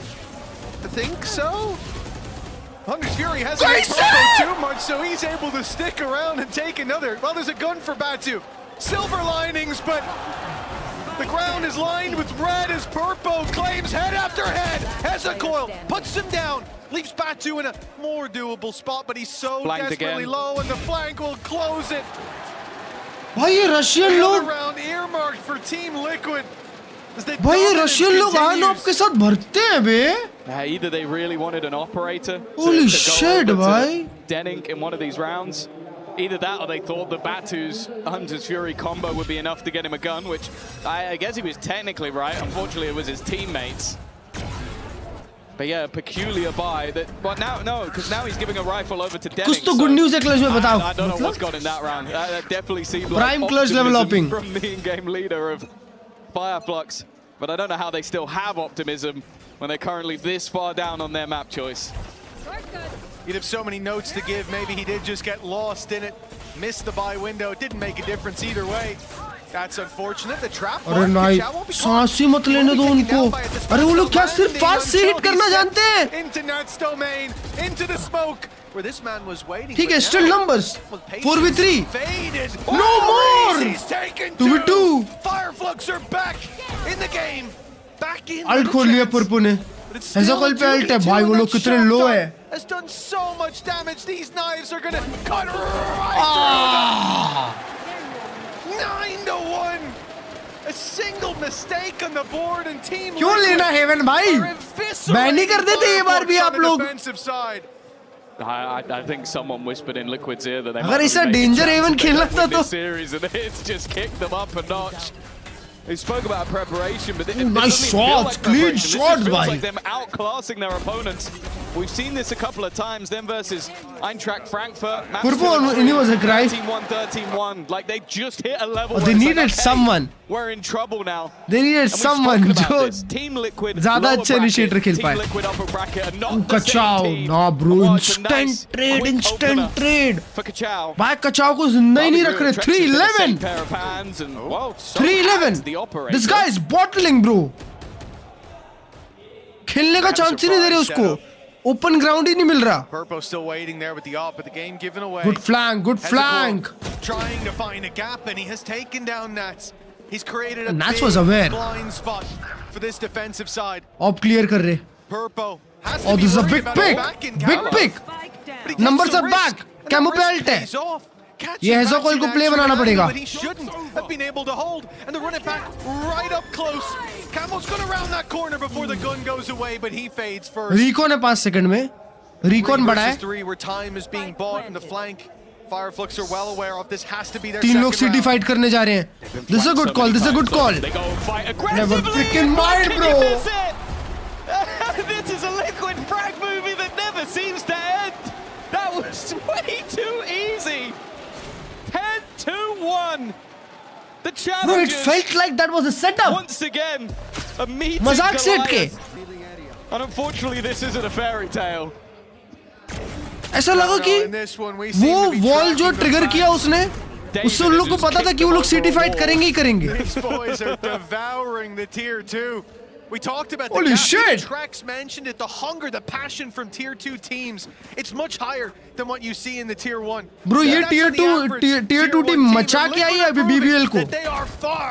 think so. Hunter's Fury hasn't hit Propo too much, so he's able to stick around and take another. Well, there's a gun for Batu. Silver linings, but the ground is lined with red as Purpo claims head after head. Has a coil, puts him down, leaves Batu in a more doable spot, but he's so desperately low, and the flank will close it. भाई ये Russian लोग, round earmarked for Team Liquid. भाई ये Russian लोग आन आपके साथ भरते हैं बे? Either they really wanted an operator Holy to shit, go over भाई. to Denink in one of these rounds. Either that or they thought that Batu's Hunter's Fury combo would be enough to get him a gun, which I guess he was technically right. Unfortunately, it was his teammates. But yeah, peculiar buy that. Well, no, because now he's giving a rifle over to Denning. कुछ तो good news है Klurge में बताओ. I don't know what's gone in that round. That definitely seemed Prime like Klurge level upping from the in-game leader of Fireflux. But I don't know how they still have optimism when they're currently this far down on their map choice. He'd have so many notes to give. Maybe he did just get lost in it. Missed the buy window. It didn't make a difference either way. That's unfortunate. The trap. अरे नहीं, सांस ही मत लेने दो उनको. अरे वो लोग क्या सिर्फ फास्ट से हिट करना जानते हैं? Into Nat's domain, into the smoke, where this man was waiting. ठीक है, still numbers. 4v3. Faded. No more. He's taken 2v2. Fireflux are back in the game. Back in. Alt खोल लिया पुरपु ने. ऐसा कॉल पे alt है भाई, वो लोग कितने low है. Has done so much damage. These knives are gonna cut right through them. 9-1. A single mistake on the board and team. क्यों लेना हेवन भाई? बैन नहीं कर देते ये बार भी आप लोग. I think someone whispered in Liquid's ear that they अगर ऐसा डेंजर हेवन खेलना था तो. Series and it's just kicked them up a notch. He spoke about preparation, but nice shots, clean shots, feels like them outclassing their opponents. We've seen this a couple of times. Them versus Eintracht Frankfurt. He was a cry. 13-1, 13-1. Like they just hit a level. They needed someone. We're in trouble now. They needed someone. Team Liquid. ज़्यादा अच्छा initiator खेल पाए. Team Liquid upper bracket and not the Kachao, same team. nah bro, instant trade. For Kachao. भाई Kachao को जिंदा ही नहीं रख रहे. 3-11. 3-11. This guy is bottling, bro. खेलने का चांस ही नहीं दे रहे उसको. Open ground ही नहीं मिल रहा. Purpo still waiting there with the op, but the game given away. Good flank, good flank. Trying to find a gap, and he has taken down Nats. He's created a Nats big was aware. blind spot for this defensive side. Op clear कर रहे. Purpo has to Oh, be this is a worried big about pick. back in Big Gala. pick. But he Numbers takes the are risk, back. and Camo the पे risk alt है. pays off. ये हैज़ो call को play बनाना पड़ेगा. But he shouldn't have been able to hold, and they run it back right up close. Camo's gonna round that corner before the gun goes away, but he fades first. Recon है 5 second में. Recon बड़ा है. 3 where time is being bought in the flank. Fireflux are well aware of this. Has to be their तीन second लोग city round. Fight करने जा रहे हैं. This is a good call. This is a good call. They go fight aggressively. Never freaking mind, bro. This is a Liquid frag movie that never seems to end. That was way too easy. 10-1. The challenge. Bro, it felt like that was a setup. Once again, a meeting. मजाक से हट के. And unfortunately, this isn't a fairy tale. ऐसा लगा कि वो wall जो trigger किया उसने, उससे उन लोग को पता था कि वो लोग सिटी फाइट करेंगे ही करेंगे. These boys are devouring the tier 2. We talked about the Holy shit! Trex mentioned it, the hunger, the passion from tier 2 teams. It's much higher than what you see in the tier 1. Bro, ये tier 2 team मचा के आई है अभी BBL को.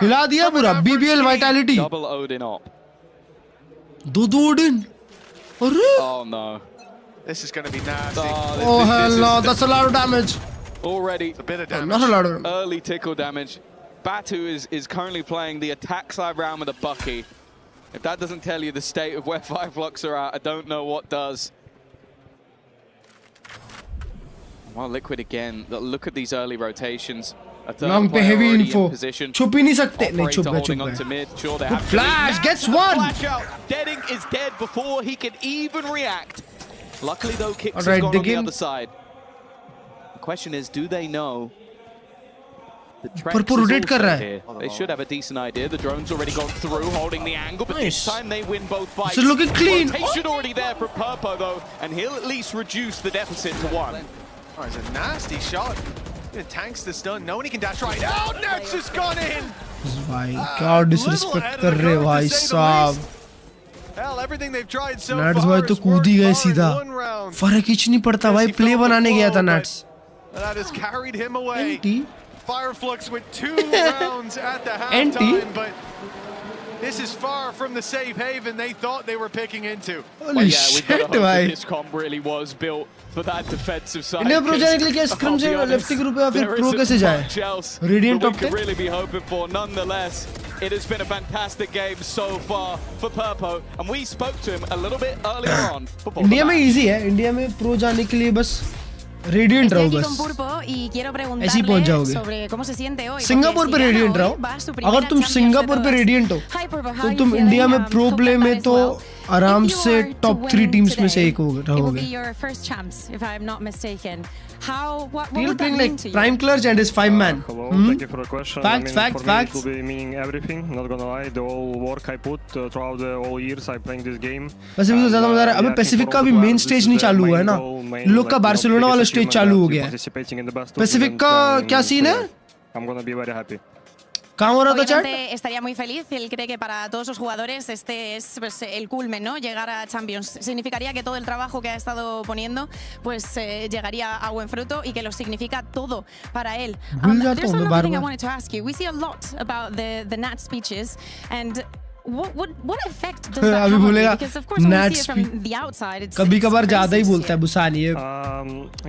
हिला दिया पूरा BBL vitality. Double Odin up. दो Odin. अरे. Oh no. This is going to be nasty. Oh hell no, that's a lot of damage. Already. It's a bit of damage. Not a lot of. Early tickle damage. Batu is currently playing the attack side round with a Bucky. If that doesn't tell you the state of where Fireflux are at, I don't know what does. Well, Liquid again. Look at these early rotations. Long पे heavy info. छुप ही नहीं सकते. नहीं छुप गए. Flash gets one. Denning is dead before he can even react. Luckily though, Kicks has Alright, gone on the other side. The question is, do they know? The Purple rotate कर रहा है. They should have a decent idea. The drone's already gone through, holding the angle, but this time they win both fights. It's looking clean. Rotation already there from Purpo though, and he'll at least reduce the deficit to 1. Oh, it's a nasty shot. It tanks the stun. No one can dash right out. Nets has gone in. भाई क्या disrespect कर रहे भाई साहब. Hell, everything they've tried so Nats far भाई तो कूद ही गए सीधा. round. फर्क कुछ नहीं पड़ता भाई. प्ले बनाने गया था Nats. That has carried him away. NT. Fireflux with 2 rounds at the halftime, but this is far from the safe haven they thought they were picking into. Holy shit, भाई. This comp really was built for that defensive side. India pro जाने के लिए क्या scrum से lefty group या फिर pro कैसे जाए? Radiant top 10. Really be hoping for. Nonetheless, it has been a fantastic game so far for Purpo, and we spoke to him a little bit earlier on. India में easy है. India में pro जाने के लिए बस Radiant रहो बस. ऐसी पहुंच जाओगे. सिंगापुर पे Radiant रहो. अगर तुम सिंगापुर पे Radiant हो, तो तुम इंडिया में प्रो प्ले में तो आराम से top 3 teams में से एक it will be होगे. your first champs, if I'm not mistaken. What He'll would that bring mean like to you? Prime Klurge and his 5-man. Hello, thank you for the question. Facts, for me, facts. it will be meaning everything. Not gonna lie, the whole work I put throughout the all years I playing this game. वैसे भी तो ज़्यादा मजा आ रहा है. अबे Pacific का भी main stage नहीं चालू हुआ है ना. लोग का बार्सिलोना वाला stage चालू हो गया है. Pacific का क्या scene है? I'm gonna be very happy. ¿Cómo हो रहा था chat? Obviamente estaría muy feliz. Él cree que para todos los jugadores este es pues, el culmen, ¿no? Llegar a Champions. Significaría que todo el trabajo que ha estado poniendo pues llegaría a buen fruto y que lo significa todo para él. There's another thing I wanted to ask you. We see a lot about the Nat speeches and what effect does that have on you? Because of course when we see it from the outside, it's कभी-कभार ज़्यादा ही बोलता है Busan ये.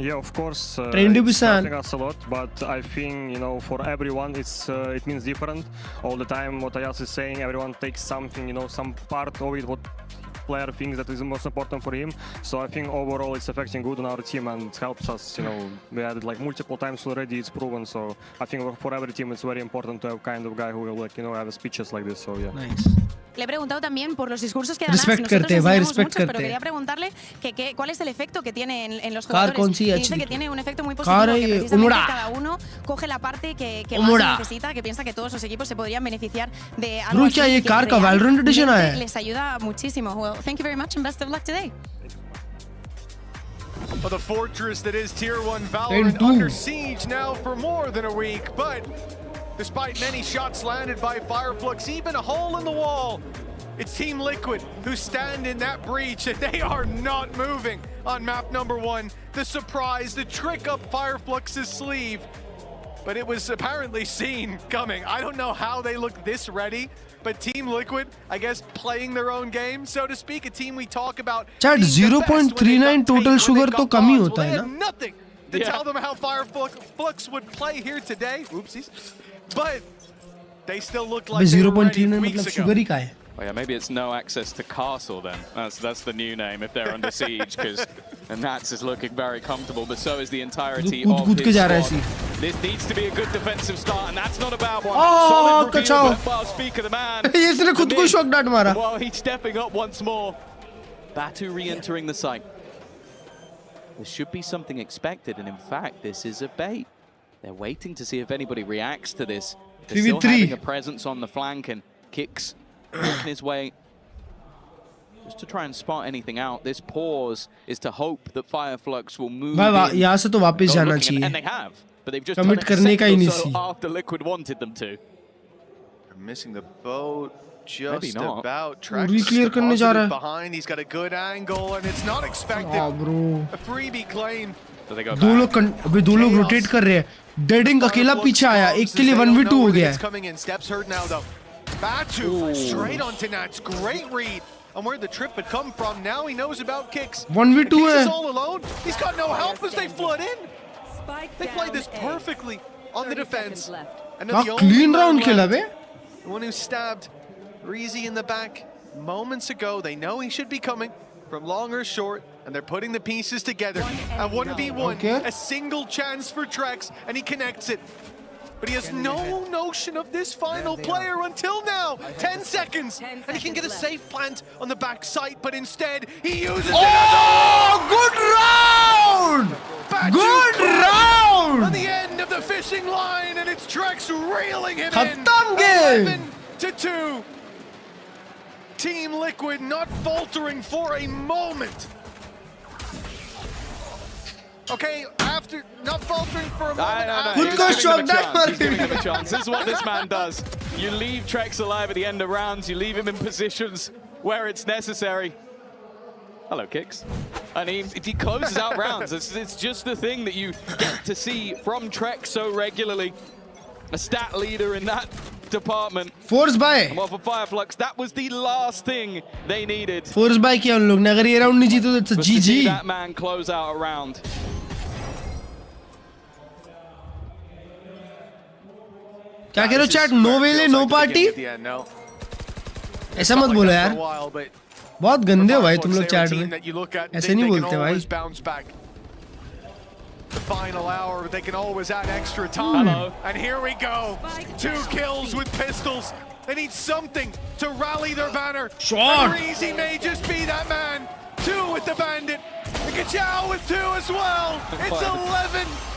Yeah, of course. Trained it's Busan. helping us a lot, but I think for everyone it means different. All the time, what Ayas is saying, everyone takes something, some part of it. What player thinks that is the most important for him. So I think overall it's affecting good on our team and it helps us. We had it like multiple times already. It's proven. So I think for every team it's very important to have kind of guy who will have speeches like this. So yeah. Nice. Le he preguntado también por los discursos que da Nat. Respect Nosotros करते हैं भाई, enseñamos respect muchos, करते pero हैं. quería preguntarle cuál es el efecto que tiene en los car jugadores. कौन सी Y है dice अच्छी? que tiene un efecto muy positivo, car है que ये precisamente उमड़ा. cada uno coge la parte que más उमड़ा. necesita, que piensa que todos los equipos se podrían beneficiar de algo Bro, así क्या ये que car का Valorant edition आया है? les ayuda muchísimo. Well, thank you very much and best of luck today. Well, the fortress that is Tier 1 Valorant under siege now for more than a week, but despite many shots landed by Fireflux, even a hole in the wall, it's Team Liquid who stand in that breach, and they are not moving on map number 1. The surprise, the trick up Fireflux's sleeve, but it was apparently seen coming. I don't know how they look this ready, but Team Liquid, I guess, playing their own game, so to speak, a team we talk about. Chat 0.39 total sugar तो कम ही होता है ना? Nothing to tell them how Fireflux would play here today. Oopsies. But they still look like they were ready 0.39 weeks मतलब ago. sugar ही का है. Well, yeah, maybe it's no access to castle then. That's the new name if they're under siege, because Nats is looking very comfortable, but so is the entirety of his squad. This needs to be a good defensive start, and that's not a bad one. Solid reveal, but speak of the man. इसने खुद को shock dot मारा. Well, he's stepping up once more. Batu re-entering the site. There should be something expected, and in fact, this is a bait. They're waiting to see if anybody reacts to this. They're still having a presence on the flank, and Kicks walking his way just to try and spot anything out. This pause is to hope that Fireflux will move in. यहाँ से तो वापस जाना चाहिए. And they have, but they've just Commit करने का ही नहीं सी. after Liquid wanted them to. They're missing the boat. Just not. about. Re-clear करने जा रहा है. Behind, he's got a good angle, and it's not expected. bro. A freebie claim. So they go दो लोग rotate कर रहे हैं. Deading अकेला पीछे आया. एक के लिए 1v2 हो gaya. Coming in, steps hurt now though. Batu straight onto Nats. Great read on where the trip had come from. Now he knows about Kicks. 1v2 Kicks है. is all alone. He's got no help as they flood in. They played this perfectly on the defense. And हाँ clean round खेला बे. The one who stabbed Reezy in the back moments ago. They know he should be coming from long or short, and they're putting the pieces together. And 1v1, Okay. a single chance for Trex, and he connects it. But he has no notion of this final player until now. 10 seconds, and he can get a safe plant on the back site, but instead he uses it as good round! Batu Good round! on the end of the fishing line, and it's Trex reeling him in. खत्म game. 11-2. Team Liquid not faltering for a moment. Okay, after not faltering for a moment. He's giving him a chance. This is what this man does. You leave Trex alive at the end of rounds. You leave him in positions where it's necessary. Hello, Kicks. And he closes out rounds. It's just the thing that you get to see from Trex so regularly. A stat leader in that department. Force by. And well, for Fireflux, that was the last thing they needed. Force by किया उन लोग ने. अगर ये round नहीं जीते तो it's a Was to see GG. that man close out a round. क्या कह रहे हो chat? No वेले, no party. ऐसा मत बोलो यार. बहुत गंदे हो भाई तुम लोग chat में. ऐसे नहीं बोलते भाई. The final hour, but they can always add extra time. Hello. And here we go. 2 kills with pistols. They need something to rally their banner. Shot. Breezy may just be that man. 2 with the bandit. And Kachao with 2 as well. It's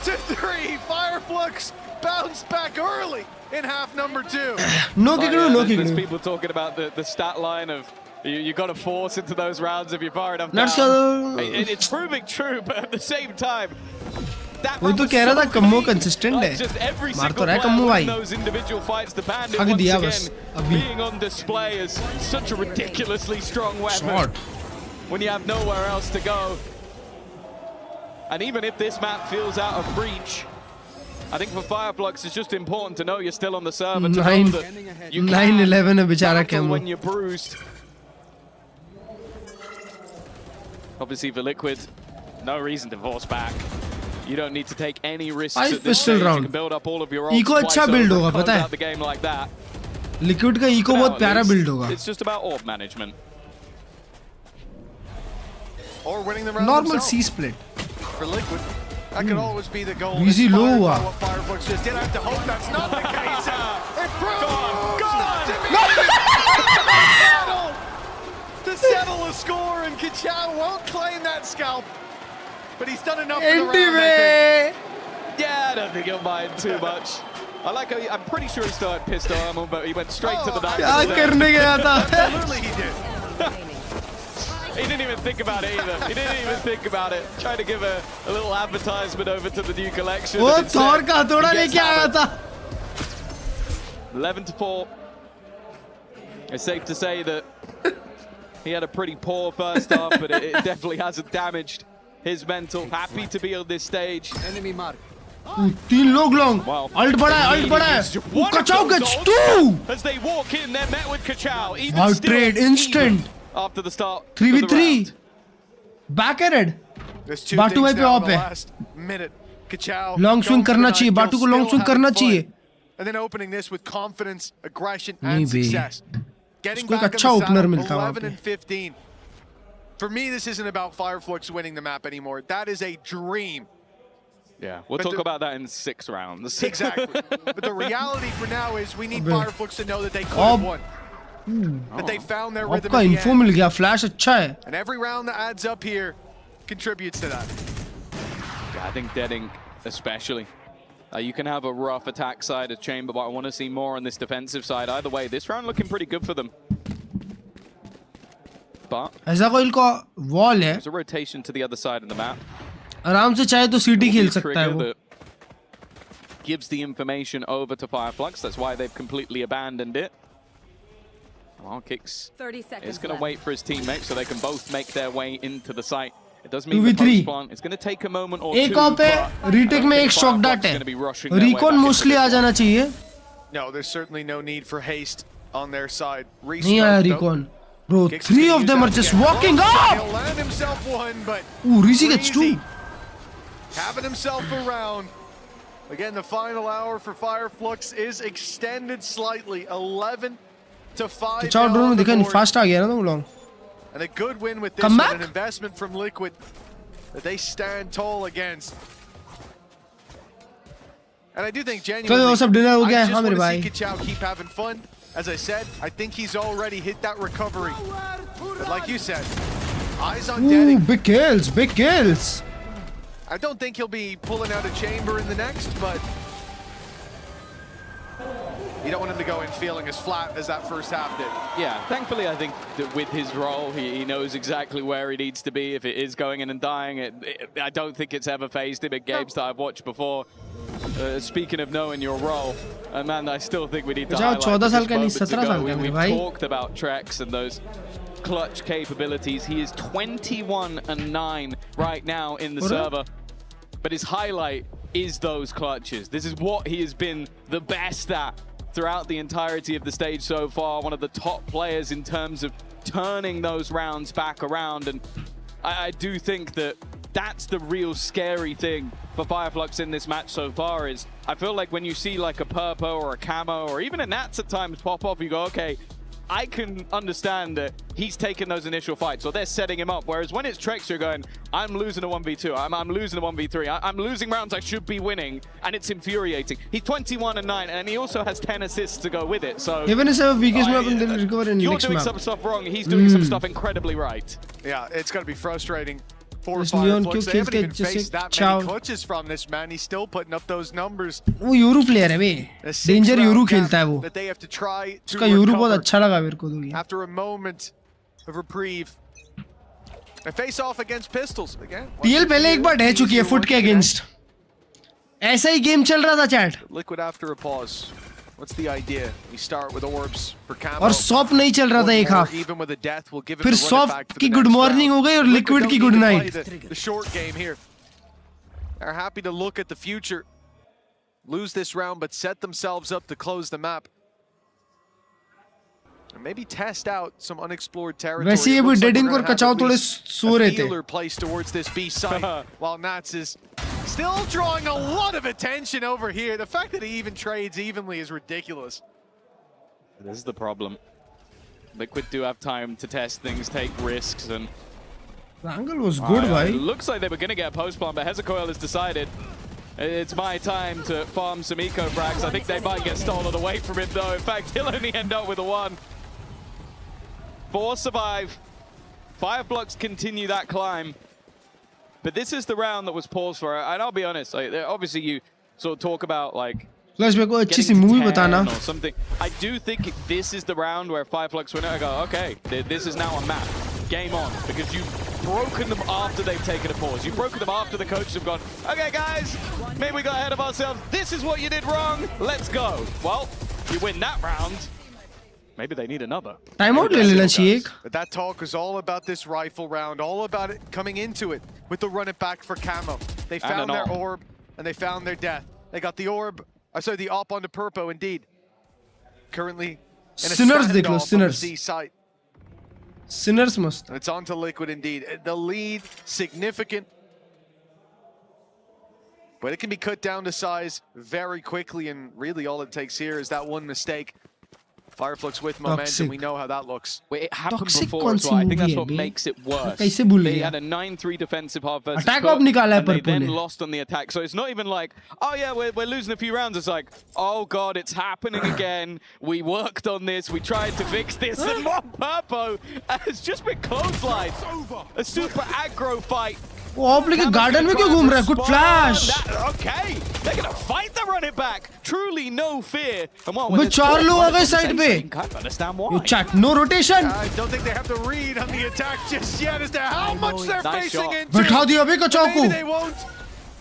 11-3. Fireflux bounced back early in half number 2. No kick, no kick. There's people talking about the stat line of you got to force into those rounds if you're far enough That's down. It's proving true, but at the same time, वो तो कह रहा था कम्मो consistent है मार तो रहा है कम्मो भाई हक दिया बस अभी being on display as such a ridiculously strong weapon when you have nowhere else to go. And even if this map feels out of reach, I think for Fireflux it's just important to know you're still on the server, to know that you 9-11 है बेचारा कम्मो when you're bruised. Obviously for Liquid, no reason to force back. You don't need to take any risks at this stage. You can build up all of your Eco अच्छा build होगा पता है the game like that. Liquid का eco बहुत प्यारा build होगा. It's just about orb management. Or winning the round normal C split. For Liquid, that could always be the goal. Easy low हुआ. What Fireflux just did. I have to hope that's not the case. It proves to settle a score, and Kachao won't claim that scalp. But he's done enough for the round, I think. Yeah, I don't think he'll mind too much. I like how I'm pretty sure he started pistol ammo, but he went straight to the knife. क्या करने गया था? Absolutely he did. He didn't even think about it either. He didn't even think about it. Trying to give a little advertisement over to the new collection. वो Thor का थोड़ा लेके आया था. 11-4. It's safe to say that he had a pretty poor first half, but it definitely hasn't damaged his mental. Happy to be on this stage. Enemy mark. 3 लोग long. Ult बड़ा है. Kachao gets 2. As they walk in, they're met with Kachao. Wow, trade instant. After the start. 3v3. Back at it. बाटू भाई पे of है. Long swing करना चाहिए. बाटू को long swing करना चाहिए. And then opening this with confidence, aggression, and success. Getting back on the अच्छा opener saddle, मिलता 11-15. For me, this isn't about Fireflux winning the map anymore. That is a dream. Yeah, we'll talk about that in 6 rounds. Exactly. But the reality for now is we need Fireflux to know that they could have won. That they found their rhythm आपका in the info end. मिल गया. Flash अच्छा है. And every round that adds up here contributes to that. Yeah, I think Deading especially. You can have a rough attack side of Chamber, but I want to see more on this defensive side. Either way, this round looking pretty good for them. But ऐसा कोई इनको wall है. There's a rotation to the other side of the map. आराम से चाहे तो CT खेल सकता है वो. Gives the information over to Fireflux. That's why they've completely abandoned it. Well, Kicks is going to wait for his teammates so they can both make their way into the site. It does mean the post plant. It's going to take a moment or two. एक of है. Retake में एक shock dart है. Recon mostly आ जाना चाहिए. No, there's certainly no need for haste on their side. नहीं आया Recon. Bro, 3 of them are just walking up. He'll land himself one, but Ooh, Rizzy gets 2. Having himself around. Again, the final hour for Fireflux is extended slightly. 11-5. Kachao drone में देखा नहीं fast आ गया ना तो long. And a good win with this one, an investment from Liquid that they stand tall against. And I do think genuinely, I just want to see Kachao keep having fun. As I said, I think he's already hit that recovery. But like you said, eyes on Deading. Big kills, big kills. I don't think he'll be pulling out a chamber in the next, but you don't want him to go in feeling as flat as that first half did. Yeah, thankfully I think that with his role, he knows exactly where he needs to be. If it is going in and dying, I don't think it's ever phased him in games that I've watched before. Speaking of knowing your role, man, I still think we need to highlight this moment ago. We've talked about Trex and those clutch capabilities. He is 21-9 right now in the server, but his highlight is those clutches. This is what he has been the best at throughout the entirety of the stage so far. One of the top players in terms of turning those rounds back around, and I do think that that's the real scary thing for Fireflux in this match so far. Is I feel like when you see like a Purpo or a Camo or even a Nats at times pop off, you go, okay, I can understand that he's taking those initial fights, or they're setting him up. Whereas when it's Trex, you're going, I'm losing a 1v2, I'm losing a 1v3, I'm losing rounds I should be winning, and it's infuriating. He's 21-9, and he also has 10 assists to go with it. So even if weakest map, they'll recover in you're next doing map. some stuff wrong, he's doing some stuff incredibly right. Yeah, it's got to be frustrating for Leon Fireflux. They haven't even just faced that many clutches from this man. He's still putting up those numbers. वो euro player है बे, danger euro खेलता है वो. That they have to try to उसका euro बहुत अच्छा लगा मेरे को तो ये. After a moment of reprieve, they face off against pistols again. TL पहले एक बार ढह चुकी है फुट के अगेंस्ट. ऐसा ही गेम चल रहा था chat. Liquid after a pause. What's the idea? We start with orbs for Camo. और सॉप नहीं चल रहा था एक half. Even with a death, we'll give him फिर the run shop back for की the good next morning round. हो गई और लिक्विड की good night. The short game here. They're happy to look at the future. Lose this round, but set themselves up to close the map. And maybe test out some unexplored territory. वैसे ये भी डेडिंग और कचाओ थोड़े सो रहे थे. Healer place towards this B site, while Nats is still drawing a lot of attention over here. The fact that he even trades evenly is ridiculous. This is the problem. Liquid do have time to test things, take risks, and The angle was good, bhai. it looks like they were going to get a post plant, but Hezekiah has decided it's my time to farm some eco frags. I think they might get stolen away from it, though. In fact, he'll only end up with a 1. 4 survive. Fireflux continue that climb. But this is the round that was paused for. And I'll be honest, like, obviously you sort of talk about, like, flash को अच्छी सी movie बताना. or something. I do think this is the round where Fireflux win it. I go, okay, this is now a map. Game on, because you've broken them after they've taken a pause. You've broken them after the coaches have gone, okay guys, maybe we got ahead of ourselves. This is what you did wrong. Let's go. Well, you win that round. Maybe they need another. Timeout ले लेना चाहिए. But that talk was all about this rifle round, all about it coming into it with the run it back for Camo. They found their orb and they found their death. They got the orb, sorry, the op onto Purpo indeed. Currently in a Sinners देख लो, standoff on the Sinners. C site. Sinners must. It's on to Liquid indeed. The lead, significant. But it can be cut down to size very quickly, and really all it takes here is that one mistake. Fireflux with momentum, we know how that looks. Wait, it happened before as well. I think that's what makes it worse. They had a 9-3 defensive half versus Attack FUT, up निकाला है and they Purple then ने. lost on the attack. So it's not even like, oh yeah, we're losing a few rounds. It's like, oh god, it's happening again. We worked on this. We tried to fix this. And Purpo has just been clotheslined. A super aggro fight. वो ऑपली के garden में क्यों घूम रहा है? Good flash. Okay, they're gonna fight the run it back. Truly no fear. And well, वो 4 लोग आ गए साइड पे. can't understand why. You chat, no rotation. I don't think they have the read on the attack just yet as to how much they're facing into. बैठा दिया बे कचाओ को. Maybe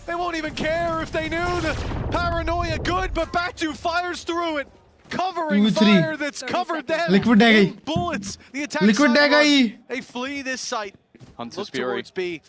they won't even care if they knew the paranoia good, but Batu fires through it. Covering fire that's covered them. Liquid डह गई. Bullets. The attack. Liquid डह गई. They flee this site. Hunter's Look Fury. towards B.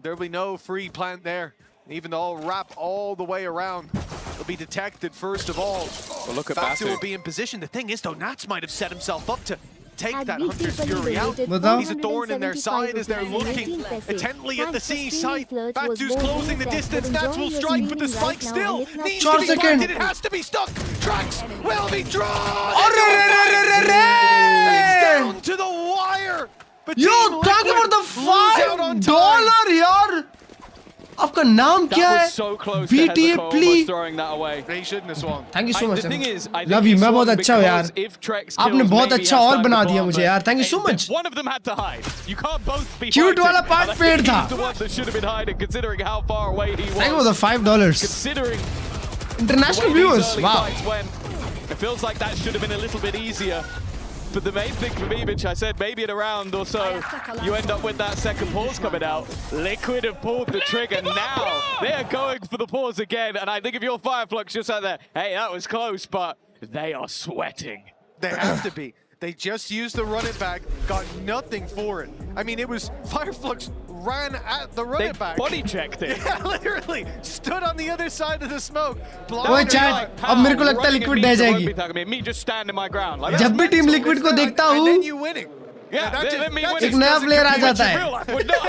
There'll be no free plant there. Even though I'll wrap all the way around, it'll be detected first of all. Well, look at Batu Batu. will be in position. The thing is, though, Nats might have set himself up to take that Hunter's Fury out. बताओ. He's a thorn in their side as they're looking intently at the C site. Batu's closing the distance. Nats will strike, but the spike still needs to be planted. It has to be stuck. Tracks will be drawn. It's down to the wire. Yo, talking about the $5 यार. आपका नाम क्या है? So close VTA to plea. throwing that away. They shouldn't have swung. Thank you so much. The thing is, I Love think you. he मैं बहुत swung अच्छा हूँ यार. because if Trex आपने kills, बहुत maybe अच्छा he has और time बना to दिया bomb, मुझे but यार. Thank you so hey, much. One of them had to hide. You can't both be Cute fighting. वाला part And I पेड़ think था. he's the one that should have been hiding, considering how far away he was. Thank you for the $5. Considering International the way viewers. these early Wow. fights went, it feels like that should have been a little bit easier. But the main thing for me, Mitch, I said maybe in a round or so, you end up with that second pause coming out. Liquid have pulled the trigger. Now they are going for the pause again. And I think if you're Fireflux, just out there, hey, that was close, but they are sweating. They have to be. They just used the run it back, got nothing for it. I mean, it was Fireflux ran at the run it back. Body checked it. Yeah, literally stood on the other side of the smoke. ओए chat, अब मेरे को लगता है liquid डह जाएगी. Me just standing my ground. Like, जब भी team liquid को देखता हूँ, Yeah, let me win एक नया player आ जाता है. would not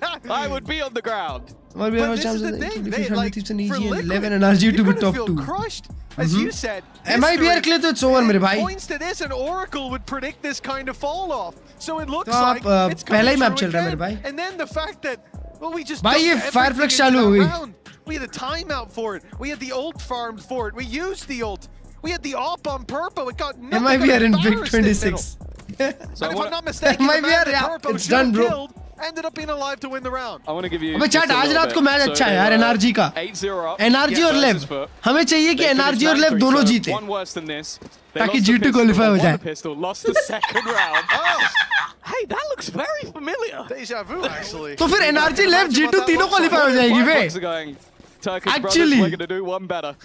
happen. I would be on the ground. But this is the thing. They, like, for Liquid, 11 NRG to be top 2. Crushed, as you said. MIBR के लिए तो it's over मेरे भाई. Points to this, and Oracle would predict this kind of fall off. So it looks तो like it's पहला ही coming map true चल रहा है मेरे again. भाई. And then the fact that, well, we just भाई ये dumped Fireflux everything चालू into हो that गई. round. We had a timeout for it. We had the ult farmed for it. We used the ult. We had the op on Purpo. It got nothing. MIBR in Big 26. So and if I'm not mistaken, the man that Purpo it's should done, have bro. killed ended up being alive to win the round. I want to give you. अबे chat आज रात को match अच्छा है यार NRG का. 8-0 up. NRG और लेव. हमें चाहिए कि NRG और लेव दोनों जीते. One worse than this. ताकि G2 qualify हो जाए. Pistol lost the second round. Oh, hey, that looks very familiar. Deja vu, actually. तो फिर NRG लेव G2 तीनों qualify हो जाएगी बे. Turkish Actually, brothers, we're going to do one better.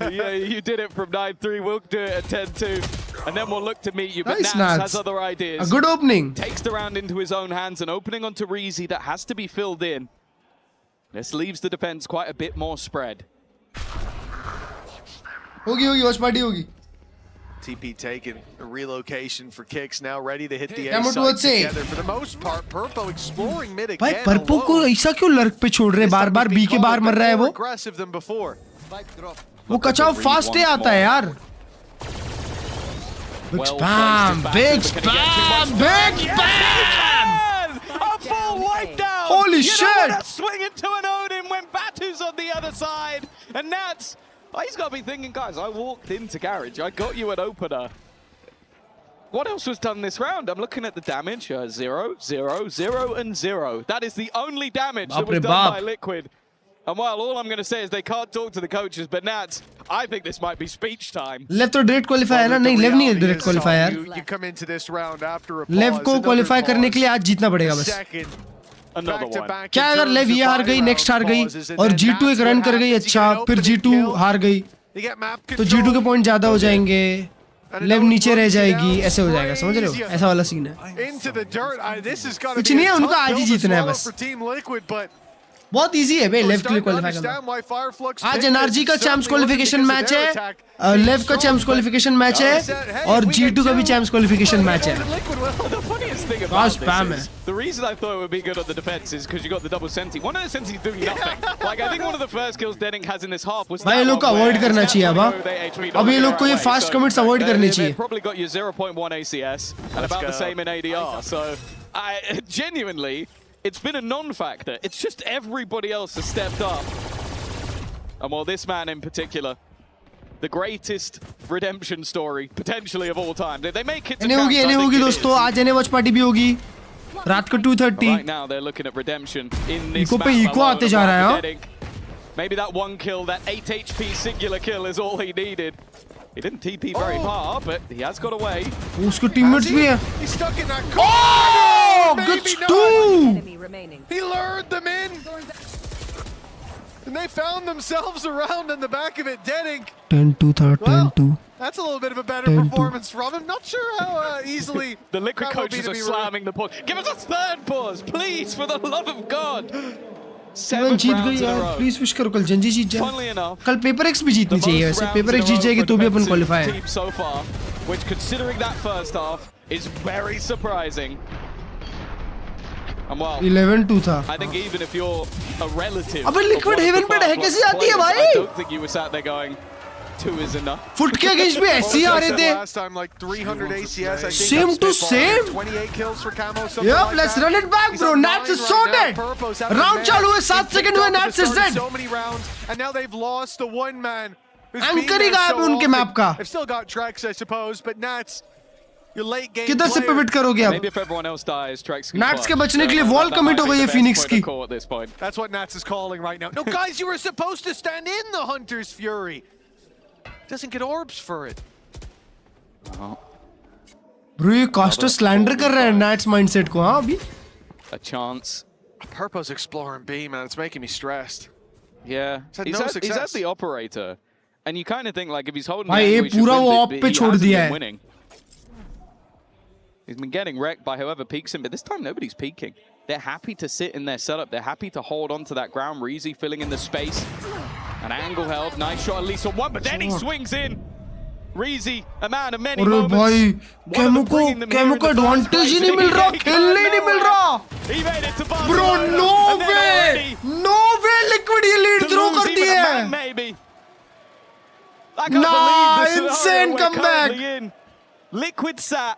Yeah, you did it from 9-3, we'll do it at 10-2. And then we'll look to meet you. But Nice, Nats Nats. has other ideas. A good opening. Takes the round into his own hands and opening onto Reezy that has to be filled in. This leaves the defense quite a bit more spread. होगी watch party होगी. TP taken, a relocation for kicks, now ready to hit the A Damn it, side what's it? together. For the most part, Purpo exploring mid भाई again. Purpo को ऐसा क्यों lurk पे छोड़ रहे बार-बार B के बाहर मर रहा है वो? Aggressive than before. वो कचाव फास्ट ही आता है यार. Big spam, big spam, big spam! A full wipe down! Holy you shit! Know what, swing into an Odin when Batu's on the other side. And Nats, he's got to be thinking, guys, I walked into Garage. I got you an opener. What else was done this round? I'm looking at the damage. 0, 0, 0, and 0. That is the only damage that was done by Liquid. And while all I'm going to say is they can't talk to the coaches, but Nats, I think this might be speech time. Lev तो direct qualify है ना? नहीं, Lev नहीं है direct qualify यार. You come into this round after a Lev को qualify करने के लिए आज जीतना पड़ेगा बस. Another one. क्या अगर Lev ये हार गई, next हार गई, और G2 एक run कर गई अच्छा, फिर G2 हार गई, तो G2 के point ज़्यादा हो जाएंगे. Lev नीचे रह जाएगी, ऐसे हो जाएगा, समझ रहे हो? ऐसा वाला सीन है. कुछ नहीं है, उनको आज ही जीतना है बस. बहुत इजी है बे लेव के लिए क्वालीफाई करना. आज एनआरजी का चैंप्स क्वालिफिकेशन मैच है, लेव का चैंप्स क्वालिफिकेशन मैच है, और G2 का भी चैंप्स क्वालिफिकेशन मैच है. स्पैम है. The reason I thought it would be good on the defense is because you got the double senti. One of the sentis doing nothing. Like I think one of the first kills Denning has in this half was. भाई ये लोग को avoid करना चाहिए अब ये लोग को ये फास्ट कमिट्स अवॉइड करने चाहिए. Probably got your 0.1 ACS and about the same in ADR. So I genuinely. It's been a non-factor. It's just everybody else has stepped up. And while this man in particular, the greatest redemption story potentially of all time. They make it to नहीं होगी दोस्तों. आज एने watch party भी होगी. रात को 2:30. Right now they're looking at redemption in this eco पे इको आते जा रहा है. Maybe that one kill, that 8 HP singular kill is all he needed. He didn't TP very far, but he has got away. उसको teammates भी है. He's stuck in that corner. Oh, good two. He lured them in. And they found themselves around in the back of it. Denning. 10-2 था, 10-2. That's a little bit of a better performance from him. Not sure how easily. The Liquid coaches are slamming the pause. Give us a third pause, please, for the love of God. 7 जीत गई यार. Please wish करो कल जंजी जीत जाए. कल paper x भी जीतनी चाहिए वैसे. Paper x जीत जाएगी तो भी अपन क्वालीफाई है. So far, which considering that first half is very surprising. And well, 11-2 था. I think even if you're a relative. अबे Liquid Heaven पे रह कैसे आती है भाई? I don't think you were sat there going 2 is enough. Foot के against भी ऐसे ही आ रहे थे. Last time like 300 ACS. I think same to same. 28 kills for Camo. Yep, let's run it back, bro. Nats is sorted. Round चालू है 7 second हुए. Nats is dead. So many rounds, and now they've lost the one man. Anchor ही गायब है उनके map का. They've still got Trex, I suppose, but Nats. Your late game किधर से pivot करोगे अब? Maybe if everyone else dies, Trex can. Nats के बचने के लिए वॉल कमिट हो गई है Phoenix की. That's what Nats is calling right now. No, guys, you were supposed to stand in the Hunter's Fury. Doesn't get orbs for it. Bro, ये caster slander कर रहा है Nats mindset को हाँ अभी. A chance. Purpo's exploring B, man. It's making me stressed. Yeah. He's at the operator, and you kind of think like if he's holding. भाई ये पूरा वो op पे छोड़ दिया है. He's been getting wrecked by whoever peeks him, but this time nobody's peeking. They're happy to sit in their setup. They're happy to hold on to that ground. Reezy filling in the space. An angle held. Nice shot at least on one, but then he swings in. Reezy, a man of many अरे moments. भाई One of them केमो bringing them here in को the first advantage ही place. नहीं मिल रहा, He खेलने ही got नहीं मिल nowhere. रहा He made it to bro. Barcelona, no and then way, already no way Liquid ये लीड to थ्रो lose करती even a है. man, maybe. I can't Nah, believe the scenario insane we're comeback. currently in. Liquid sat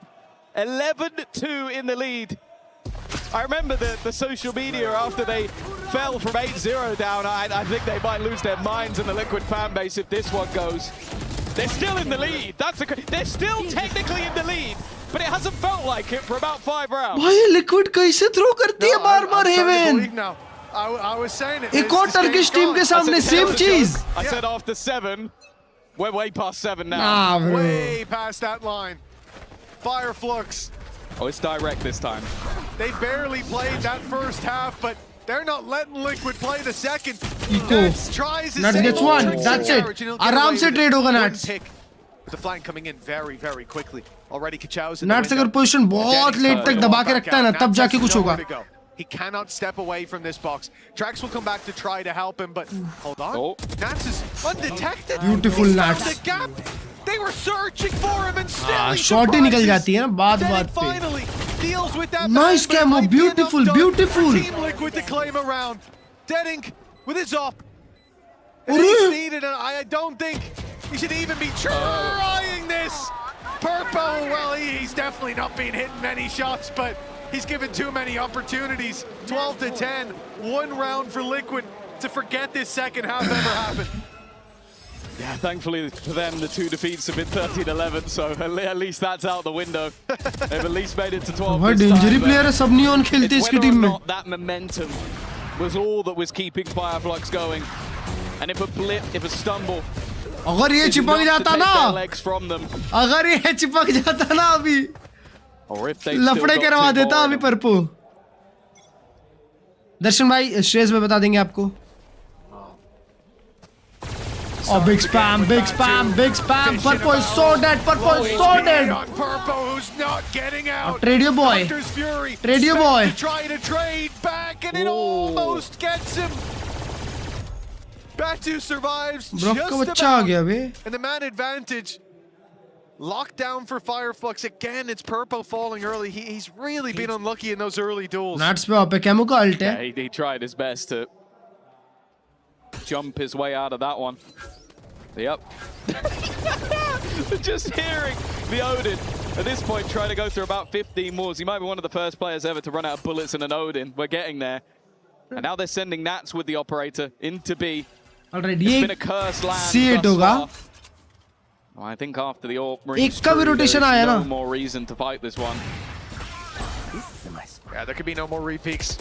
11-2 in the lead. I remember the social media after they fell from 8-0 down. I think they might lose their minds in the Liquid fan base if this one goes. They're still in the lead. They're still technically in the lead, but it hasn't felt like it for about 5 rounds. भाई liquid कैसे throw करती है बार-बार haven. I was saying it. एक और Turkish team के सामने same चीज. I said after 7. We're way past 7 now. Nah, bro. Way past that line. Fire Flux. Oh, it's direct this time. They barely played that first half, but they're not letting Liquid play the second. Eco. Nats tries his Nats same gets old one. tricks That's and it. carriage, and he'll get आराम away से with trade it. होगा One Nats. pick. The flank coming in very, very quickly. Already Kachau's in the Nats अगर window. Position बहुत late तक दबा के रखता है ना, तब जाके कुछ होगा. He cannot step away from this box. Trax will come back to try to help him, but hold on. Nats is undetected. Beautiful He Nats. found the gap. They were searching for him and still he shot ही निकल surprises. जाती है ना बात Then पे. finally deals with that Nice man, but it camo, might be beautiful, enough done beautiful. for Team Liquid to claim a round. Deadink with his op. And Arre. he's needed, and I don't think he should even be trying this. Purpo, well, he's definitely not been hitting many shots, but he's given too many opportunities. 12-10, 1 round for Liquid to forget this second half ever happened. Yeah, thankfully for them, the 2 defeats have been 13-11, so at least that's out the window. They've at least made it to 12 भाई this time, डेंजरी but player है, सब neon खेलते इसकी whether or team में. not that momentum was all that was keeping Fireflux going. And if a blip, if a stumble, अगर ये is चिपक enough to जाता take ना, their legs from them, अगर ये चिपक जाता ना अभी, or if they've still लफड़े got करवा 2 देता more in अभी them. परपो. दर्शन भाई श्रेयस में बता देंगे आपको. Oh, big spam, big spam, big spam. Purpo is so dead. Purpo is so dead. Purpo, who's not getting out. Trade your boy. Hunter's Fury. Trade your boy. To try to trade back, and it almost gets him. Batu survives Brock just का बच्चा आ about. गया बे. And the man advantage. Locked down for Fireflux. Again, it's Purpo falling early. He's really been unlucky in those early duels. Nats पे पे camo का alt है. Yeah, he tried his best to jump his way out of that one. Yep. Just hearing the Odin at this point trying to go through about 15 moves. He might be one of the first players ever to run out of bullets in an Odin. We're getting there. And now they're sending Nats with the operator into B. Already It's been a cursed land C8 thus होगा. far. Well, I think after the Marine एक का भी Screw, rotation there's आया no ना. more reason to fight this one. Yeah, there could be no more repeaks.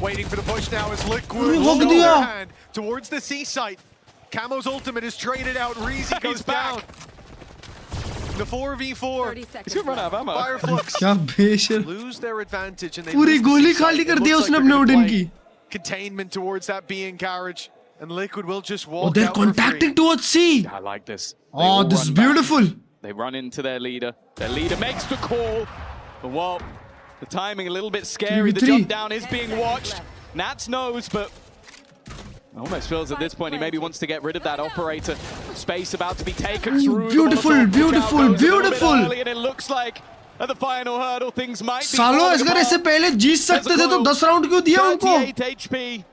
Waiting for the push now is Liquid. रोक दिया. Hand towards the C site. Camo's ultimate is traded out. Reezy goes down. The 4v4. He's gonna run out of ammo. Fireflux क्या बेशर. lose their advantage and they पूरी lose the गोली C site. खाली It कर looks दिया like उसने they're अपने gonna Odin play की. containment towards that B in carriage, and Liquid will just walk Oh, they're out for free. contacting towards C. I like this. They Oh, all this is run back. beautiful. They run into their leader. Their leader makes the call. But well, the timing a little bit scary. The 3v3. jump down is being watched. Nats knows, but almost feels at this point he maybe wants to get rid of that operator. Space about to be taken through. Beautiful, beautiful, beautiful. And it looks like at the final hurdle things might be सालों falling अगर ऐसे apart. पहले जीत सकते थे तो 10 round क्यों दिया उनको? 38 HP.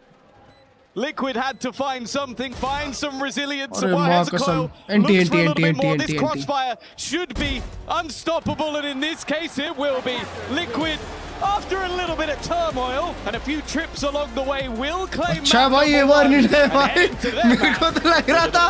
Liquid had to find something, find some resilience. अरे Why माँ has a कसम. coil? NT, Looks for a little NT, bit more. NT, This NT. crossfire should be unstoppable, and in this case it will be. Liquid, after a little bit of turmoil and a few trips along the way, will claim अच्छा भाई ये बार नहीं है भाई. मेरे को तो लग रहा था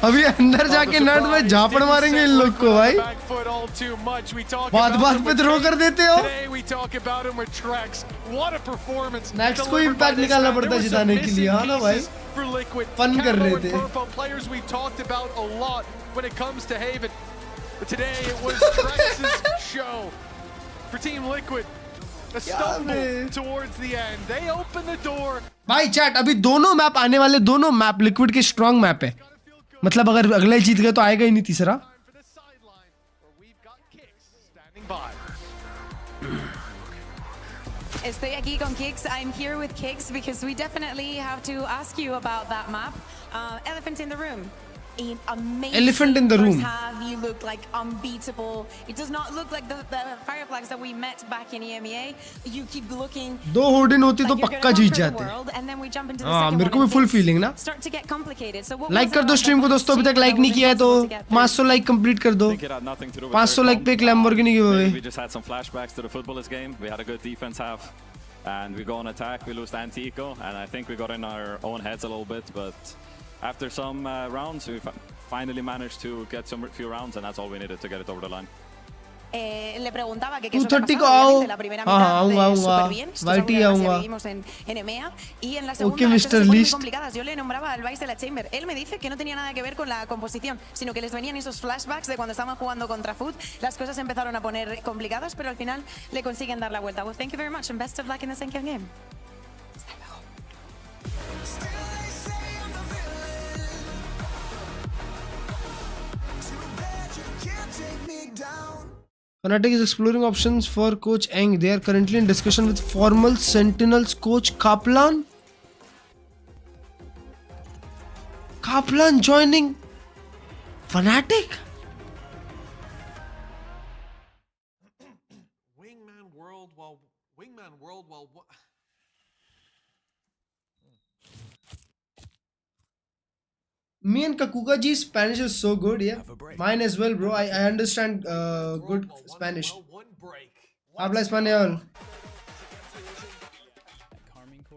अभी अंदर जाके नट में झापड़ मारेंगे इन लोग को भाई. Back foot all too much. We talk बात about बात him पे with थ्रो Kate. कर देते हो. Today we talk about him with Trex. What a performance. Next को delivered by impact this निकालना man. पड़ता There were जिताने some के लिए, हाँ ना missing भाई? pieces for Liquid. Fun कर Camo रहे and थे. Purple, players we talked about a lot when it comes to Haven. But today it was Trex's show for Team Liquid. A stumble towards the end. They open the door. भाई chat अभी दोनों map आने वाले दोनों map liquid के strong map है. मतलब अगर अगले जीत गए तो आएगा ही नहीं तीसरा. Estoy aquí con Kix. I'm here with Kix because we definitely have to ask you about that map. Elephant in the room. amazing Elephant in the room. first half. You looked like unbeatable. It does not look like the Fireflags that we met back in EMEA. You keep looking. 2 होर्डिन होती तो पक्का जीत जाते. And then we jump into the हाँ, second मेरे को one भी full and things feeling ना. start to get complicated. So what like कर दो स्ट्रीम को दोस्तों, अभी तक लाइक नहीं किया है तो 500 लाइक कंप्लीट कर दो. 500 लाइक पे एक Lamborghini give We just had some flashbacks to the footballers game. We had a good defense half. And we go on attack, we lose to anti-eco, and I think we got in our own heads a little bit, but after some rounds, we finally managed to get some few rounds, and that's all we needed to get it over the line. Le preguntaba que qué es lo que 230 ha को pasado. आओ. Obviamente, la primera mitad súper bien. Esto es algo que además vivimos en EMEA. Y en la segunda Okay, las cosas Mr. se ponen muy List. complicadas. Yo le nombraba al Vice de la Chamber. Él me dice que no tenía nada que ver con la composición, sino que les venían esos flashbacks de cuando estaban jugando contra FUT. Las cosas se empezaron a poner complicadas, pero al final le consiguen dar la vuelta. Well, thank you very much and best of luck in the second game. Fnatic is exploring options for coach Eng. They are currently in discussion with former Sentinels coach Kaplan. Kaplan joining Fnatic? Wingman World while Me and Kakuga G's Spanish is so good, yeah. Mine as well, bro. I understand good Spanish. Habla español.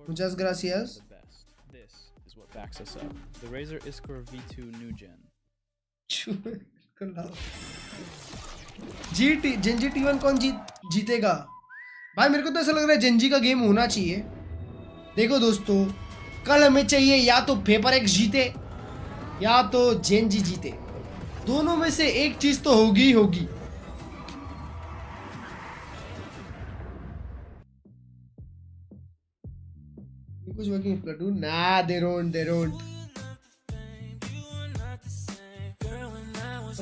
Muchas gracias. This is what backs us up. The Razer Iskor V2 New Gen. Gen Z T1 कौन जीतेगा? भाई मेरे को तो ऐसा लग रहा है जेंजी का गेम होना चाहिए. देखो दोस्तों, कल हमें चाहिए या तो पेपर एक्स जीते या तो जेंजी जीते. दोनों में से एक चीज तो होगी ही होगी. कुछ working platoon? Nah, they don't.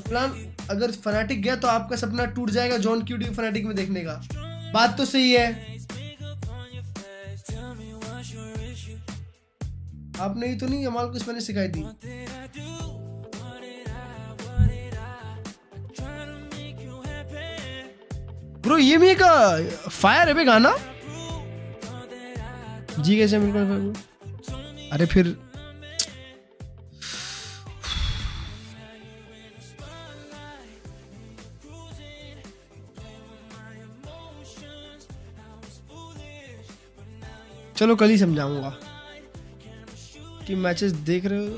Plan अगर फनाटिक गया तो आपका सपना टूट जाएगा जॉन क्यूडी फनाटिक में देखने का. बात तो सही है. आपने ही तो नहीं यमाल को स्पेनिश सिखाई थी. ब्रो ये भी का फायर है बे गाना. जी कैसे मेरे को? अरे फिर चलो कल ही समझाऊंगा कि मैचेस देख रहे हो.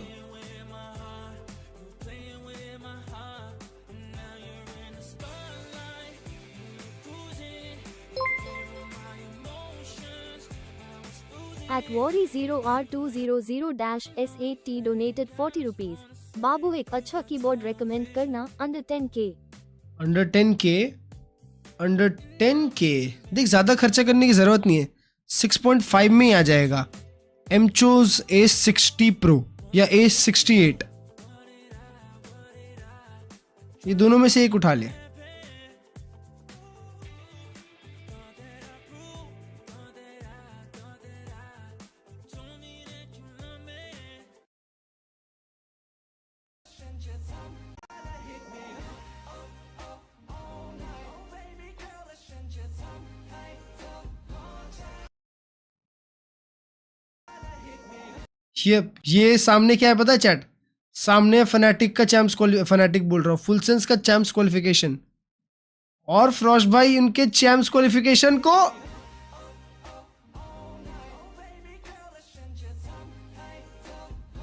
At Wari0R200-S8T donated 40 rupees. बाबू एक अच्छा कीबोर्ड रेकमेंड करना अंडर 10K. अंडर 10K देख ज्यादा खर्चा करने की जरूरत नहीं है. 6.5 में ही आ जाएगा. एमचोज A60 Pro या A68, ये दोनों में से एक उठा ले. ये सामने क्या है पता है चैट? सामने फनाटिक का चैम्प्स फनाटिक बोल रहा हूँ, फुल सेंस का चैम्प्स क्वालिफिकेशन और फ्रॉस्ट भाई उनके चैम्प्स क्वालिफिकेशन को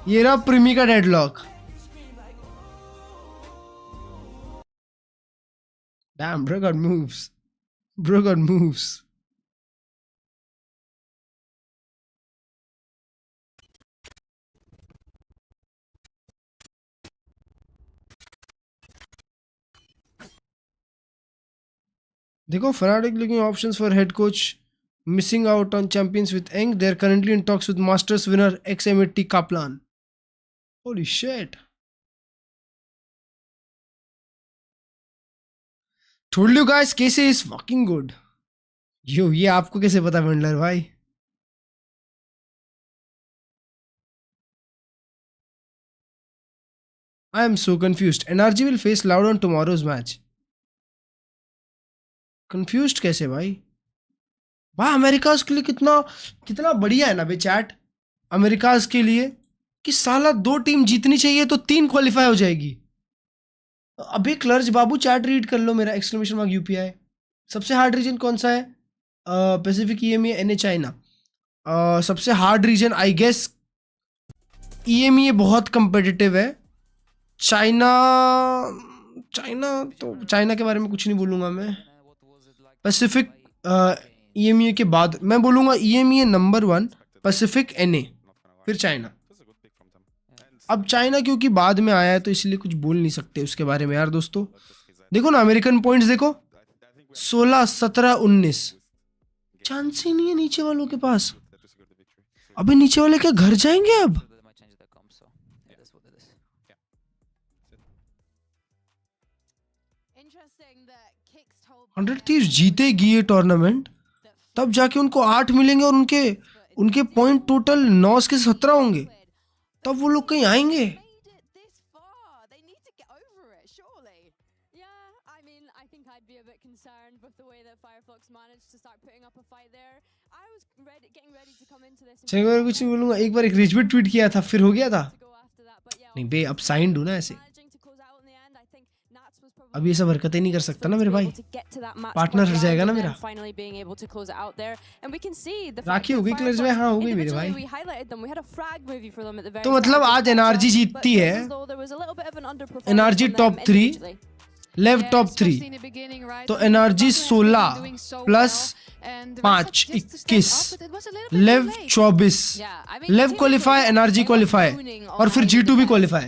ये रहा प्रीमी का deadlock. Damn, bro got moves. देखो Fnatic looking options for head coach, missing out on champions with Eng. They are currently in talks with Masters winner XM80 Kaplan. Holy shit. Told you guys, KC is fucking good. Yo, ये आपको कैसे पता वेंडलर भाई? I am so confused. NRG will face Loud on tomorrow's match. Confused कैसे भाई? वाह America's के लिए कितना बढ़िया है ना बे चैट अमेरिकाज के लिए कि साला 2 टीम जीतनी चाहिए तो 3 क्वालिफाई हो जाएगी. अबे क्लर्ज बाबू चैट रीड कर लो मेरा ! UPI. सबसे हार्ड रीजन कौन सा है? Pacific EMEA NA China. सबसे hard region I guess EMEA बहुत कंपेटिटिव है. चाइना के बारे में कुछ नहीं बोलूँगा मैं. पैसिफिक EMEA के बाद मैं बोलूँगा EMEA नंबर 1, पैसिफिक NA, फिर चाइना. अब चाइना क्योंकि बाद में आया है तो इसलिए कुछ बोल नहीं सकते उसके बारे में यार दोस्तों. देखो ना अमेरिकन पॉइंट्स देखो 16, 17, 19. चांस ही नहीं है नीचे वालों के पास. अबे नीचे वाले क्या घर जाएंगे अब? थीव्स जीतेगी ये टूर्नामेंट तब जाके उनको 8 मिलेंगे और उनके पॉइंट टोटल 9 के 17 होंगे तब वो लोग कहीं आएंगे. चलो कुछ नहीं बोलूंगा. एक बार एक रिच ट्वीट किया था फिर हो गया था. नहीं बे अब साइंड हूं ना ऐसे. अब ये सब हरकतें नहीं कर सकता ना मेरे भाई. पार्टनर हट जाएगा ना मेरा. राखी हो गई क्लर्ज में. हाँ हो गई मेरे भाई. तो मतलब आज एनआरजी जीतती है. एनआरजी टॉप 3, लेव टॉप 3. तो एनआरजी 16 प्लस 5 21, लेव 24. लेव क्वालिफाई, एनआरजी क्वालिफाई और फिर G2 भी क्वालिफाई.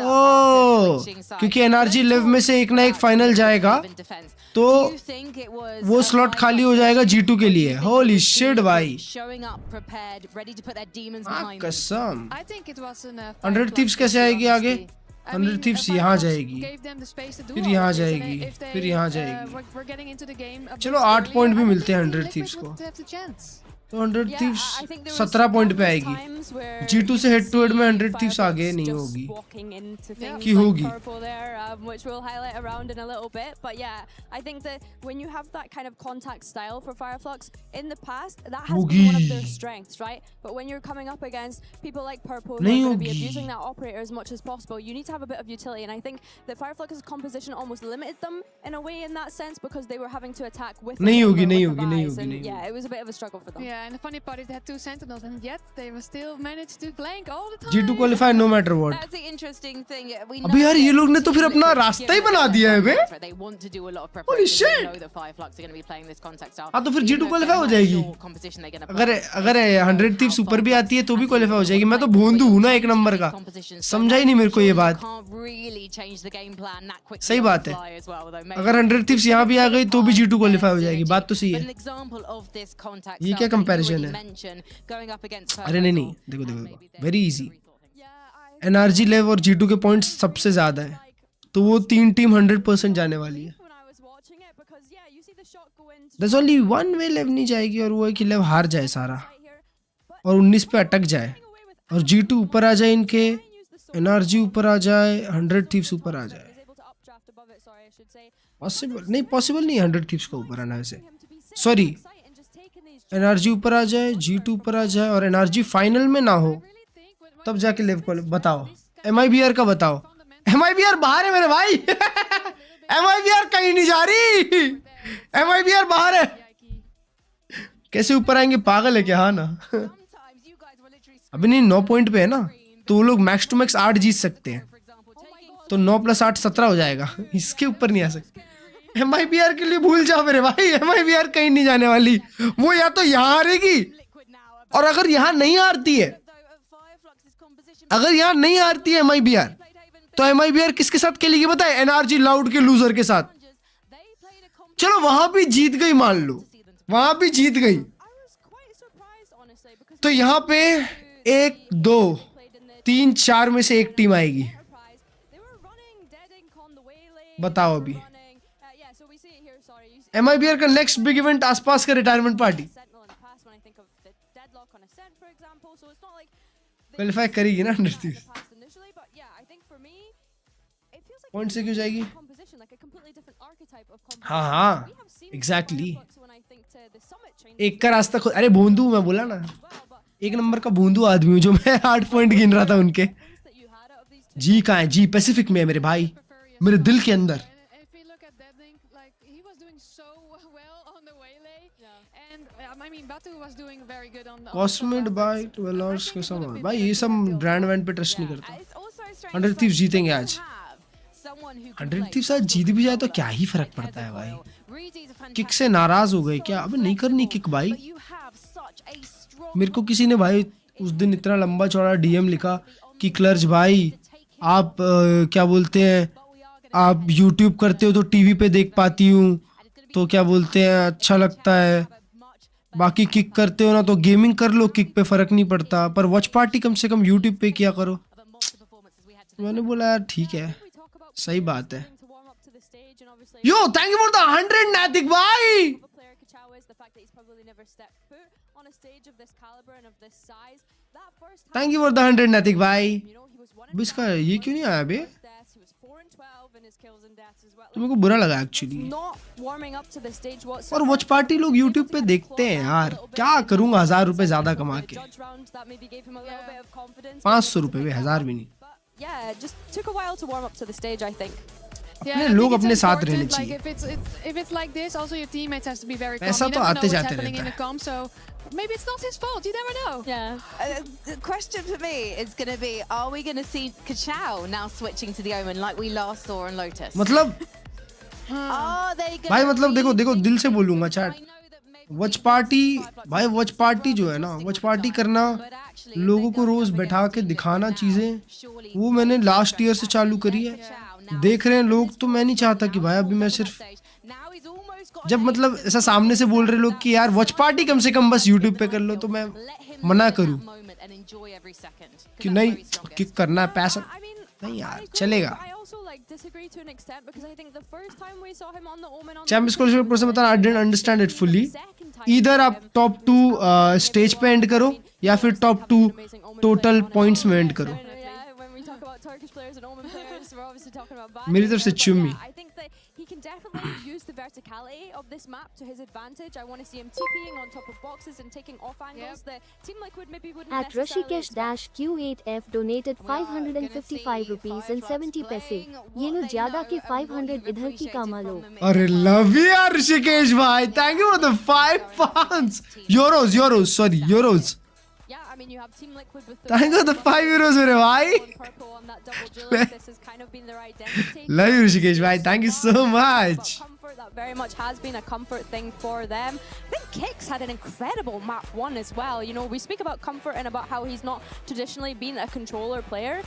ओह क्योंकि एनआरजी लेव में से एक ना एक फाइनल जाएगा तो वो स्लॉट खाली हो जाएगा G2 के लिए. होली शिट भाई कसम. 100 थीव्स कैसे आएगी आगे? 100 थीव्स यहाँ जाएगी, फिर यहाँ जाएगी, फिर यहाँ जाएगी. चलो 8 पॉइंट भी मिलते हैं 100 थीव्स को. तो 100 थीव्स 17 पॉइंट पे आएगी. G2 से हेड टू हेड में 100 थीव्स आगे नहीं होगी कि होगी. Which we'll highlight around in a little bit, but yeah, I think that when you have that kind of contact style for Fireflux in the past, that has been one of their strengths, right? But when you're coming up against people like Purple who are going to be abusing that operator as much as possible, you need to have a bit of utility, and I think that Fireflux's composition almost limited them in a way in that sense because they were having to attack with नहीं होगी. Yeah, it was a bit of a struggle for them. Yeah, and the funny part is they had 2 sentinels and yet they were still managed to blank all the time. G2 qualify no matter what. That's the interesting thing. अबे यार ये लोग ने तो फिर अपना रास्ता ही बना दिया है बे. Holy shit. हाँ तो फिर G2 क्वालिफाई हो जाएगी. अगर 100 थीव्स ऊपर भी आती है तो भी क्वालिफाई हो जाएगी. मैं तो भोंदू हूँ ना एक नंबर का. समझा ही नहीं मेरे को ये बात. सही बात है. अगर 100 थीव्स यहाँ भी आ गई तो भी G2 क्वालिफाई हो जाएगी. बात तो सही है. ये क्या कंपैरिजन है? अरे नहीं देखो वेरी इजी. एनआरजी लेव और G2 के पॉइंट्स सबसे ज्यादा है तो वो 3 टीम 100% जाने वाली है. There's only one way लेव नहीं जाएगी और वो है कि लेव हार जाए सारा और 19 पे अटक जाए और G2 ऊपर आ जाए इनके, एनआरजी ऊपर आ जाए, 100 थीव्स ऊपर आ जाए. पॉसिबल नहीं 100 थीव्स को ऊपर आना. वैसे सॉरी एनआरजी ऊपर आ जाए, G2 ऊपर आ जाए और एनआरजी फाइनल में ना हो तब जाके लेव को बताओ. MIBR का बताओ. MIBR बाहर है मेरे भाई. MIBR कहीं नहीं जा रही. MIBR बाहर है. कैसे ऊपर आएंगे? पागल है क्या? हाँ ना. अभी नहीं 9 पॉइंट पे है ना तो वो लोग मैक्स टू मैक्स 8 जीत सकते हैं तो 9 + 8 17 हो जाएगा. इसके ऊपर नहीं आ सकते. MIBR के लिए भूल जाओ मेरे भाई. MIBR कहीं नहीं जाने वाली. वो या तो यहाँ हारेगी और अगर यहाँ नहीं हारती है, अगर यहाँ नहीं हारती है MIBR तो MIBR किसके साथ खेलेगी बताए? एनआरजी लाउड के लूजर के साथ. चलो वहां भी जीत गई, मान लो वहां भी जीत गई तो यहाँ पे 1 2 3 4 में से एक टीम आएगी. बताओ अभी MIBR का नेक्स्ट बिग इवेंट आसपास का रिटायरमेंट पार्टी क्वालिफाई करेगी ना 100 थीव्स. पॉइंट से क्यों जाएगी? हाँ एग्जैक्टली एक का रास्ता खुद. अरे भोंदू मैं बोला ना, एक नंबर का भोंदू आदमी हूँ जो मैं 8 पॉइंट गिन रहा था उनके. जी कहाँ है? जी पैसिफिक में है मेरे भाई, मेरे दिल के अंदर. कॉस्मिड बाइट वेलॉर्स के सामान भाई ये सब ब्रांड वैंड पे ट्रस्ट नहीं करता. 100 थीव्स जीतेंगे आज. 100 थीव्स आज जीत भी जाए तो क्या ही फर्क पड़ता है भाई. किक से नाराज हो गए क्या? अबे नहीं करनी किक भाई. मेरे को किसी ने भाई उस दिन इतना लंबा चौड़ा डीएम लिखा कि क्लर्ज भाई आप क्या बोलते हैं, आप यूट्यूब करते हो तो टीवी पे देख पाती हूँ तो क्या बोलते हैं अच्छा लगता है, बाकी किक करते हो ना तो गेमिंग कर लो, किक पे फर्क नहीं पड़ता, पर वॉच पार्टी कम से कम यूट्यूब पे किया करो. मैंने बोला यार ठीक है सही बात है. यो थैंक यू फॉर द 100 नैतिक भाई. थैंक यू फॉर द 100 नैतिक भाई. अब इसका ये क्यों नहीं आया बे? तो मेरे को बुरा लगा एक्चुअली. और वॉच पार्टी लोग यूट्यूब पे देखते हैं यार, क्या करूंगा 1000 रुपए ज्यादा कमा के. 500 रुपए भी 1000 भी नहीं. अपने लोग अपने साथ रहने चाहिए. पैसा तो आते जाते रहता है. Maybe it's not his fault. You never know. Yeah. The question for me is going to be: are we going to see Kachao now switching to the Omen like we last saw on Lotus? मतलब भाई मतलब देखो दिल से बोलूंगा chat. Watch party भाई, watch party जो है ना, वॉच पार्टी करना, लोगों को रोज बैठा के दिखाना चीजें, वो मैंने लास्ट ईयर से चालू करी है. देख रहे हैं लोग, तो मैं नहीं चाहता कि भाई अभी मैं सिर्फ जब मतलब ऐसा सामने से बोल रहे लोग कि यार वॉच पार्टी कम से कम बस यूट्यूब पे कर लो, तो मैं मना करूं कि नहीं किक करना है पैसा नहीं यार चलेगा. चैंपियंस क्वालिफायर प्रोसेस बताना, I didn't understand it fully. इधर आप टॉप 2 स्टेज पे एंड करो या फिर टॉप 2 टोटल पॉइंट्स में एंड करो. मेरी तरफ से चुम्मी. He can definitely use the verticality of this map to his advantage. I want to see him TPing on top of boxes and taking off angles. The Team Liquid maybe wouldn't At Rishikesh-Q8F donated 555 rupees and 70 paise. ये लो ज्यादा के 500 इधर की कमा लो. अरे love you यार ऋषिकेश भाई. Thank you for the 5 pounds. Euros, sorry, euros. I mean, you have Team Liquid with Thank you for the 5 euros मेरे भाई. This has kind of been their identity. Love you Rishikesh भाई. Thank you so much. That very much has been a comfort thing for them. I think Kicks had an incredible map 1 as well. You know, we speak about comfort and about how he's not traditionally been a controller player,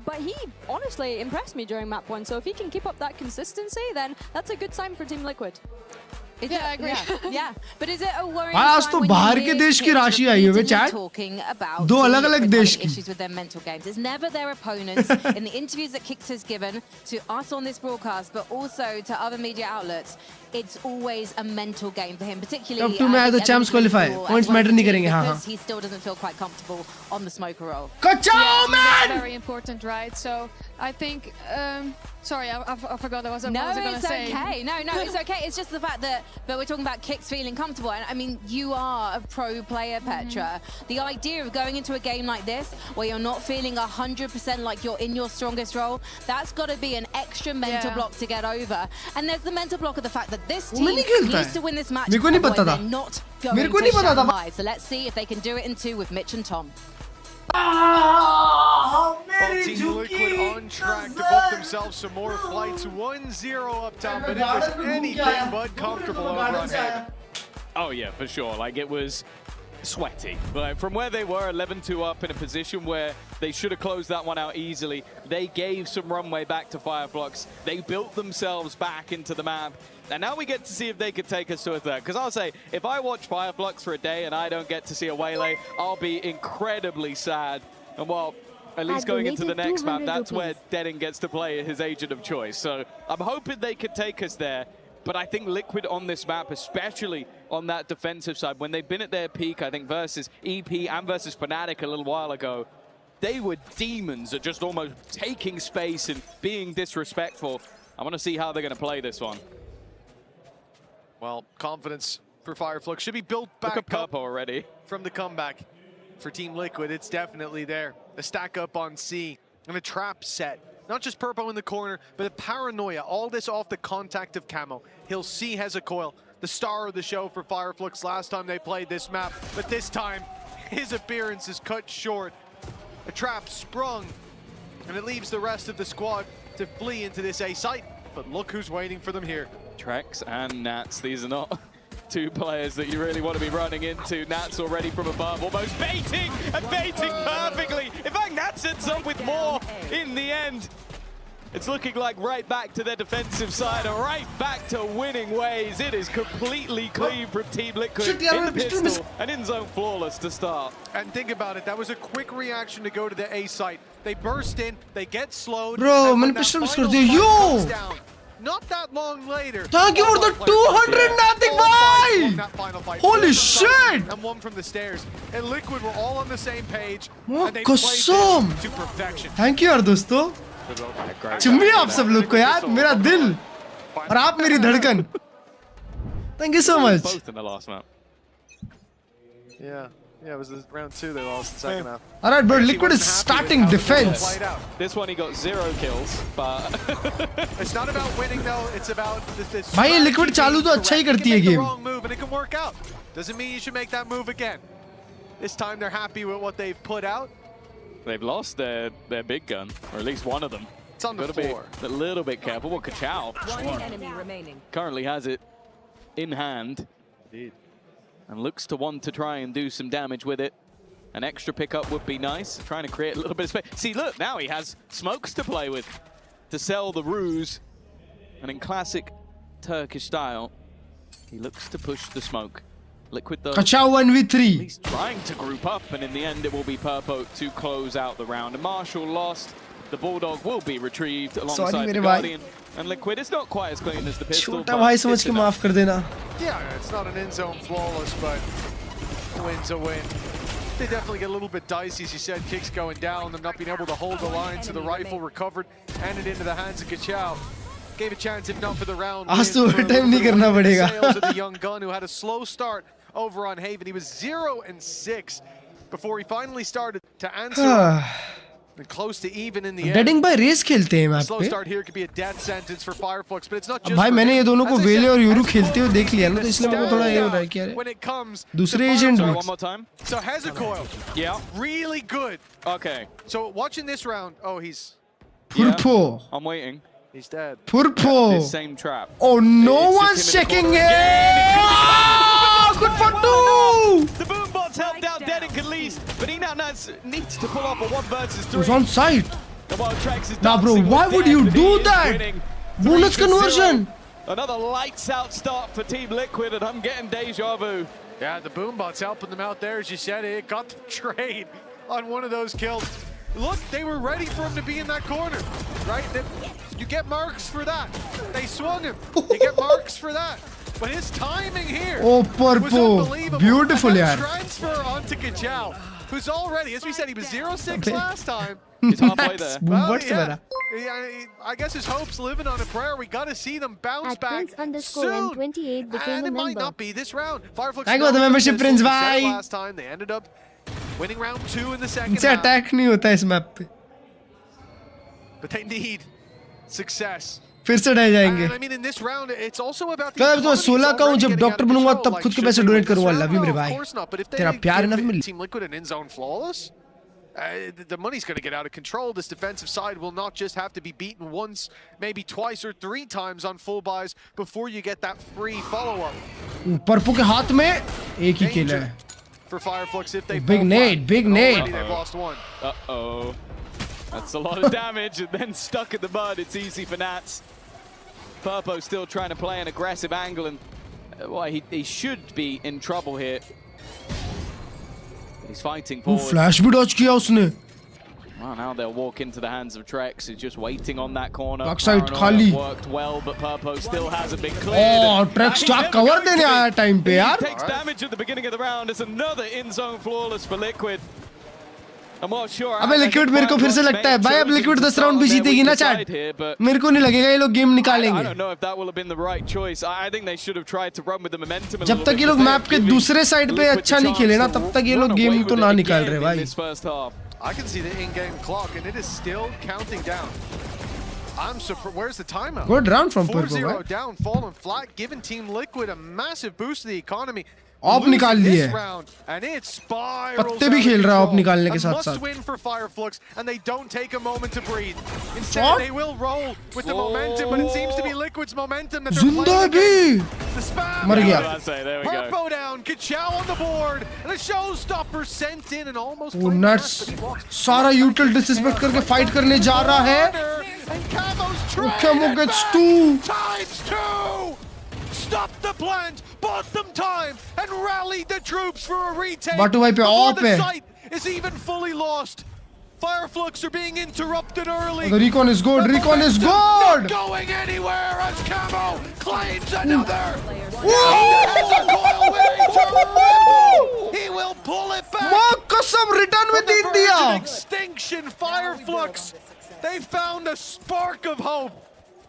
but he honestly impressed me during map 1. So if he can keep up that consistency, then that's a good sign for Team Liquid. Yeah, I agree. Yeah, but is it a worrying आज तो बाहर के देश की राशि आई है chat. दो अलग-अलग देश की. Issues with their mental games. It's never their opponents. In the interviews that Kicks has given to us on this broadcast, but also to other media outlets, it's always a mental game for him, particularly. Top 2 में आया तो champs qualify. Points matter नहीं करेंगे. हाँ. He still doesn't feel quite comfortable on the smoker role. Kachao man. Very important, right? So I think. Sorry, I forgot what I was going to say. Okay. No, it's okay. It's just the fact that, but we're talking about Kicks feeling comfortable. And I mean, you are a pro player, Petra. The idea of going into a game like this, where you're not feeling 100% like you're in your strongest role, that's got to be an extra mental block to get over. And there's the mental block of the fact that this team needs to win this match. They're not going to Shanghai. So let's see if they can do it in 2 with Mitch and Tom. Well, Team Liquid on track to book themselves some more flights. 1-0 uptown, but it was anything but comfortable over on Haven. Oh yeah, for sure. Like, it was sweaty. Like, from where they were 11-2 up in a position where they should have closed that one out easily, they gave some runway back to Fireflux. They built themselves back into the map. And now we get to see if they could take us to a third. Because I'll say, if I watch Fireflux for a day and I don't get to see a Waylay, I'll be incredibly sad. And well, at least going into the next map, that's where Deadin gets to play his agent of choice. So I'm hoping they could take us there. But I think Liquid on this map, especially on that defensive side, when they've been at their peak, I think versus EP and versus Fnatic a little while ago, they were demons at just almost taking space and being disrespectful. I want to see how they're going to play this one. Well, confidence for Fireflux should be built back up already from the comeback. For Team Liquid, it's definitely there. A stack up on C and a trap set. Not just Purpo in the corner, but a paranoia. All this off the contact of Camo. He'll see Hezecoil, the star of the show for Fireflux last time they played this map. But this time, his appearance is cut short. A trap sprung, and it leaves the rest of the squad to flee into this A site. But look who's waiting for them here. Trex and Nats, these are not two players that you really want to be running into. Nats already from above, almost baiting and baiting perfectly. In fact, Nats ends up with more in the end. It's looking like right back to their defensive side and right back to winning ways. It is completely clean from Team Liquid in the pistol and in zone flawless to start. And think about it, that was a quick reaction to go to the A site. They burst in, they get slowed. Bro, मैंने pistol miss कर दिया. Yo! Not that long later. Thank you for the 200 nothing, bhai! Holy shit! And one from the stairs. And Liquid were all on the same page. Oh, and they played this to perfection. Thank you यार दोस्तों. चुम्मी आप सब लोग को यार, मेरा दिल और आप मेरी धड़कन. Thank you so much. Both in the last map. Yeah, it was round 2 they lost in the second half. Alright, but Liquid is starting defense. This one he got 0 kills, but it's not about winning though. It's about this. भाई ये Liquid चालू तो अच्छा ही करती है game. game. Wrong move and it can work out. Doesn't mean you should make that move again. This time they're happy with what they've put out. They've lost their big gun, or at least one of them. It's on the floor. Be a little bit careful. Well, Kachao One enemy remaining. currently has it in hand. Indeed. And looks to want to try and do some damage with it. An extra pickup would be nice, trying to create a little bit of space. See, look, now he has smokes to play with to sell the ruse. And in classic Turkish style, he looks to push the smoke. Liquid though, Kachao 1v3. he's trying to group up, and in the end it will be Purpo to close out the round. And Marshall lost. The Bulldog will be retrieved alongside the Guardian. And Liquid is not quite as clean as the pistol. छोटा भाई समझ के माफ कर देना. Yeah, it's not an end zone flawless, but a win's a win. They definitely get a little bit dicey, as you said. Kicks going down, them not being able to hold the line. So the rifle recovered, handed into the hands of Kachao. Gave a chance, if not for the round. आज तो overtime नहीं करना पड़ेगा. Sales of the young gun who had a slow start over on Haven. He was 0-6 before he finally started to answer. And close to even in the end. Deading by race खेलते हैं map Slow पे. start here could be a death sentence for Fireflux, but it's not just. भाई मैंने ये दोनों को वेले और यूरू खेलते हुए देख लिया ना, तो इसलिए मेरे को थोड़ा ये हो रहा है कि यार when it comes दूसरे agent Sorry, one more time. So Hezecoil, Yeah. really good. Okay. So watching this round, oh he's Purpo. I'm waiting. He's dead. Purpo. This same trap. Oh, no It's one's just him in the checking corner it. again. Good for two. The Boombot's helped out Dedic at least, but he now needs to pull off a 1 versus 3. It was on site. The Wild Trex is Nah, bro, dancing why with would death, you but do he is that? winning Bonus 3-0. conversion. Another lights out start for Team Liquid, and I'm getting deja vu. Yeah, the Boombot's helping them out there, as you said. It got the trade on one of those kills. Look, they were ready for him to be in that corner, right? You get marks for that. They swung him. You get marks for that. But his timing here Oh, was Purpo. unbelievable. Beautiful, and yaar. transfer onto Kachao, who's already, as we said, he was 0-6 last time. He's halfway there. What's the I guess his hope's living on a prayer. We got to see them bounce back soon. Prince_M28 became And a it might member. not be this round. Fireflux Thank you for the membership, Prince. Bye. Last time they ended up winning round 2 in the second इनसे half. Attack नहीं होता इस map पे. But they need success. फिर से डर जाएंगे. And I mean, in this round, it's also about the कल तो 16 का हूँ, जब डॉक्टर बनूंगा तब खुद के पैसे डोनेट करूंगा. लव यू मेरे भाई. तेरा प्यार ना मिले. Team Liquid and in zone flawless. The money's going to get out of control. This defensive side will not just have to be beaten once, maybe twice or 3 times on full buys before you get that free follow-up. पर्पो के हाथ में एक ही किल है. For Fireflux, if they Big nade, big nade. already they've lost 1. Uh-oh. That's a lot of damage, and then stuck in the mud. It's easy for Nats. Purpo still trying to play an aggressive angle, and well, he should be in trouble here. But he's fighting forward. Flash भी Dodge किया उसने. Well, now they'll walk into the hands of Trex, who's just waiting on that corner. Backside Paranoia खाली. worked well, but Purpo still hasn't been cleared. Oh, Trex क्या cover देने आया time पे यार. He takes damage at the beginning of the round. It's another in-zone flawless for Liquid. अबे liquid मेरे को फिर से लगता है भाई अब लिक्विड 10 राउंड भी जीतेगी ना चैट मेरे को नहीं लगेगा ये लोग गेम निकालेंगे जब तक ये लोग मैप के दूसरे साइड पे अच्छा नहीं खेले ना तब तक ये लोग गेम तो ना निकाल रहे भाई I can see the in-game clock and it is still counting down. I'm surprised. Where's the timeout? Good round from Purple. 4-0 down, falling flat, giving Team Liquid a massive boost to the economy. Of निकाल लिए पत्ते भी खेल रहा है of निकालने के साथ साथ win for Fireflux and they don't take a moment to breathe. Instead they will roll with the momentum but it seems to be Liquid's momentum that they're playing against. The spam मर गया Purpo down, Kachao on the board and a showstopper sent in and almost वो nuts सारा यूटिल disrespect करके fight करने जा रहा है Camo gets 2 times 2. Stop the plant, bought them time, and rallied the troops for a retake. Before the site is even fully lost. Fireflux are being interrupted early. The recon is good. Recon is good. Not going anywhere as Camo claims another. Has a coil waiting to ripple. He will pull it back. Kasam return with India. Extinction, Fireflux. They found a spark of hope.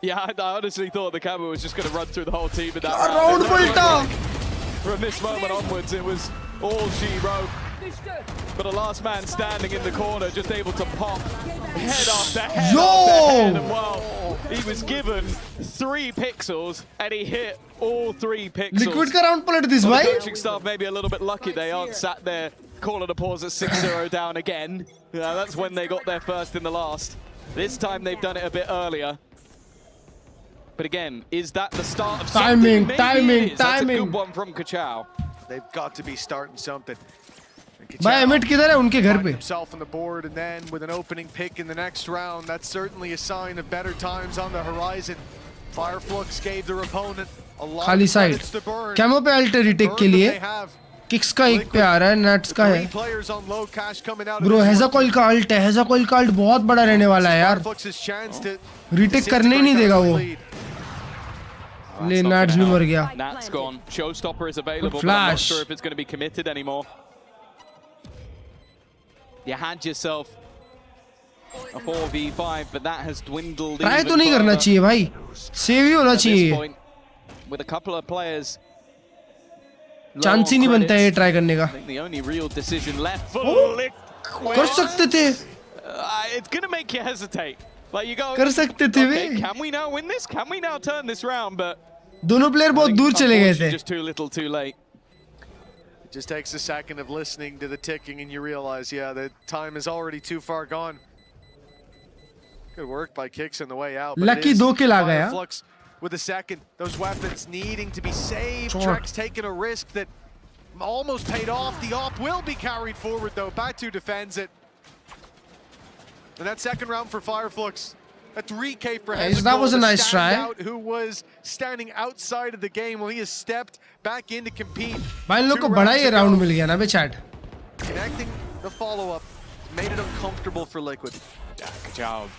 Yeah, I honestly thought the Camo was just going to run through the whole team in that round. From this moment onwards, it was all she wrote. But a last man standing in the corner, just able to pop head after head after head. And well, he was given 3 pixels and he hit all 3 pixels. Liquid ka round palat this, bhai. The coaching staff maybe a little bit lucky they aren't sat there calling a pause at 6-0 down again. Yeah, that's when they got their first in the last. This time they've done it a bit earlier. But again, is that the start of something? Maybe it is. That's a good one from Kachao. They've got to be starting something. भाई emit किधर है उनके घर पे himself on the board and then with an opening pick in the next round, that's certainly a sign of better times on the horizon. Fireflux gave their opponent a lot खाली of side credits to burn. Camo पे alt retake के लिए kicks का एक पे आ रहा है nuts का है ब्रो हेजा कॉल का अल्ट है हेजा कॉल का अल्ट बहुत बड़ा रहने वाला है यार रिटेक करने ही नहीं देगा वो ले नट्स भी मर गया Nat's gone. Showstopper is available, but I'm not sure if it's going to be committed anymore. You had yourself a 4v5, but that has dwindled. Try तो नहीं करना चाहिए भाई सेव ही होना चाहिए with a couple of players. Chance ही नहीं बनता है ये ट्राई करने का The only real decision left for Liquid. कर सकते थे It's going to make you hesitate. Like you go, कर सकते थे वे can we now win this? Can we now turn this round? But दोनों प्लेयर बहुत दूर चले गए थे just too little too late. It just takes a second of listening to the ticking and you realize, yeah, the time is already too far gone. Good work by Kicks on the way out. Lucky 2 kill आ गया Fireflux with a second, those weapons needing to be saved. Trex taking a risk that almost paid off. The op will be carried forward though. Batu defends it. And that second round for Fireflux, a 3K for Hezbollah. That was a nice try. Who was standing outside of the game while he has stepped back in to compete. भाई इन लोग को बड़ा ही round मिल गया ना बे chat Connecting the follow-up made it uncomfortable for Liquid. Yeah, good job.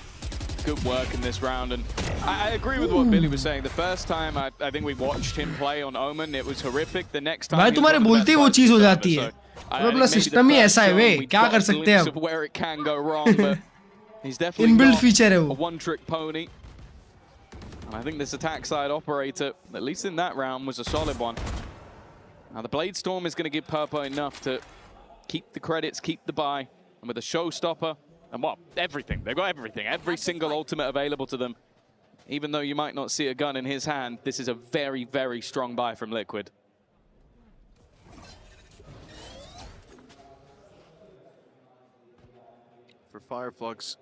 Good work in this round, and I agree with what Billy was saying. The first time I think we watched him play on Omen, it was horrific. The next time, भाई तुम्हारे बोलते ही वो चीज हो जाती है अपना system ही ऐसा है वे क्या कर सकते हैं अब where it can go wrong, but he's definitely inbuilt feature है a वो one-trick pony. And I think this attack side operator, at least in that round, was a solid one. Now the Blade Storm is going to give Purpo enough to keep the credits, keep the buy, and with a showstopper. And well, everything. They've got everything. Every single ultimate available to them. Even though you might not see a gun in his hand, this is a very, very strong buy from Liquid. For Fireflux,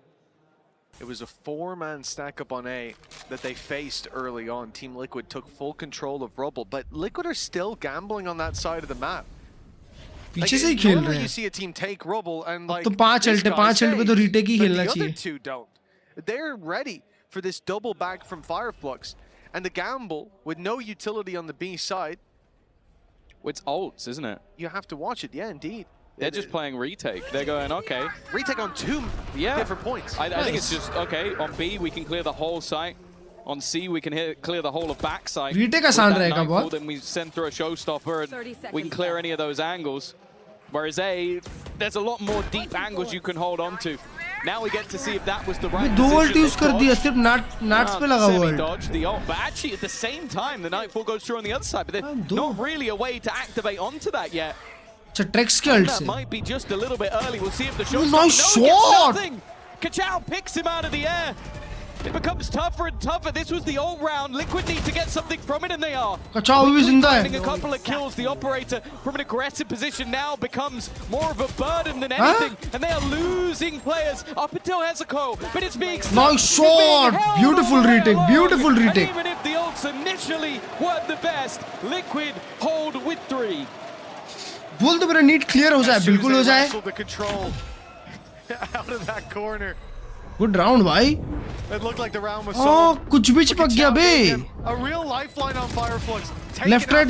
it was a 4-man stack up on A that they faced early on. Team Liquid took full control of Rubble, but Liquid are still gambling on that side of the map. पीछे से ही खेल रहे हैं you see a team take Rubble and like तो 5 alt पे तो retake ही खेलना चाहिए the other two don't. They're ready for this double back from Fireflux, and the gamble with no utility on the B side. It's ults, isn't it? You have to watch it. Yeah, indeed. They're just playing retake. They're going, okay. Retake on 2 different points. I think it's just, okay, on B we can clear the whole site. On C we can clear the whole of backside. Retake आसान रहेगा बहुत. Then we send through a showstopper and we can clear any of those angles. Whereas A, there's a lot more deep angles you can hold on to. Now we get to see if that was the right दो ult decision. use कर दिया सिर्फ नाट्स पे लगा हुआ Dodge the ult, but actually at the same time the Nightfall goes through on the other side, but there's not really a way to activate onto that yet. अच्छा Trex के ult That से might be just a little bit early. We'll see if the shot. Nice shot! Kachao picks him out of the air. It becomes tougher and tougher. This was the ult round. Liquid need to get something from it, and they are. Kachao भी जिंदा है. Finding a couple of kills. The operator from an aggressive position now becomes more of a burden than anything, and they are losing players up until Hezekiah. But it's being nice shot. Beautiful retake. Beautiful retake. And even if the ults initially weren't the best, Liquid hold with 3. बोल तो मेरा NEET clear हो जाए बिल्कुल हो जाए out of that corner. Good round भाई. It looked like the round was कुछ भी चिपक गया बे. A real lifeline on Fireflux. Left right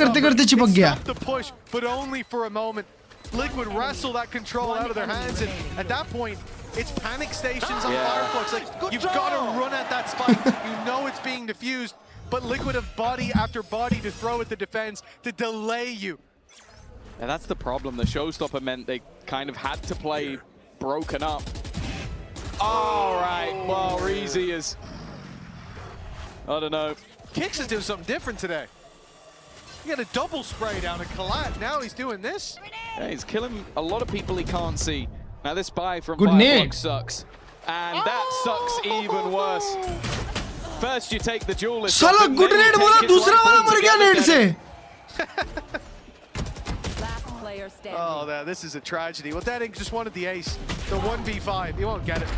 करते करते चिपक गया. The push, but only for a moment. Liquid wrestle that control out of their hands, and at that point, it's panic stations on Fireflux. Like you've got to run at that spike. You know it's being diffused, but Liquid have body after body to throw at the defense to delay you. And that's the problem. The showstopper meant they kind of had to play broken up. All right, well, Reezy is, I don't know. Kix is doing something different today. He got a double spray down at Collat. Now he's doing this. Yeah, he's killing a lot of people he can't see. Now this buy from Good Fireflux sucks. And that sucks even worse. First you take the duelist. साला good nade बोला दूसरा वाला मर गया nade से. Oh, this is a tragedy. Well, Deadink just wanted the ace. The 1v5. He won't get it.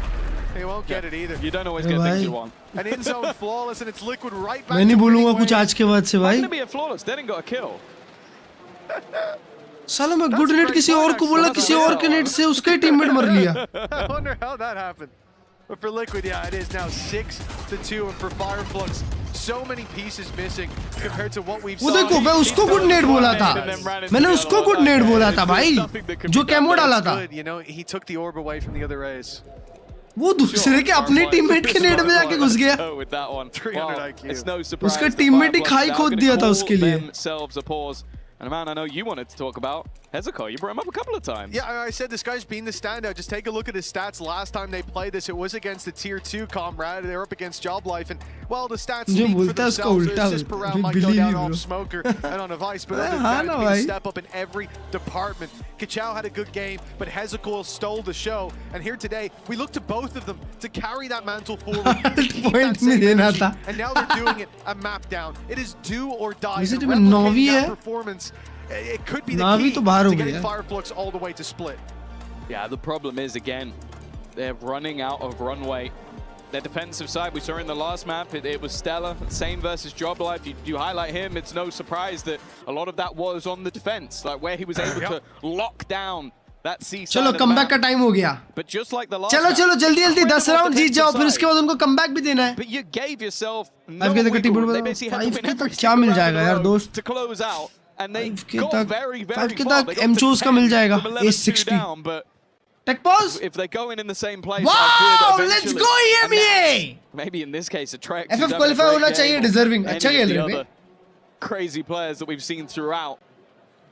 He won't get it either. You don't always get things you want. An in-zone flawless, and it's Liquid right back. मैं नहीं बोलूँगा कुछ आज के बाद से भाई. It's gonna be a flawless. Deadink got a kill. साला मैं good nade किसी और को बोला किसी और के nade से उसका ही teammate मर लिया. I wonder how that happened. But for Liquid, yeah, it is now 6-2, and for Fireflux, so many pieces missing compared to what we've seen. वो देखो मैं उसको good nade बोला था. मैंने उसको good nade बोला था भाई. जो कैमो डाला था. You know, he took the orb away from the other A's. वो दूसरे के अपने टीममेट के नेट में जाके घुस गया. उसका टीममेट ही खाई खोद दिया था उसके लिए. And a man I know you wanted to talk about, Hezekiah, you brought him up a couple of times. Yeah, I said this guy's been the standout. Just take a look at his stats. Last time they played this, it was against the Tier 2 comrade. They were up against Job Life, and well, the stats speak for themselves. The assist per round might go down off Smoker and on a Vice, but other than that, it's been a step up in every department. Kachao had a good game, but Hezekiah stole the show. And here today, we look to both of them to carry that mantle forward, to keep that same energy, and now they're doing it a map down. It is do or die. Is it even Navi hai? Performance. It could be the key to getting Fireflux all the way to split. Yeah, the problem is, again, they're running out of runway. Their defensive side, we saw in the last map, it was Stellar, same versus Job Life. You highlight him, it's no surprise that a lot of that was on the defense, like where he was able to lock down that C side. चलो comeback का time हो गया. But just like the last चलो चलो जल्दी जल्दी 10 round जीत जाओ फिर उसके बाद उनको comeback भी देना है. But you gave yourself no wiggle room. They basically had to win every क्या मिल जाएगा यार दोस्त? to close out. And they got very, very far. तक M-Choose का मिल जाएगा. Ace 60. Tech pause. If they go in the same place. Wow, let's go EMEA. Maybe in this case, a track. FF qualify होना चाहिए deserving. अच्छा खेल रहे हैं. Crazy players that we've seen throughout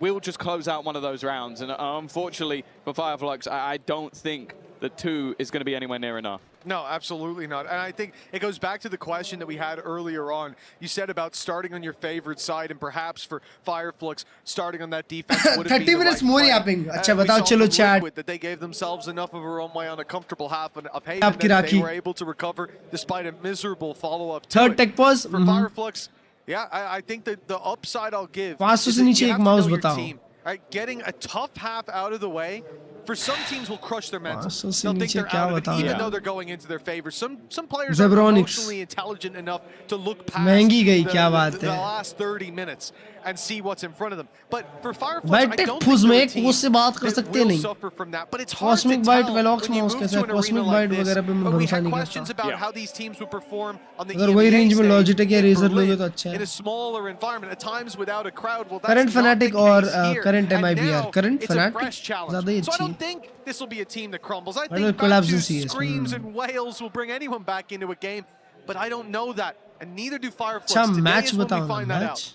will just close out one of those rounds. And unfortunately for Fireflux, I don't think that 2 is going to be anywhere near enough. No, absolutely not. And I think it goes back to the question that we had earlier on. You said about starting on your favorite side, and perhaps for Fireflux, starting on that defense would have been 30 minutes more yapping. अच्छा बताओ चलो chat. That they gave themselves enough of a runway on a comfortable half of Haven that they were able to recover despite a miserable follow-up. Third tech pause. For Fireflux, yeah, I think that the upside I'll give 500 से नीचे एक mouse बताओ. Right, getting a tough half out of the way. For some teams will crush their mental. They'll think they're out of it, even though they're going into their favor. Some players are emotionally intelligent enough to look past the last 30 minutes and see what's in front of them. But for Fireflux, I don't think they're a team that will suffer from that. But it's hard to tell when you move to an arena like this. But we had questions about how these teams would perform on the EMEA stage in a smaller environment, at times without a crowd. Well, current Fnatic or current MIBR? Current Fnatic, ज़्यादा ही अच्छी. So I don't think this will be a team that crumbles. I think back2 screams and wails will bring anyone back into a game, but I don't know that, and neither do Fireflux. Today is when we find that out.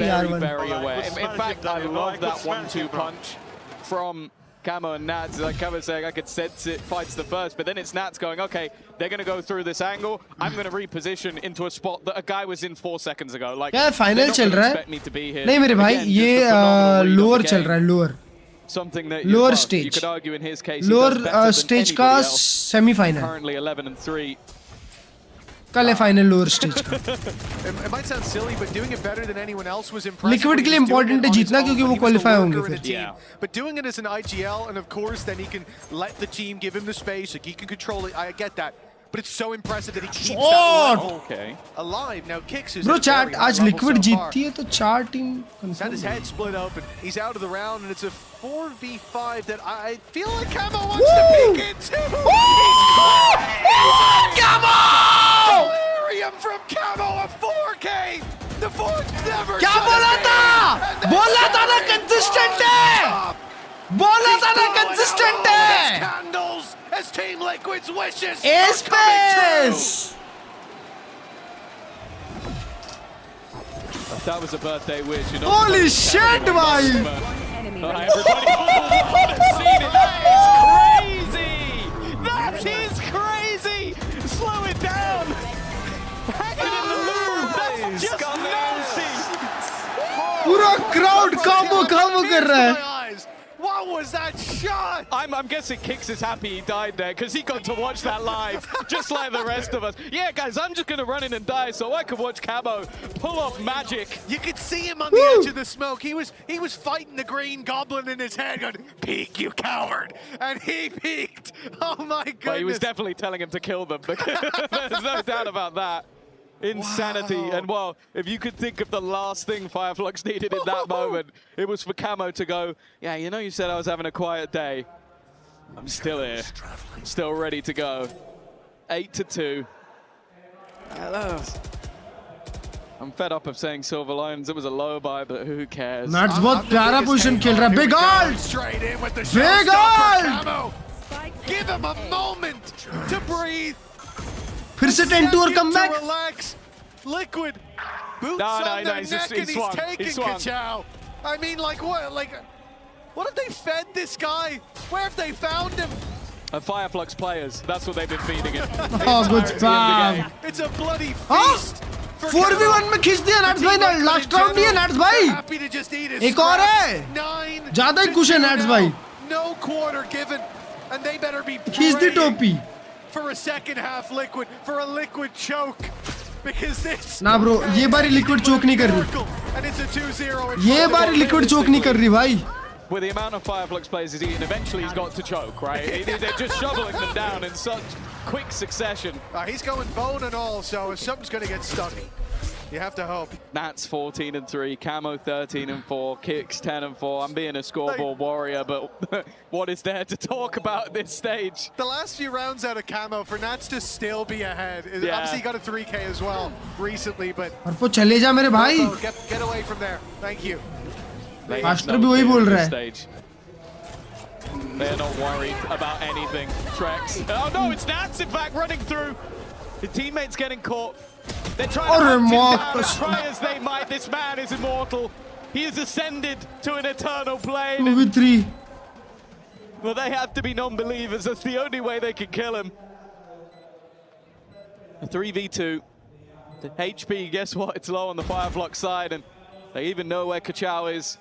very, very aware. In fact, I love that 1-2 punch from Camo and Nats, like Camo saying, I could sense it, fights the first, but then it's Nats going, okay, they're going to go through this angle. I'm going to reposition into a spot that a guy was in 4 seconds ago. Like, यार final चल रहा है नहीं मेरे भाई ये lower चल रहा है lower lower stage lower stage का सेमीफाइनल currently 11-3 कल है फाइनल लोअर स्टेज का It might sound silly, but doing it better than anyone else was impressive. Liquid के लिए इंपॉर्टेंट है जीतना क्योंकि वो क्वालिफाई होंगे फिर But doing it as an IGL, and of course then he can let the team give him the space, like he can control it. I get that, but it's so impressive that he keeps that level alive. Now Kicks is bro chat आज liquid जीतती है तो 4 team had his head split open. He's out of the round, and it's a 4v5 that I feel like Camo wants to peek into. Camo! Delirium from Camo, a 4K. The fourth never. क्या बोला था? बोला था ना consistent है. बोला था ना consistent है. Candles as Team Liquid's wishes. Space. That was a birthday wish. Holy shit, bhai! Everybody, what a scene! That is crazy! That is crazy! Slow it down! Hang it in the loop! That's just nasty! पूरा crowd combo कर रहा है. What was that shot? I'm guessing Kicks is happy he died there because he got to watch that live, just like the rest of us. Yeah, guys, I'm just going to run in and die so I could watch Camo pull off magic. You could see him on the edge of the smoke. He was fighting the green goblin in his head, going, "Peek, you coward!" And he peeked. Oh my goodness! Well, he was definitely telling him to kill them. There's no doubt about that. Insanity. Wow. And well, if you could think of the last thing Fireflux needed in that moment, it was for Camo to go, yeah, you know, you said I was having a quiet day. I'm still here. Still ready to go. 8-2. Hello. I'm fed up of saying Silver Lions. It was a low buy, but who cares? Nats बहुत प्यारा position खेल रहा है. Big ult! Straight in with the Big ult! Give him a moment to breathe. फिर से 10-2 और come back. Relax. Liquid. Boots on their neck, and he's taking Kachao. I mean, like what? Like, what have they fed this guy? Where have they found him? Fireflux players. That's what they've been feeding him. Oh, good spam. It's a bloody feast. 4v1 में खींच दिया Nats भाई ने. Last round ही है Nats भाई. एक और है. ज़्यादा ही कुछ है Nats भाई. No quarter given, and they better be खींच दी टोपी. For a second half Liquid, for a Liquid choke, because this. ना bro, ये बारी Liquid choke नहीं कर रही. And it's a 2-0. ये बारी Liquid choke नहीं कर रही भाई. With the amount of Fireflux players he's eaten, eventually he's got to choke, right? They're just shoveling them down in such quick succession. He's going bone and all, so if something's going to get stuck, you have to hope. Nats 14-3, Camo 13-4, Kicks 10-4. I'm being a scoreboard warrior, but what is there to talk about at this stage? The last few rounds out of Camo for Nats to still be ahead. Obviously he got a 3K as well recently, but अर्पो चले जा मेरे भाई. Get away from there. Thank you. Master भी वही बोल रहा है. They're not worried about anything. Trex. Oh no, it's Nats in fact running through. The teammates getting caught. They're trying to hunt him down. Try as they might, this man is immortal. He has ascended to an eternal plane. 2v3. Well, they have to be non-believers. That's the only way they can kill him. A 3v2. The HP, guess what? It's low on the Fireflux side, and they even know where Kachao is.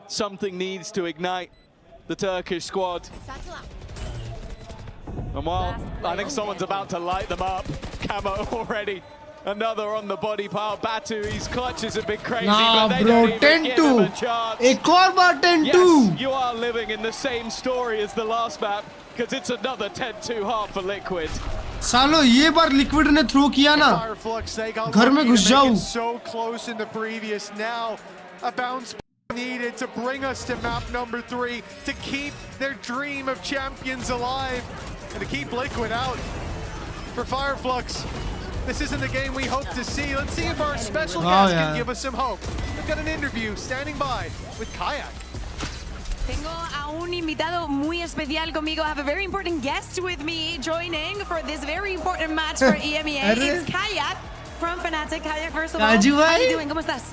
Something needs to ignite the Turkish squad. And while I think someone's about to light them up, Camo already. Another on the body pile. Batu, his clutches have been crazy, but they don't even give him a chance. एक और बार 10-2. Yes, you are living in the same story as the last map, because it's another 10-2 half for Liquid. सालो ये बार Liquid ने throw किया ना. घर में घुस जाऊं. So close in the previous. Now a bounce needed to bring us to map number 3 to keep their dream of champions alive and to keep Liquid out. For Fireflux, this isn't the game we hope to see. Let's see if our special guest can give us some hope. We've got an interview standing by with Kayak. Tengo a un invitado muy especial conmigo. I have a very important guest with me joining for this very important match for EMEA. It's Kayak from Fnatic. Kayak, first of all, how are you doing? ¿Cómo estás?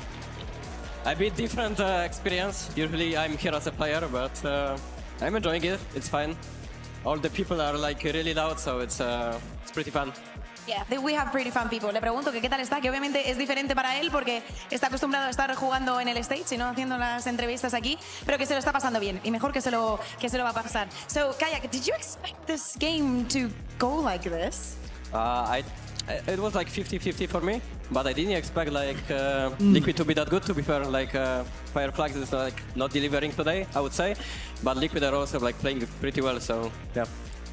A bit different experience. Usually I'm here as a player, but I'm enjoying it. It's fine. All the people are like really loud, so it's pretty fun. Yeah, we have pretty fun people. Le pregunto que qué tal está, que obviamente es diferente para él porque está acostumbrado a estar jugando en el stage y no haciendo las entrevistas aquí, pero que se lo está pasando bien y mejor que se lo va a pasar. So, Kayak, did you expect this game to go like this? It was like 50-50 for me, but I didn't expect like Liquid to be that good. To be fair, like Fireflags is like not delivering today, I would say, but Liquid are also like playing pretty well. So yeah.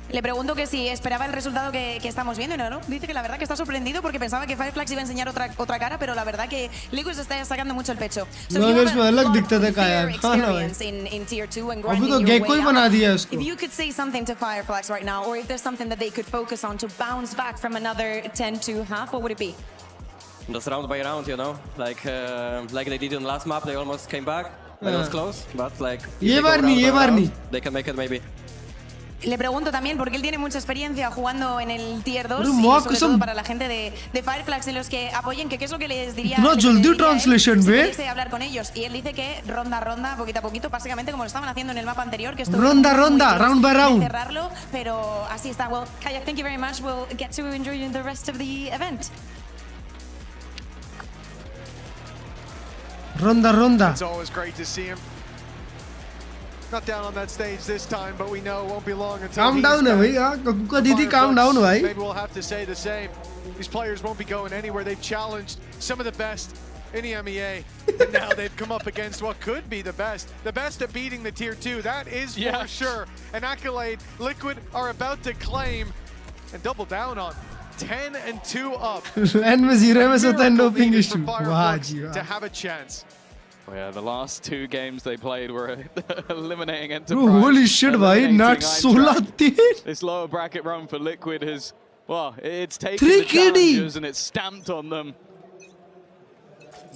Le pregunto que si esperaba el resultado que estamos viendo y no. Dice que la verdad que está sorprendido porque pensaba que Fireflags iba a enseñar otra cara, pero la verdad que Liquid se está sacando mucho el pecho. So no, इसमें अलग दिखता था Kayak. हाँ ना भाई. अभी तो Gecko ही बना दिया इसको. If you could say something to Fireflags right now, or if there's something that they could focus on to bounce back from another 10-2 what would it be? Just round by round, you know, like they did in last map, they almost came back. That was close, but like ये बार नहीं. They can make it maybe. Le pregunto también porque él tiene mucha experiencia jugando en el Tier 2 y sobre todo para la gente de Fireflags y los que apoyen, que qué es lo que les diría si hablar con ellos. Y él dice que ronda a ronda, poquito a poquito, básicamente como lo estaban haciendo en el mapa anterior, que esto ronda, round by round. Cerrarlo, pero así está. Well, Kayak, thank you very much. We'll get to enjoy the rest of the event. Ronda. It's always great to see him. Not down on that stage this time, but we know it won't be long until calm down, bhai. Calm down, bhai. Maybe we'll have to say the same. These players won't be going anywhere. They've challenged some of the best in the EMEA, and now they've come up against what could be the best at beating the Tier 2. That is for sure an accolade Liquid are about to claim and double down on. 10-2 up. And में 0 में सोता है no ping issue. वाह जी वाह. To have a chance. Well, yeah, the last 2 games they played were eliminating Enterprise. Bro, holy shit, bhai, not 16-3. This lower bracket run for Liquid has, well, it's taken the challenges and it's stamped on them.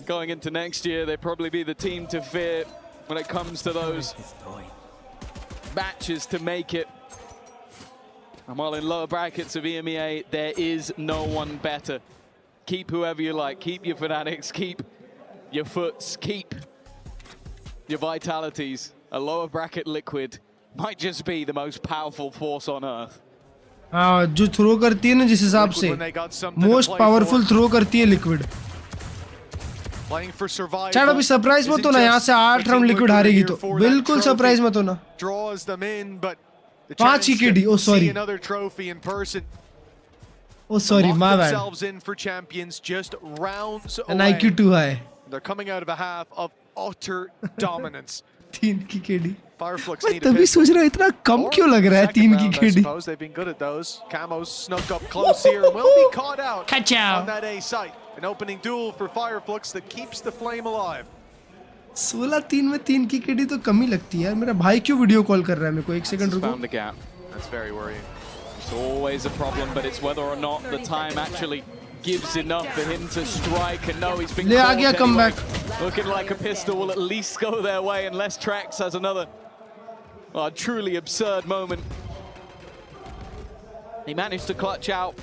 Going into next year, they'd probably be the team to fear when it comes to those matches to make it. And while in lower brackets of EMEA, there is no one better. Keep whoever you like, keep your Fanatics, keep your FUTs, keep your Vitalities. A lower bracket Liquid might just be the most powerful force on earth. जो throw करती है ना जिस हिसाब से most powerful throw करती है liquid. चल अभी सरप्राइज मत होना, यहाँ से 8 राउंड लिक्विड हारेगी तो बिल्कुल सरप्राइज मत होना. 5 ही KD. Oh sorry. Oh sorry, my bad. And IQ too high. They're coming out of a half of utter dominance. 3 की केडी. Fireflux मैं तभी सोच रहा इतना कम क्यों लग रहा है 3 की KD. They've been good at those. Camos snuck up close here and will be caught out on that A site. An opening duel for Fireflux that keeps the flame alive. 16-3 में 3 की केडी तो कम ही लगती है यार. मेरा भाई क्यों video call कर रहा है मेरे को. 1 सेकंड रुको. Found the gap. That's very worrying. It's always a problem, but it's whether or not the time actually gives enough for him to strike. And no, he's been caught anyway. Comeback. Looking like a pistol will at least go their way unless Trax has another truly absurd moment. He managed to clutch out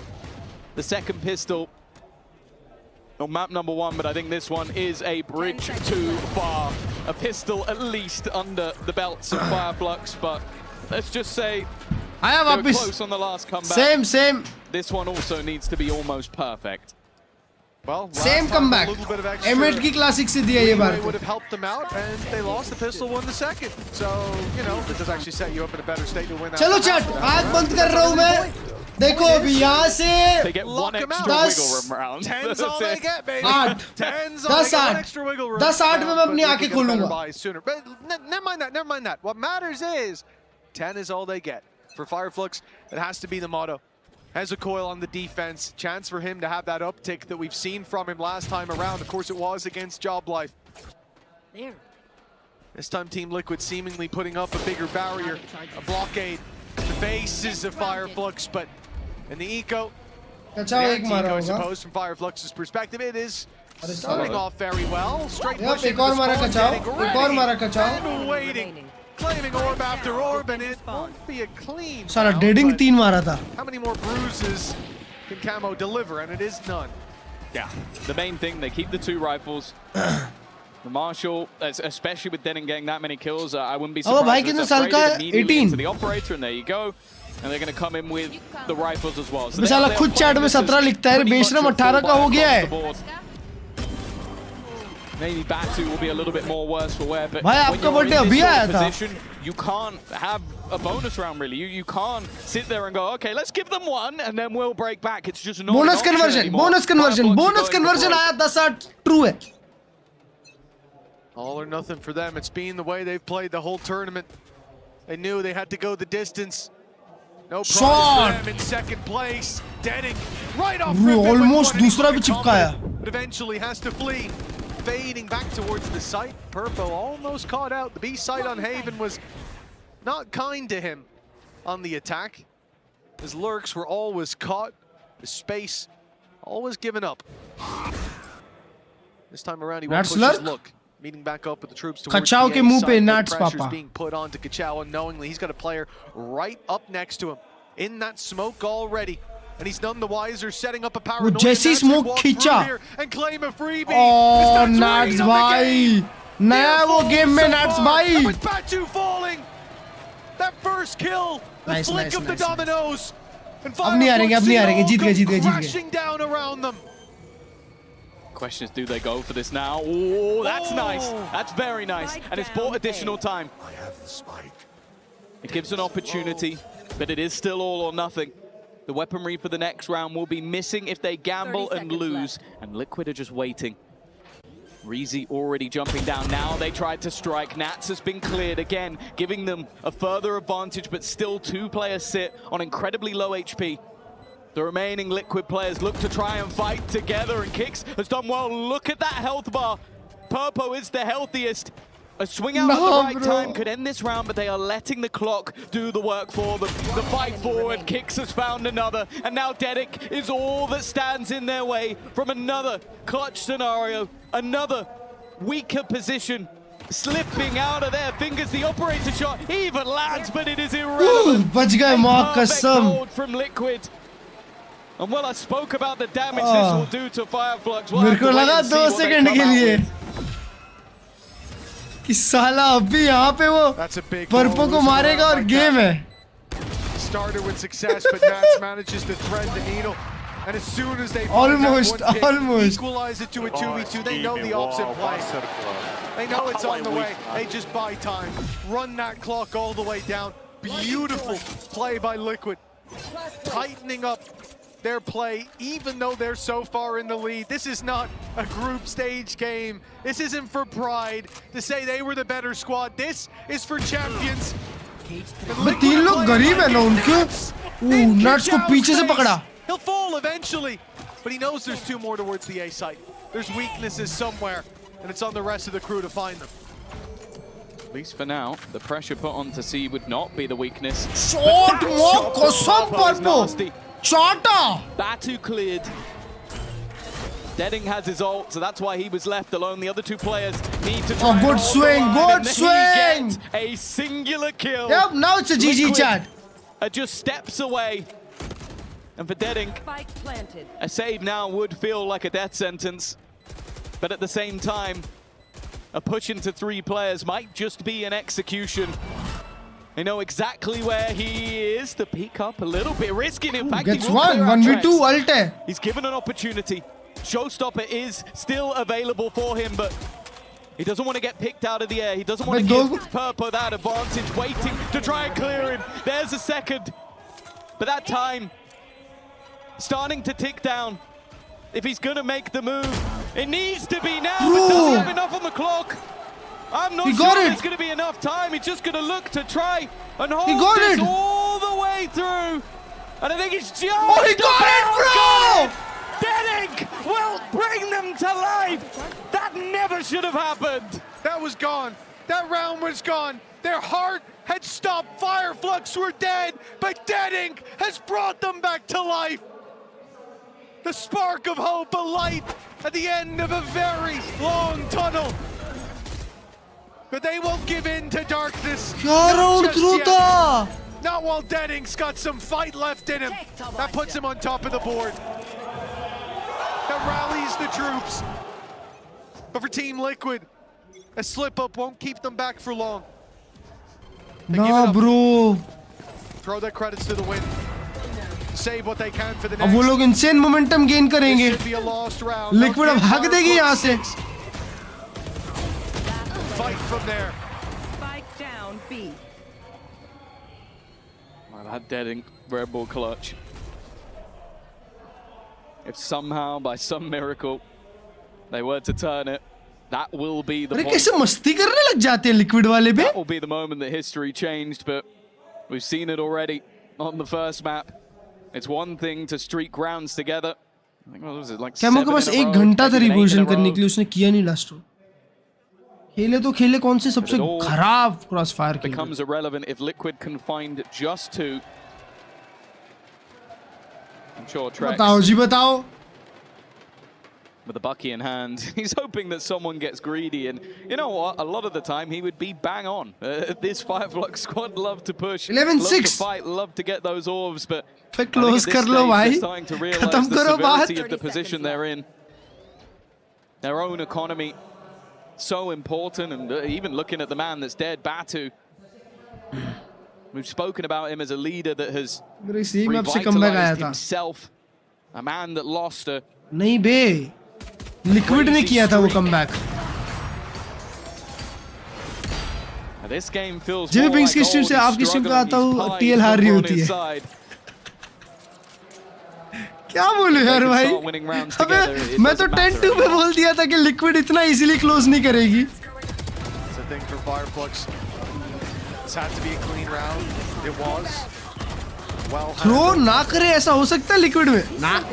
the second pistol on map number 1, but I think this one is a bridge too far. A pistol at least under the belts of Fireflux, but let's just say they were close on the last comeback. Same. This one also needs to be almost perfect. Well, same comeback. M8 की classic से दिया ये बार. Would have helped them out, and they lost the pistol, won the second. So you know, it does actually set you up in a better state to win that. चलो chat, आग बंद कर रहा हूँ मैं. देखो अभी यहाँ से. They get one extra wiggle room round. 10's all they get, baby. 8. 10's all they get. Extra wiggle room. 10-8 में मैं अपनी आंखें खोलूँगा. Sooner, but never mind that. What matters is 10 is all they get. For Fireflux, it has to be the motto. Has a coil on the defense. Chance for him to have that uptick that we've seen from him last time around. Of course, it was against Job Life. There. This time, Team Liquid seemingly putting up a bigger barrier, a blockade. The faces of Fireflux, but in the eco, I suppose, from Fireflux's perspective, it is starting off very well. Straight pushing and waiting. Claiming orb after orb, and it won't be a clean. साला डेडिंग 3 मारा था. How many more bruises can Camo deliver? And it is none. Yeah, the main thing, they keep the 2 rifles. The Marshall, especially with Denon getting that many kills, I wouldn't be Oh, bhai, surprised if kitne saal ka hai? immediately 18. into the operator, and there you go. And they're going to come in with the rifles as well. So साला खुद chat में 17 लिखता है, बेशरम 18 का हो गया है. Maybe Batu will be a little bit more worse for wear, but भाई when आपका you're in बर्थडे अभी this sort आया of था. position, you can't have a bonus round really. You can't sit there and go, okay, let's give them one and then we'll break back. It's just not Bonus an option conversion, anymore. bonus conversion, Firefox bonus is going conversion for आया 10-8 true है. All or nothing for them. It's been the way they've played the whole tournament. They knew they had to go the distance. No prize for them in second place. Denning right off rip almost दूसरा भी चिपकाया. But eventually has to flee. Fading back towards the site. Purpo almost caught out. The B site on Haven was not kind to him on the attack. His lurks were always caught. The space always given up. This time around he won't push his look. Meeting back up with the troops towards Kachao the ke muh pe side. Nats Pressure's papa. being put onto Kachao unknowingly. He's got a player right up next to him in that smoke already. And he's none the wiser, setting up a power. जैसी smoke खींचा. And claim a freebie. Oh, Nats भाई. नया वो game में Nats भाई. With Batu falling. That first kill. The flick of the dominoes. And अब नहीं हारेंगे, जीत गए. Crashing down around them. Question is, do they go for this now? Oh, that's nice. That's very nice. And it's bought additional time. I have the spike. It gives an opportunity, but it is still all or nothing. The weaponry for the next round will be missing if they gamble and lose. And Liquid are just waiting. Reezy already jumping down. Now they tried to strike. Nats has been cleared again, giving them a further advantage, but still two players sit on incredibly low HP. The remaining Liquid players look to try and fight together, and Kix has done well. Look at that health bar. Purpo is the healthiest. A swing out at the right time could end this round, but they are letting the clock do the work for them. The fight forward, Kix has found another, and now Dedic is all that stands in their way from another clutch scenario, another weaker position. Slipping out of their fingers, the operator shot even lands, but it is irrelevant. बच गए मां कसम. Hold from Liquid. And well, I spoke about the damage this will do to Fireflux. मेरे को लगा 2 second के लिए कि साला अभी यहाँ पे वो पर्पो को मारेगा और गेम है. Started with success, but Nats manages to thread the needle. And as soon as they almost equalize it to a 2v2, they know the ops in play. They know it's on the way. They just buy time. Run that clock all the way down. Beautiful play by Liquid. Tightening up their play, even though they're so far in the lead. This is not a group stage game. This isn't for pride to say they were the better squad. This is for champions. but 3 लोग गरीब है ना उनके. Nats को पीछे से पकड़ा. He'll fall eventually, but he knows there's 2 more towards the A site. There's weaknesses somewhere, and it's on the rest of the crew to find them. At least for now, the pressure put on to C would not be the weakness. Shot walk कसम पर्पो. Chata! Batu cleared. Dedding has his ult, so that's why he was left alone. The other 2 players need to try good swing, good swing! A singular kill. Yep, now it's a GG chat. Are just steps away. And for Dedding, a save now would feel like a death sentence. But at the same time, a push into 3 players might just be an execution. They know exactly where he is. To peek up a little bit risky. In fact, gets 1v2 ult. He's given an opportunity. Showstopper is still available for him, but he doesn't want to get picked out of the air. He doesn't want to give Purpo that advantage, waiting to try and clear him. There's a second. But that time, starting to tick down. If he's going to make the move, it needs to be now. But does he have enough on the clock? I'm not sure there's going to be enough time. He's just going to look to try and hold this all the way through. And I think he's just... Oh, he got it, bro! Dedic will bring them to life. That never should have happened. That was gone. That round was gone. Their heart had stopped. Fireflux were dead, but Dedic has brought them back to life. The spark of hope, a light at the end of a very long tunnel. But they won't give in to darkness. Not while Dedding's got some fight left in him. That puts him on top of the board. That rallies the troops. But for Team Liquid, A slip up won't keep them back for long. Nah, bro. Throw their credits to the wind. Save what they can for the अब next. वो लोग insane momentum gain करेंगे. This should be a lost round. Liquid अब भाग देगी यहाँ से. Fight from there. Spike down B. Man, that dead Red Bull clutch. If somehow, by some miracle, they were to turn it, that will be the अरे point. कैसे मस्ती करने लग जाते हैं Liquid वाले बे? That will be the moment that history changed, but we've seen it already on the first map. It's one thing to streak rounds together. I think, what was it, like camo के पास 1 घंटा था reposition करने के लिए, उसने किया नहीं last round. खेले तो खेले कौन से सबसे खराब क्रॉसफायर खेले. Becomes irrelevant if Liquid can find just 2. I'm sure Trex, बताओ जी बताओ. with the bucky in hand, he's hoping that someone gets greedy, and you know what? A lot of the time he would be bang on. This Fireflux squad love to push, 11-6. love to fight, love to get those orbs, but close कर लो भाई. they're starting to realize the severity of the position they're in. Their own economy, so important, and even looking at the man that's dead, Batu. We've spoken about him as a leader that has revitalized himself, a man that lost a... नहीं बे, Liquid ने किया था वो comeback. This game feels जब भी की stream से आपकी स्ट्रीम पे आता हूँ, TL हार रही होती है. क्या बोलूं यार भाई? अबे मैं तो 10-2 पे बोल दिया था कि Liquid इतना easily close नहीं करेगी. It's a thing for Fireflux. It's had to be a clean round. It was. Well Throw ना करे ऐसा हो सकता है Liquid में? ना.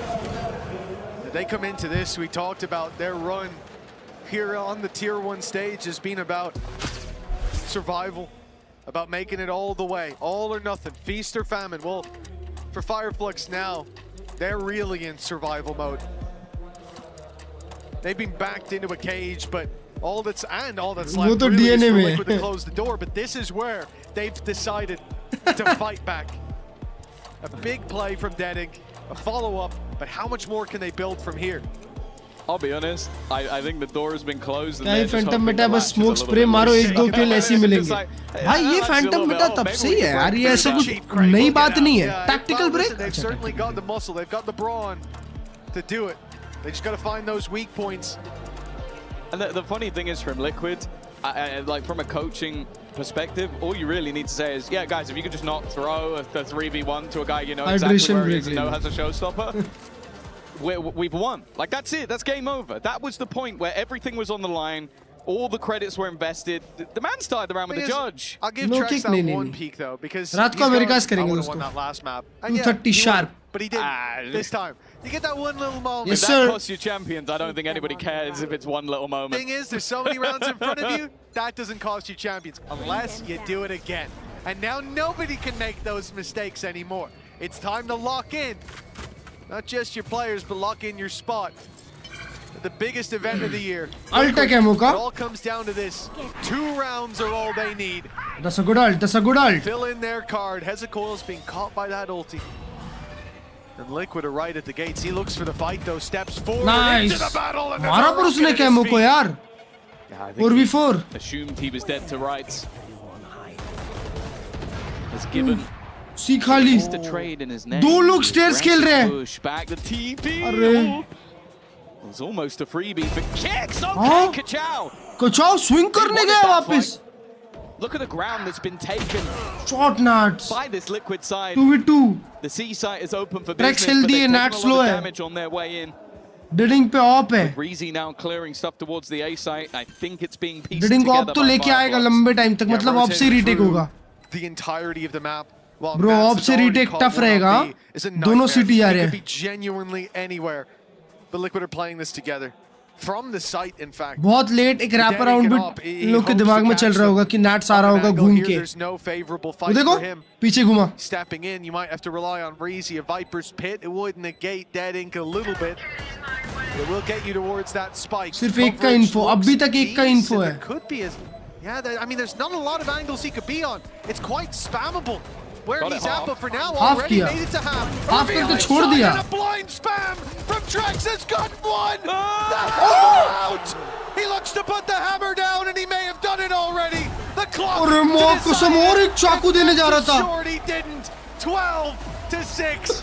They come into this, we talked about their run here on the tier 1 stage has been about survival, about making it all the way, all or nothing, feast or famine. Well, for Fireflux now, they're really in survival mode. They've been backed into a cage, but all that's left really is for Liquid to close the door, but this is where they've decided to fight back. A big play from Deadink, a follow-up, but how much more can they build from here? I'll be honest, I think the door has been closed. क्या ये Phantom Meta बस smoke spray मारो 1-2 kill ऐसे मिलेंगे. भाई ये Phantom Meta तब से ही है यार, ये ऐसा कुछ नई बात नहीं है. Tactical break. They've certainly got the muscle, they've got the brawn to do it. They just got to find those weak points. And the funny thing is, from Liquid, like from a coaching perspective, all you really need to say is, yeah, guys, if you could just not throw a 3v1 to a guy you know exactly where he is and know has a showstopper, we've won. Like, that's it. That's game over. That was the point where everything was on the line. All the credits were invested. The man started the round with the judge. I'll give Trex that one peek, though, because he's रात को America से करेंगे won that last map. 230 sharp. But he didn't this time. You get that one little moment. Yes, if sir. that costs you champions, I don't think anybody cares if it's one little moment. Thing is, there's so many rounds in front of you, that doesn't cost you champions, unless you do it again. And now nobody can make those mistakes anymore. It's time to lock in. Not just your players, but lock in your spot. The biggest event of the year. It all comes down to this. 2 rounds are all they need. That's a good ult. That's a good ult. Fill in their card. Hezekiah's being caught by that ulti. And Liquid are right at the gates. He looks for the fight, though. Steps forward into the battle. And मारा पर उसने camo को यार. 4v4. Assumed he was dead to rights. Has given. सी खाली. दो लोग stairs खेल रहे हैं. Push back the TP. अरे. It was almost a freebie for kicks. Okay, Kachao. Kachao swing करने गया वापस. Look at the ground that's been taken. Short nuts. By this Liquid side. 2v2. The C site is open for Trex business, but they've nat taken a slow lot of है. damage on their way in. Deadink पे op है. Breezy now clearing stuff towards the A site. I think it's being pieced Deadink together. Op तो लेके आएगा लंबे time तक, मतलब op से रीटेक होगा. The entirety of the map. Bro, op से रीटेक टफ रहेगा. दोनों सिटी आ रहे हैं. It could be genuinely anywhere. But Liquid are playing this together. From the site, in fact. बहुत लेट एक रैप अराउंड भी लोग के दिमाग में चल रहा होगा कि नैट्स आ रहा होगा घूम के. वो देखो पीछे घुमा. Stepping in, you might have to rely on Breezy, a Viper's Pit. It would negate Deadink a little bit. It will get you towards that spike. सिर्फ एक का इन्फो, अभी तक एक का इन्फो है. Could be as, yeah, I mean, there's not a lot of angles he could be on. It's quite spammable. Where he's at, but for now already made it to half. Half करके छोड़ दिया. A blind spam from Trex has got one. The hammer out. He looks to put the hammer down, and he clock. अरे माँ कसम और एक चाकू देने जा रहा था. Shorty didn't. 12-6.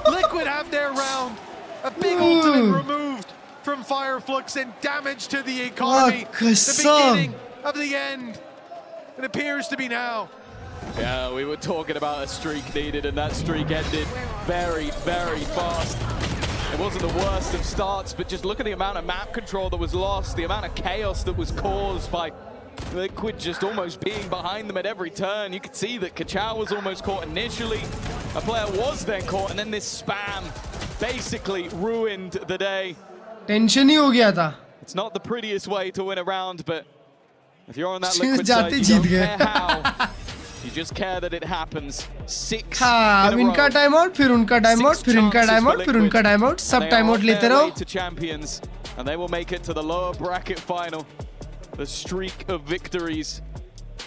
Liquid have their round. A big ultimate removed from Fireflux and damage to the economy. The beginning of the end. It appears to be now. Yeah, we were talking about a streak needed, and that streak ended very, very fast. It wasn't the worst of starts, but just look at the amount of map control that was lost, the amount of chaos that was caused by Liquid just almost being behind them at every turn. You could see that Kachao was almost caught initially. A player was then caught, and then this spam basically ruined the day. Tension ही हो गया था. It's not the prettiest way to win a round, but if you're on that Liquid side, you don't care how. You just care that it happens. 6 हाँ, अब इनका time out, फिर उनका time out, फिर इनका टाइम आउट, फिर उनका time out, सब टाइम आउट लेते रहो. To champions, and they will make it to the lower bracket final. The streak of victories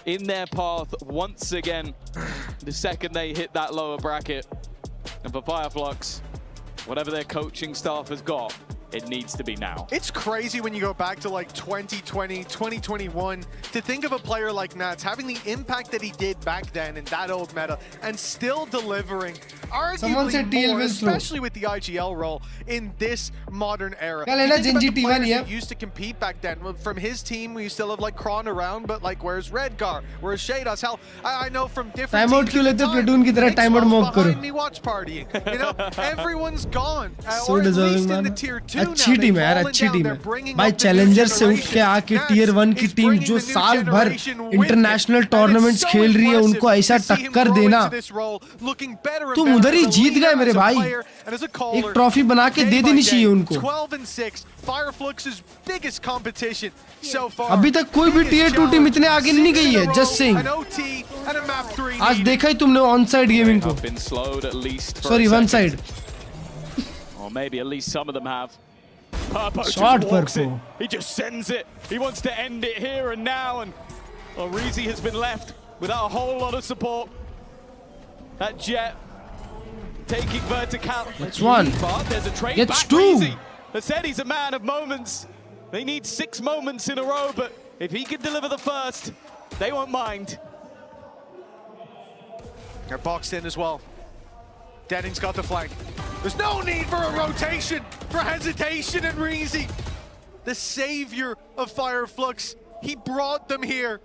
in their path once again. The second they hit that lower bracket, and for Fireflux, whatever their coaching staff has got, it needs to be now. It's crazy when you go back to like 2020, 2021, to think of a player like Nats having the impact that he did back then in that old meta and still delivering arguably more, especially with the IGL role in this modern era. You think about the players that used to compete back then. From his team, we still have like Kron around, but like where's Redgar? Where's Shadas? Hell, I know from different time out क्यों लेते platoon की तरह time out mock करो. Me watch partying. You know, everyone's gone. So or at deserving, least in man. the tier 2 अच्छी team है यार, अच्छी team है भाई. चैलेंजर से उठ के आके टियर 1 की टीम जो साल भर इंटरनेशनल टूर्नामेंट्स खेल रही है, उनको ऐसा टक्कर देना, तुम उधर ही जीत गए मेरे भाई. एक ट्रॉफी बना के दे देनी चाहिए उनको. अभी तक कोई भी टियर 2 टीम इतने आगे नहीं गई है. Just saying. आज देखा ही तुमने ऑन साइड गेमिंग को. Sorry, one side. Or maybe at least some of them have. Shot Purpo. He just sends it. He wants to end it here and now, and Reezy has been left without a whole lot of support. That Jet taking vertical. That's one. But there's a trade Gets back. 2. Reezy has said he's a man of moments. They need 6 moments in a row, but if he can deliver the first, they won't mind. They're boxed in as well. Denning's got the flank. There's no need for a rotation, for hesitation, and Reezy, the savior of Fireflux, he brought them here,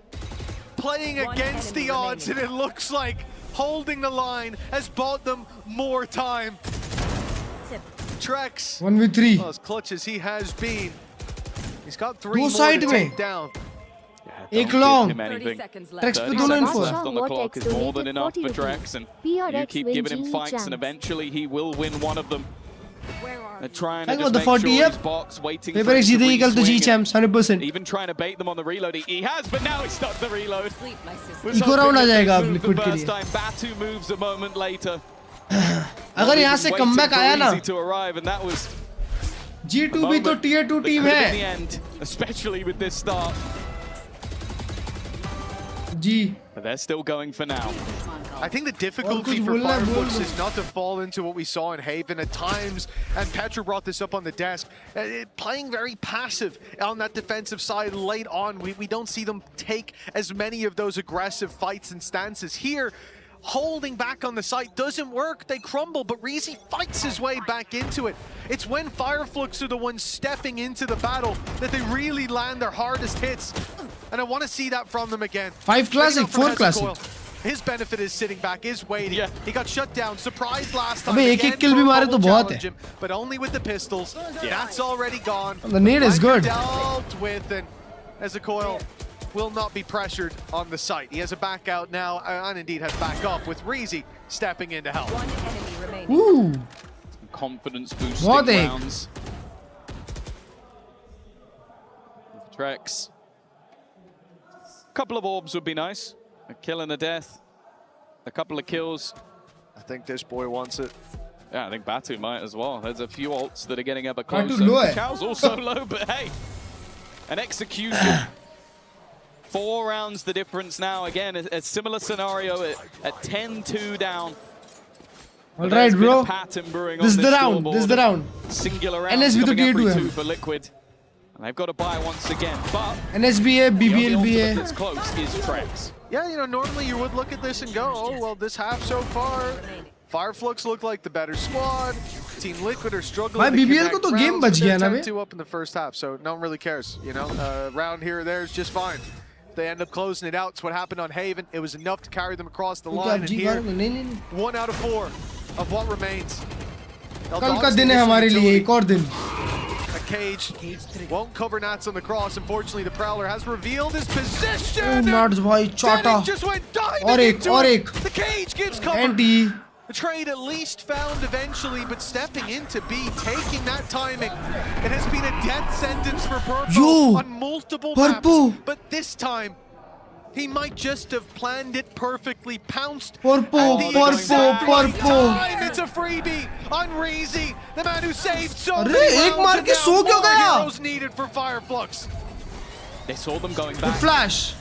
playing against the odds, and it looks like holding the line has bought them more time. Trex, 1v3. well, as clutch as he has been, he's got 3 more to take down. एक long. Trex पे दोनों info left on the clock is more than enough for Trex, and you keep giving him fights, and eventually he will win one of them. They're trying to just make sure he's box, waiting for him to re-swing it. Even trying to bait them on the reload. He has, but now he's stuck the reload. Eco round आ जाएगा अब liquid के लिए. Batu moves a moment later. अगर यहाँ से comeback आया ना, to arrive, and that was G2 भी तो tier 2 टीम है. Especially with this start. But they're still going for now. I think the difficulty for Fireflux is not to fall into what we saw in Haven at times, and Petra brought this up on the desk, playing very passive on that defensive side late on. We don't see them take as many of those aggressive fights and stances. Here, holding back on the site doesn't work. They crumble, but Reezy fights his way back into it. It's when Fireflux are the ones stepping into the battle that they really land their hardest hits. And I want to see that from them again. 5 classic, 4 classic. His benefit is sitting back, is waiting. Yeah. He got shut down. Surprised last time. अबे एक kill भी मारे तो बहुत है. But only with the pistols. That's already gone. The nade is good. Dealt with, and Ezekiel will not be pressured on the site. He has a back out now, and indeed has back up with Reezy stepping in to help. Ooh. Confidence boosting rounds. Trex. A couple of orbs would be nice. A kill and a death. A couple of kills. I think this boy wants it. Yeah, I think Batu might as well. There's a few ults that are getting ever closer. Chow's also low, but hey, an execution. 4 rounds the difference now. Again, a similar scenario at 10-2 down. All right, bro. Pattern brewing this is on the round. This is the round. Singular round NS भी तो coming tier 2 every है. 2 for Liquid. And they've got to buy once again, but NSBA, BBLBA. that's close is Trex. Yeah, you know, normally you would look at this and go, oh, well, this half so far, Fireflux look like the better squad. Team Liquid are struggling to BBL ko connect to game rounds, bach but gaya they're na be. 10-2 up in the first half, so no one really cares, you know. Round here or there is just fine. They end up closing it out. It's what happened on Haven. It was enough to carry them across the line, and here, 1 out of 4 of what remains. कल का दिन है हमारे लिए एक और दिन. A cage won't cover Nats on the cross. Unfortunately, the Prowler has revealed his position. Oh, Nats bhai chata. Just went diving into it. The cage gives cover. Anti. The trade at least found eventually, but stepping into B, taking that timing. It has been a death sentence for Purpo on multiple maps. But this time, he might just have planned it perfectly, pounced at the exact right time. It's a freebie on Reezy, the man who saved so many rounds, and now more heroes needed for Fireflux. They saw them going back. Flash.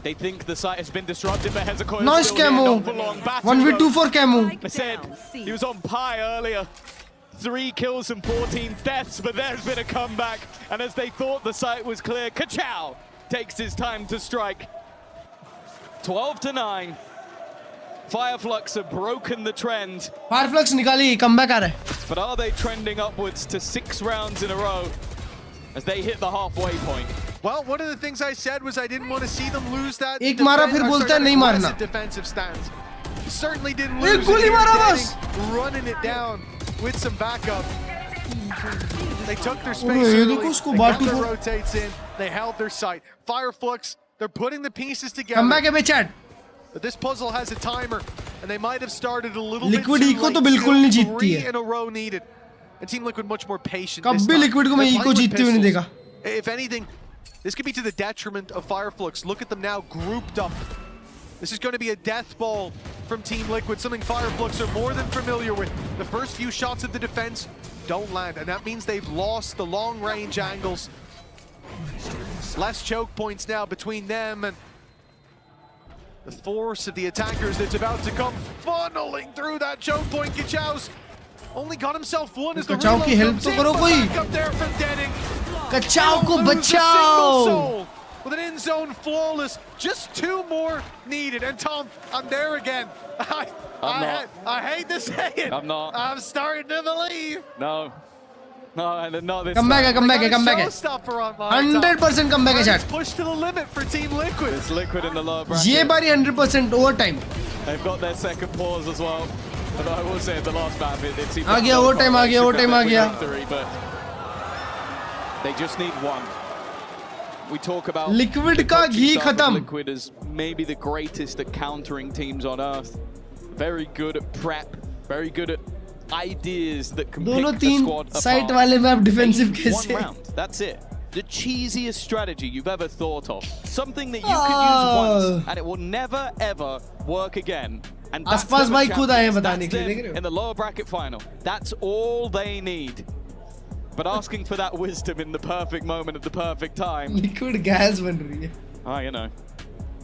They think the site has been disrupted, but Hezekiah Nice is still here, camo. not for long. 1v2 for camo. I said he was on Pi earlier. 3 kills and 14 deaths, but there's been a comeback. And as they thought the site was clear, Kachow takes his time to strike. 12-9. Fireflux have broken the trend. Fireflux निकाली, comeback आ रहा है. But are they trending upwards to 6 rounds in a row as they hit the halfway point? Well, one of the things I said was I didn't want to see them lose that defensive stance. Certainly didn't lose it. Running it down with some backup. They took their space early. They got their rotates in. They held their sight. Fireflux, they're putting the pieces together. But this puzzle has a timer, and they might have started a little bit too late. 3 in a row needed. And Team Liquid much more patient this time. Liquid को मैं eco जीतते हुए नहीं देखा. If anything, this could be to the detriment of Fireflux. Look at them now grouped up. This is going to be a death ball from Team Liquid, something Fireflux are more than familiar with. The first few shots of the defense don't land, and that means they've lost the long-range angles. Less choke points now between them and the force of the attackers that's about to come funneling through that choke point. Kachow's only got himself one as the reload comes in, but back up there from Deading. Kachow ko bachao! With an in-zone flawless, just 2 more needed. And Tom, I'm there again. I hate to say it. I'm not. I'm starting to believe. No. No, not this Come back. 100% come back chat. Push to the limit for Team Liquid. It's Liquid in the lower bracket. ये बारी 100% overtime. They've got their second pause as well. Although I will say at the last map it seemed आ गया overtime आ गया. Victory, but they just need one. We talk about Liquid का घी खत्म. Liquid is maybe the greatest at countering teams on earth. Very good at prep, very good at ideas that can pick a squad apart. Site वाले map defensive कैसे? 1 round, that's it. The cheesiest strategy you've ever thought of. Something that you can use once and it will never ever work again. And that's आसपास भाई खुद आए हैं that's बताने के लिए, देख रहे हो? in the lower bracket final. That's all they need. But asking for that wisdom in the perfect moment at the perfect time. Liquid gas बन रही है. Oh, you know.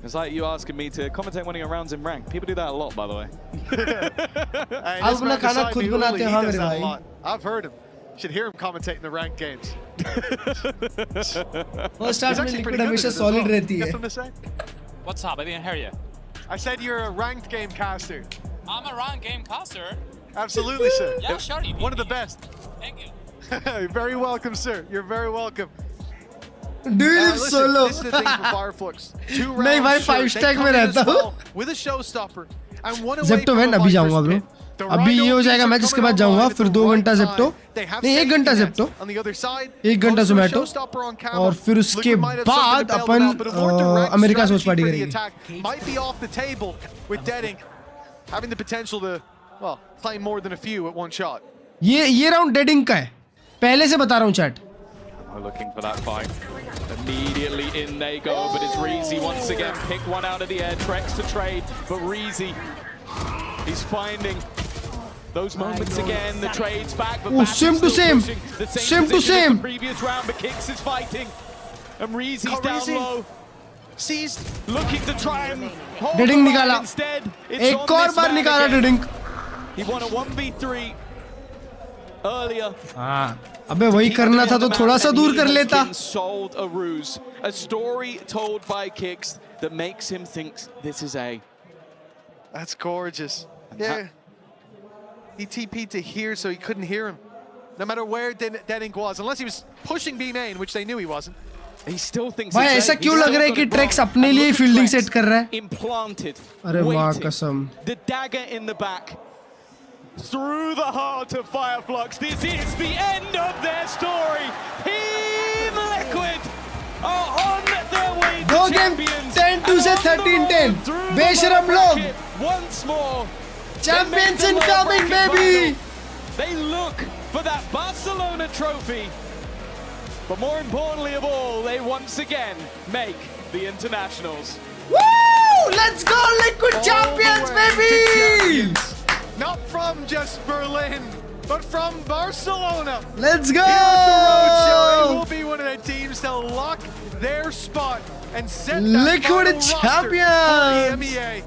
It's like you asking me to commentate one of your rounds in rank. People do that a lot, by the way. आप अपना खाना खुद बनाते हो हाँ मेरे भाई. I've heard him. You should hear him commentate in the ranked games. First half में Liquid हमेशा solid रहती है. What's up? I didn't hear you. I said you're a ranked game caster. I'm a ranked game caster. Absolutely, sir. Yeah, sure. One of the best. Thank you. You're very welcome, sir. You're very welcome. Do you live solo? This is the thing for Fireflux. 2 rounds. नहीं भाई 5 stack में रहता हूँ. With a showstopper and one away Zepto from मैं अभी जाऊँगा bro. अभी ये हो जाएगा मैच इसके बाद जाऊँगा फिर 2 घंटा Zepto. नहीं 1 घंटा Zepto. 1 घंटा Zomato. और फिर उसके बाद अपन अमेरिका सोच पार्टी करेंगे. Might be off the table with Deading having the potential to well play more than a few at one shot. ये राउंड Deading का है. पहले से बता रहा हूँ chat. We're looking for that fight. Immediately in they go, but it's Reezy once again. Pick one out of the air, Trex to trade, but Reezy, he's finding those moments again. The trades back, but same to same. Same to same. The previous round, but Kicks is fighting, and Reezy's down low. Seized, looking to try and hold Deading the निकाला. line instead. It's एक और बार निकाला Deading. He won a 1v3 earlier. अबे वही करना था तो थोड़ा सा दूर कर लेता. Sold a ruse, a story told by Kicks that makes him think this is A. That's gorgeous. Yeah. He TP'd to here so he couldn't hear him. No matter where Denink was, unless he was pushing B main, which they knew he wasn't. He still thinks भाई ऐसा क्यों लग रहा है कि treks अपने लिए fielding set कर रहा है? Implanted. अरे माँ कसम. The dagger in the back. Through the heart of Fireflux. This is the end of their story. Team Liquid are on their way to दो गेम champions. 10-2 से 13-10. बेशरम लोग. Once more. Champions incoming, baby. They look for that Barcelona trophy. But more importantly of all, they once again make the internationals. Woo! Let's go, Liquid champions, baby! Not from just Berlin, but from Barcelona. Let's go! Here at the Roadshow, it will be one of the teams to lock their spot and set that Liquid final champions! roster for the EMEA.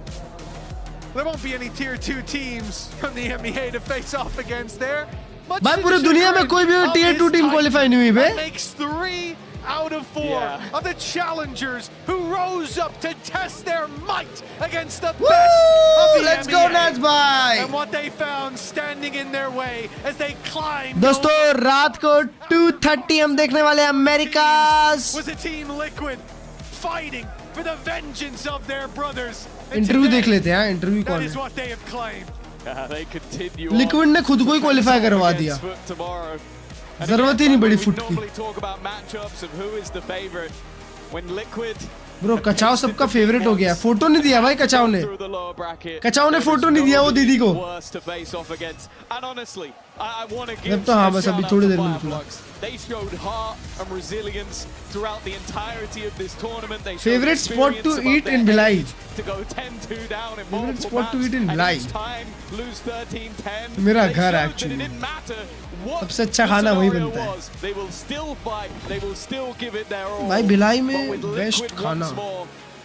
There won't be any tier 2 teams from the EMEA to face off against there. भाई पूरी दुनिया में कोई भी tier 2 team qualify नहीं हुई बे. Makes 3 out of 4 of the challengers who rose up to test their might against the best of the Let's EMEA. go Nats bhai. And what they found standing in their way as they climbed. दोस्तों रात को 2:30 हम देखने वाले हैं Americas. Was a team Liquid fighting for the vengeance of their brothers. Interview देख लेते हैं. इंटरव्यू कौन That is है? what they have claimed. They continue liquid ने खुद को ही क्वालीफाई करवा दिया. जरूरत ही नहीं पड़ी फुट की. ब्रो कचाव सबका फेवरेट हो गया. फोटो नहीं दिया भाई कचाव ने. कचाव ने फोटो नहीं दिया वो दीदी को. जब तो हाँ बस अभी थोड़ी देर में निकला. They showed heart and resilience throughout the entirety of this tournament. They favorite spot to eat in Bhilai. To go 10-2 down in favorite spot to eat in Bhilai. Time lose 13-10. मेरा घर actually. सबसे अच्छा खाना वही बनता है. They will still fight. They will still give it their all. भाई भिलाई में बेस्ट खाना.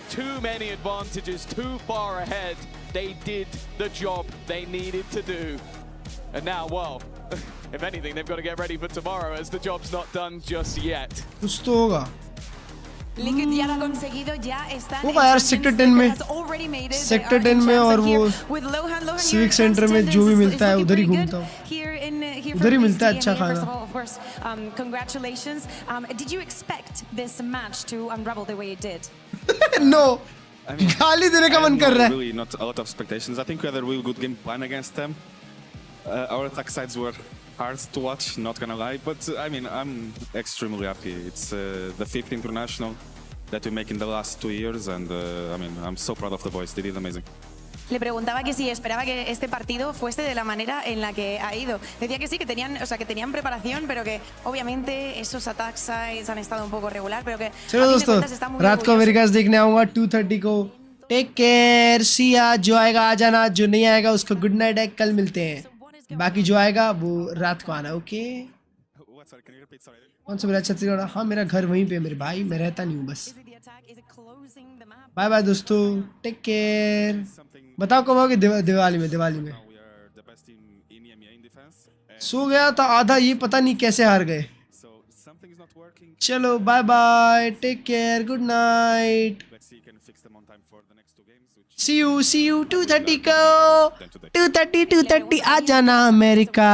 Too many advantages, too far ahead. They did the job they needed to do. And now, well, if anything, they've got to get ready for tomorrow as the job's not done just yet. कुछ तो होगा. Liquid ya lo ha conseguido, ya están. होगा यार sector 10 में. Sector 10 में और वो civic centre में जो भी मिलता है उधर ही घूमता हूँ. उधर ही मिलता है अच्छा खाना. Congratulations. Did you expect this match to unravel the way it did? No. गाली देने का मन कर रहा है. Really not a lot of expectations. I think we had a real good game plan against them. Our attack sides were hard to watch, not gonna lie, but I mean, I'm extremely happy. It's the 5th international that we make in the last 2 years, and I mean, I'm so proud of the boys. They did amazing. Le preguntaba que si esperaba que este partido fuese de la manera en la que ha ido. Decía que sí, que tenían, o sea, que tenían preparación, pero que obviamente esos attack sides han estado un poco regular, pero que चलो दोस्तों रात को America देखने आऊंगा 2:30 को. Take care. Siya जो आएगा आ जाना, जो नहीं आएगा उसको गुड नाइट है. कल मिलते हैं. बाकी जो आएगा वो रात को आना. ओके कौन सा मेरा छत्तीसगढ़? हाँ मेरा घर वहीं पे मेरे भाई. मैं रहता नहीं हूँ बस. बाय बाय दोस्तों. Take care. बताओ कब आओगे? दिवाली में. सो गया था आधा. ये पता नहीं कैसे हार गए. चलो bye bye. Take care. Good night. See you 2:30 को. 2:30 आ जाना अमेरिका.